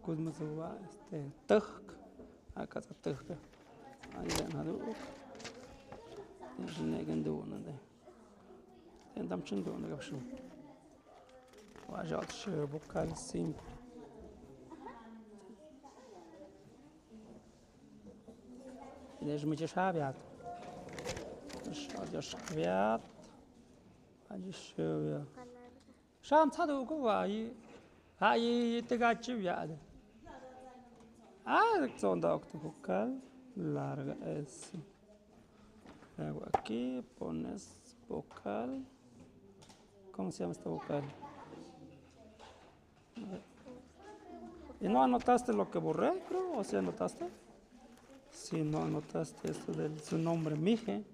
Goed met zo wat. Tug. Acá está tug. Ahí ven a doen. Dus je net hem doen. Tentam chingón de gabshu. Wajat vocal simple. Ides muito chaviat. Já chaviat. Aí chovia. Sham tado go aí te gachiviat. Sonda octo vocal larga es. Luego aquí pones vocal. ¿Cómo se llama esta vocal? ¿Y no anotaste lo que borré, creo? ¿O sí anotaste? Sí, no anotaste esto de su nombre, Mije.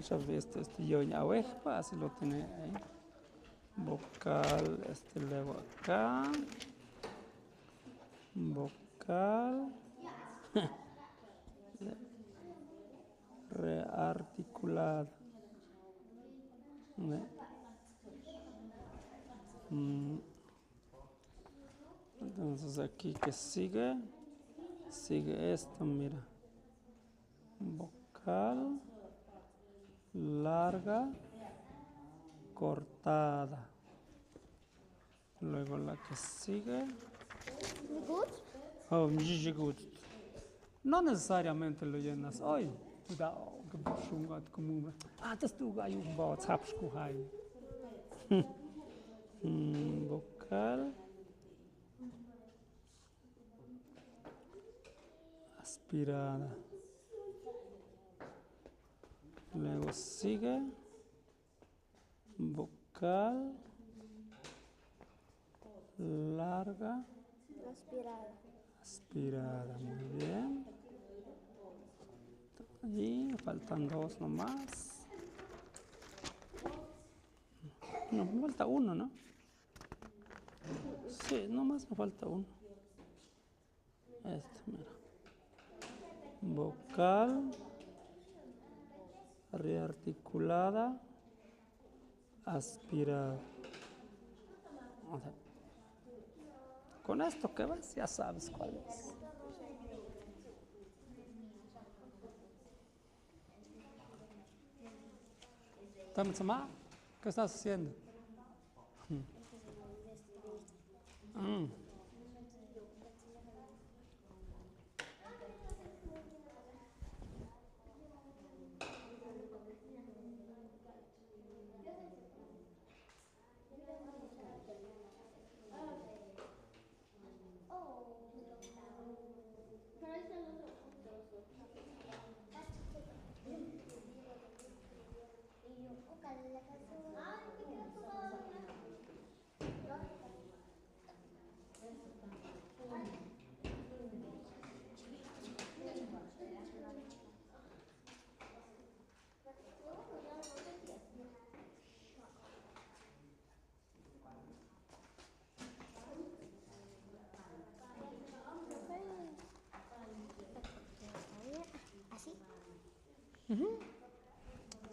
¿Sabes esto? Yo ya así lo tiene ahí. Vocal, luego acá. Vocal. Rearticulada. Entonces aquí que sigue esto, mira. Vocal larga cortada. Luego la que sigue. Good? Oh, gut. No necesariamente lo llenas hoy. Cuidado, que bashungat como. Das tu gaio bot sapsku hai. Vocal. Aspirada. Luego sigue. Vocal. Larga. Aspirada, muy bien. Y faltan dos nomás. No, me falta uno, ¿no? Sí, nomás me falta uno. Este, mira. Vocal. Rearticulada. Aspirada. O sea, con esto que ves ya sabes cuál es. Tamzama, ¿qué estás haciendo?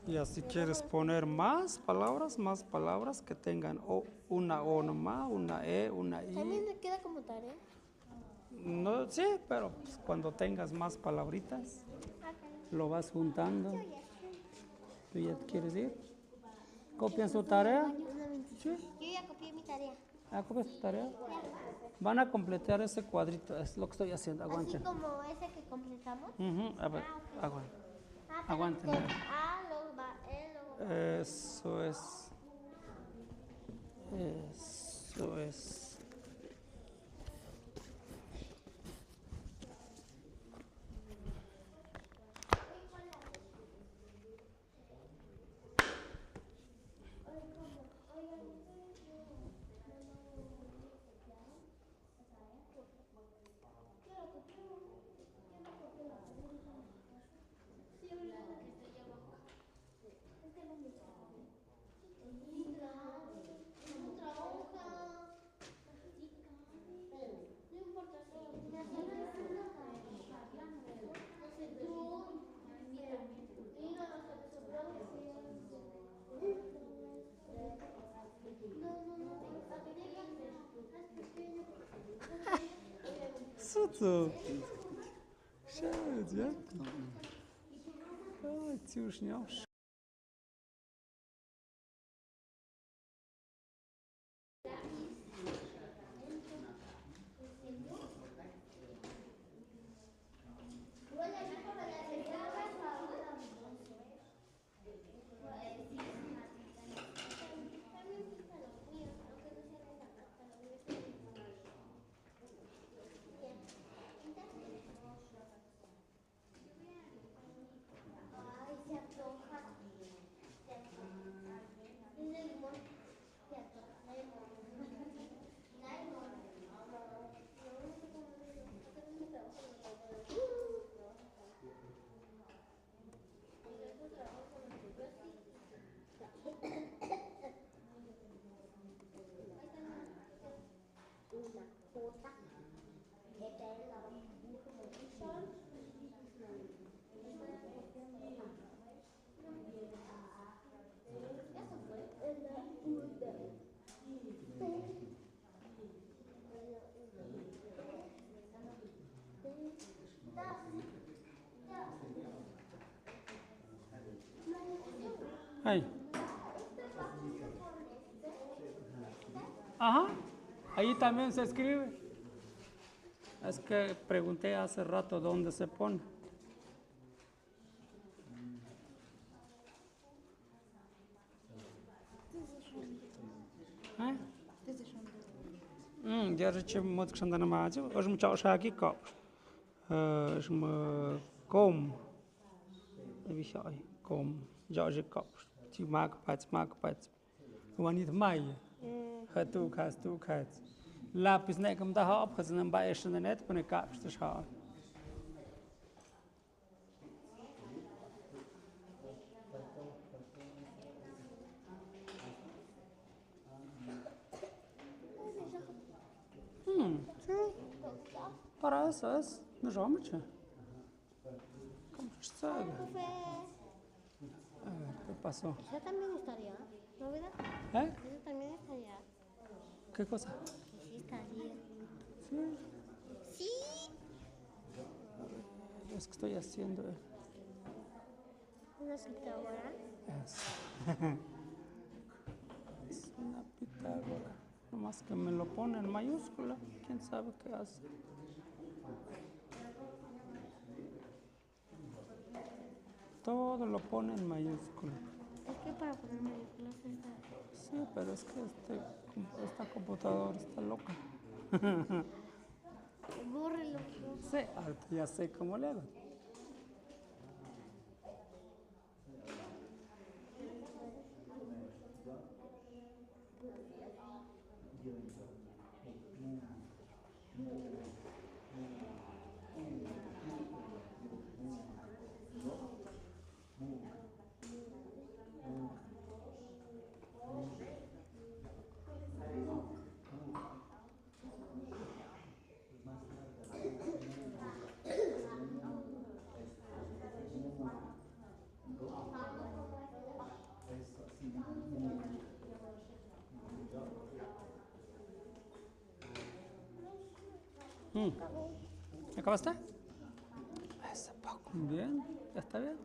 Y así quieres poner más palabras que tengan una O nomás, una E, una I. También te queda como tarea. No, sí, pero pues, cuando tengas más palabritas, lo vas juntando. ¿Tú ya te quieres ir? ¿Copian su tarea? Sí. Yo ya copié mi tarea. Ah, ¿copias tu tarea? Van a completar ese cuadrito, es lo que estoy haciendo. Así Aguanten. como ese que completamos. A ver, ok. aguanten. Pero Aguanten. con A, luego va E, luego va. Eso es. Eso es. Co to? Siedź, jak to? Chodź, już nie. Ay, se antoja. Tiene limón. Se antoja. Una jota. Esta es la Ahí. Ajá. Ahí también se escribe. Es que pregunté hace rato dónde se pone. Ya rzeczy mod książę na madzie. Już mu ciał szaki kopsz. Już mu kom. Wisiaj. Kom. Działży kopsz. Ci mak pać. Wanit maj. Tu kac. Lapis nekem da hop. Chaznem ba jeszcze na net. Pone kapsz też hop. Para eso es. No żołmycie. ¿Cómo se sabe? Profe, A ver, ¿qué pasó? esa también estaría, ¿no, verdad? Esa también estaría. ¿Qué cosa? Sí, estaría. Sí. Sí. Es que estoy haciendo Una Pitágora. es una Pitágora. Nomás que me lo pone en mayúscula. ¿Quién sabe qué hace? Todo lo pone en mayúscula. Es que para poner mayúsculas está. Sí, pero es que esta computadora está loca. Bórrelo. Sí, ahorita ya sé cómo le hago. ¿Acabaste? Eso, poco. Bien, ya está bien.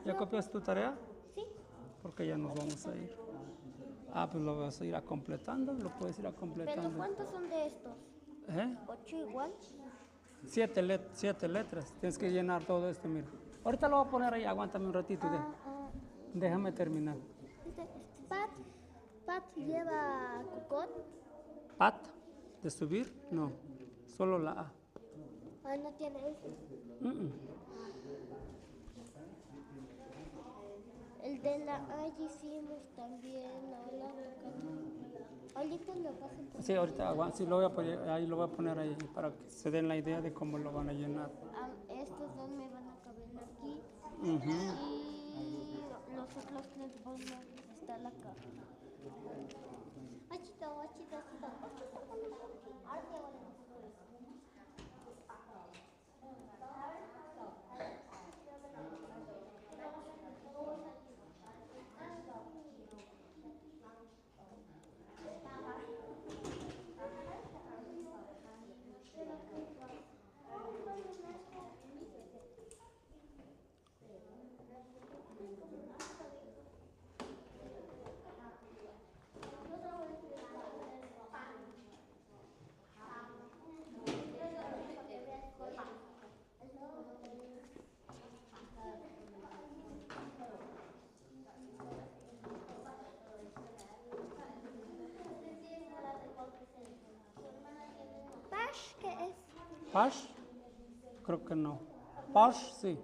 ¿Ya copiaste tu tarea? Sí. Porque ya nos vamos a ir. Ah, pues lo vas a ir a completando, lo puedes ir a ¿Pero completando. cuántos son de estos? ¿Eh? 8 igual. 7 letras. Tienes que llenar todo esto, mira. Ahorita lo voy a poner ahí, aguántame un ratito. Déjame terminar. Pat lleva cocot. Pat, de subir, no. Solo la A. Ah, no tiene eso. El de la A hicimos también. Ahorita lo pasan por Sí, ahorita sí, lo voy a poner ahí para que se den la idea de cómo lo van a llenar. Estos dos me van a caber aquí. Ujú. Y los otros 3 van a estar acá. Achito. ¿Pash qué es? Pash, creo que no. Pash, sí.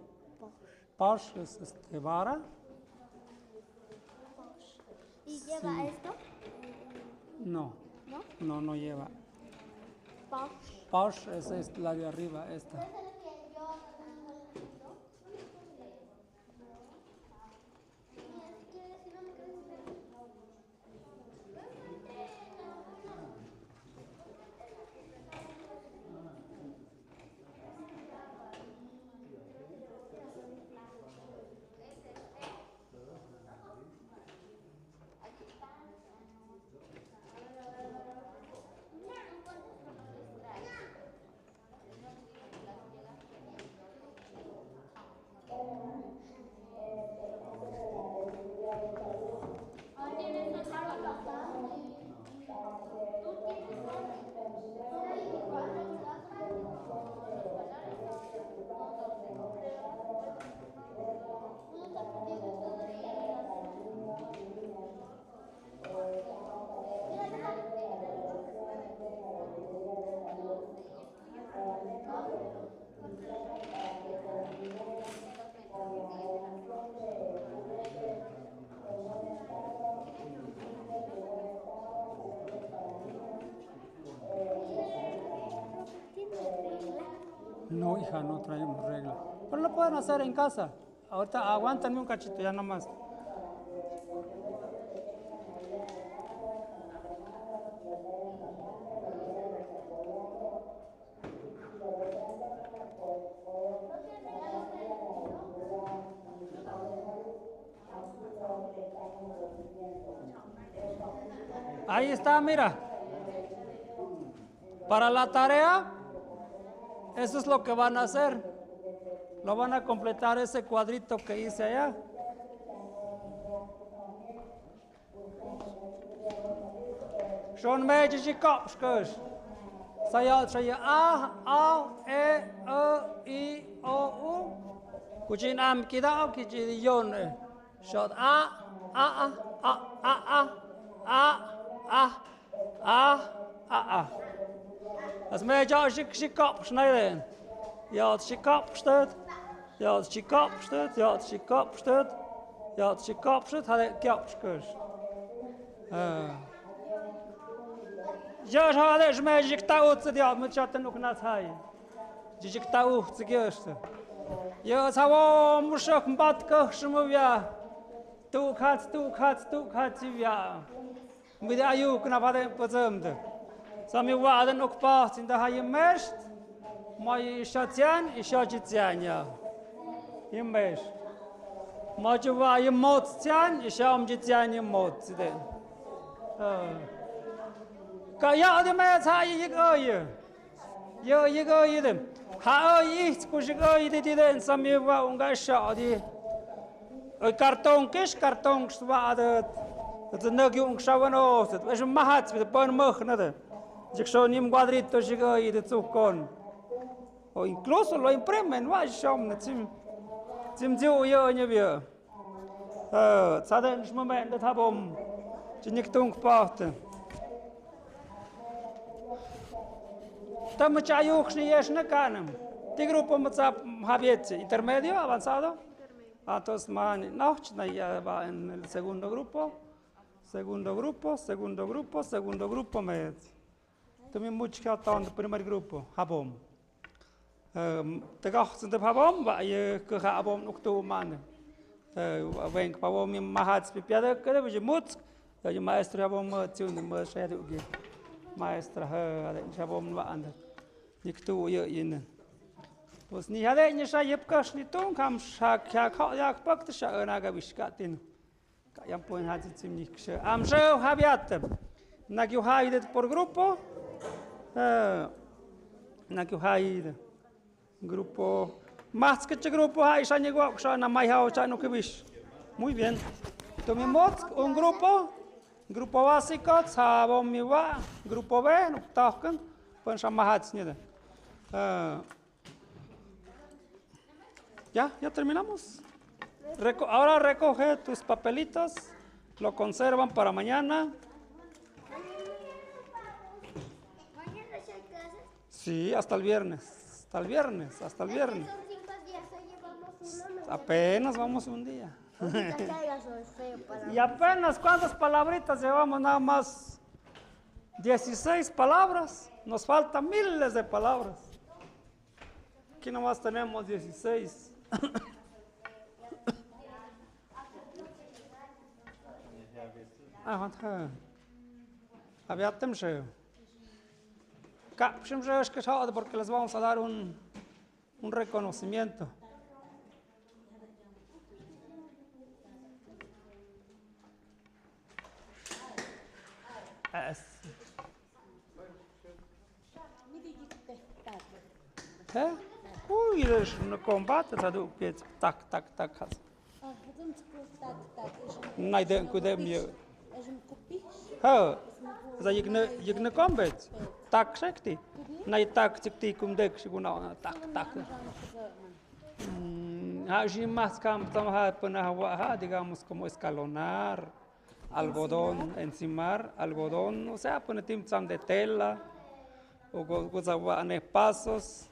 Pash es vara. ¿Y lleva esto? No. ¿No? No lleva. Pash. Pash es la de arriba, esta. No, hija, no traemos regla. Pero lo pueden hacer en casa. Ahorita aguántenme un cachito, ya nomás. Ahí está, mira. Para la tarea, eso es lo que van a hacer. Lo van a completar ese cuadrito que hice allá. Schon međe kopškaš. Saya A, E, I, O, U. Kuchin am kita kuchin yon. Shot A. Als međe kopš najden. Ja, kopstet. Ja, kopstet. Had ik kopškaš. Giờ họ để mẹ dịch tàu tự điều mới cho tên lúc nào thay dịch tàu tự kia giờ sao mua sắm bắt cơ xem vía tu khát gì vía bây giờ ayu kuna bắt em bắt em được sao mình qua đến ốc pa xin ta hay mest mai isha chitian ya imesh mai cho qua im mot tian isha chitian im mot thế cái gì mà sai gì cơ gì Yo llegó y dem. Ha oi, llegó y de den sami va un gasha di. Oi cartón va de. Het no que un shavano, es un mahat, de pon moch nada. Je schon im quadrito llegó y de con. O incluso lo imprimen, va shom na tim diu yo ni vio. Saden moment dat habom. Je niet tung pachten. Tam chayuk ni es na kanam. Ti grupo matzap habietse intermedio avanzado. Entonces man noch na ya va en el segundo grupo. Segundo grupo med. También mucho que el primer grupo habom. Te gasten de habom va je que habom nog toe man. Wen habom mi mahats pipiada que de mut. Je maestro habom tune me share ugi. Maestra habom va anda. Nik toe je in. Pues ni hade ni sha yep kas ni tung kam shak jak pak te sha na ga biskatin. Kayam pueden hacer ziemlich schön. Am show habiatem. Na que haide por grupo. Na que haide. Grupo. Más que grupo hay ya llegó na mai hao cha no que bish. Muy bien. Tomemos un grupo. Grupo básico, sabom mi va. Grupo B, no tocan. Pues chamahats ni de. Ya terminamos. Ahora recoge tus papelitos, lo conservan para mañana. ¿Mañana hay clases? Sí, hasta el viernes. Son 5 días, hoy llevamos uno. Apenas vamos un día. Ahorita caigas o es feo para Y apenas, ¿cuántas palabritas llevamos? Nada más 16 palabras. Nos faltan miles de palabras. Aquí nomás tenemos 16. Había temsheo. Es que porque les vamos a dar un reconocimiento. Uy, es un combate, tak. No hay de mío. За ягне комбет, так шекти, най так цикти кумдек шигуна так. Allí más campamos para digamos como escalonar, algodón, encimar, algodón, o sea, poner timzam de tela, o cosas pasos.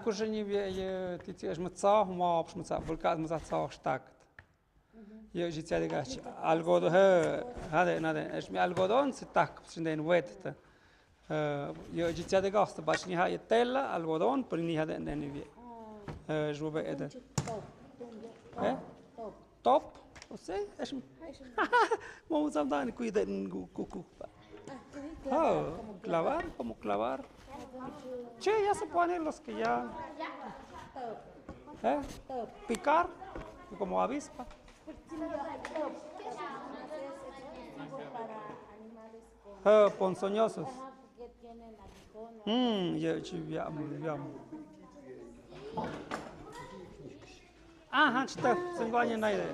Кушани ти аж мца, мапш мца, вулкан мца цах штакт. Я житя дегаш algodón, nada, es mi algodón se tak, sin den wet. Я житя дегаш, баш ни ха тела, algodón, pero ni ha den ni vie. Jo be ede. Top, o sea, es mo sam dan cuiden cucu. Clavar, como clavar. Che, ya se ponen los que ya. Picar, como avispa. Ponzoñosos. Ya chiviamo. Está, se engañan nadie.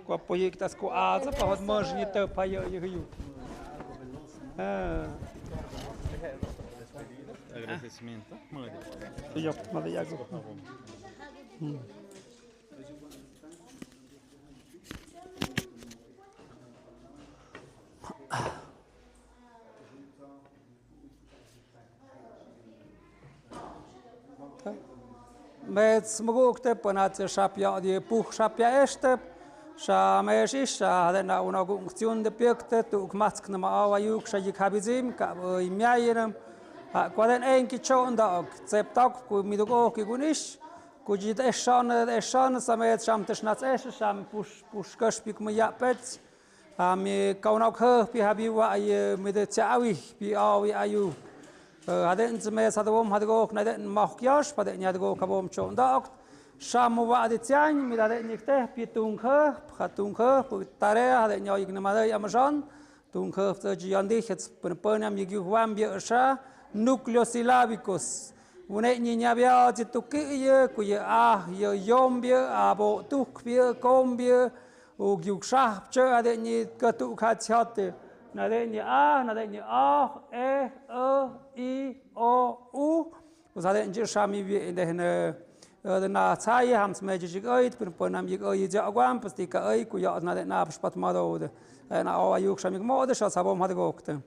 Com a proiectas com asa para os mãos de teu pai e rio. Agradecimento. Eu mandei água. Met mogokte ponate shapia die puch shapia este. Sha mejish hadena una funktion de pekte tu kmatsk na maawa yuk sha yikhabizim ka imyairem kwaden enki chonda ok tseptak ku midugo ki gunish ku jit eshan samet sham tshnats es sham push kashpik mu yapet mi kaunak he pi habiwa ay mit tsawi pi awi ayu Hadden ze mes hadom hadgo na den mach jas pa den hadgo kabom chon dakt shamu wa de tian mi da den nikte pitung khe khatung khe putare hadden yo ik na madai amazon tung khe te jiandi het penam yigi wam bi sha nucleosilabicus une ni nya bia ti tuki ye ku ye a ye yom bi a bo tuk bi kom bi u gyuk sha che hadden ni ka tu kha chate na den ni a e I O U was hadden je shami bi in de na tsai hams magic oid penam yig oid ja gwam pasti ka ai ku ya na de na spat mado de na o ayuk shamig mode sha sabom hadgo okte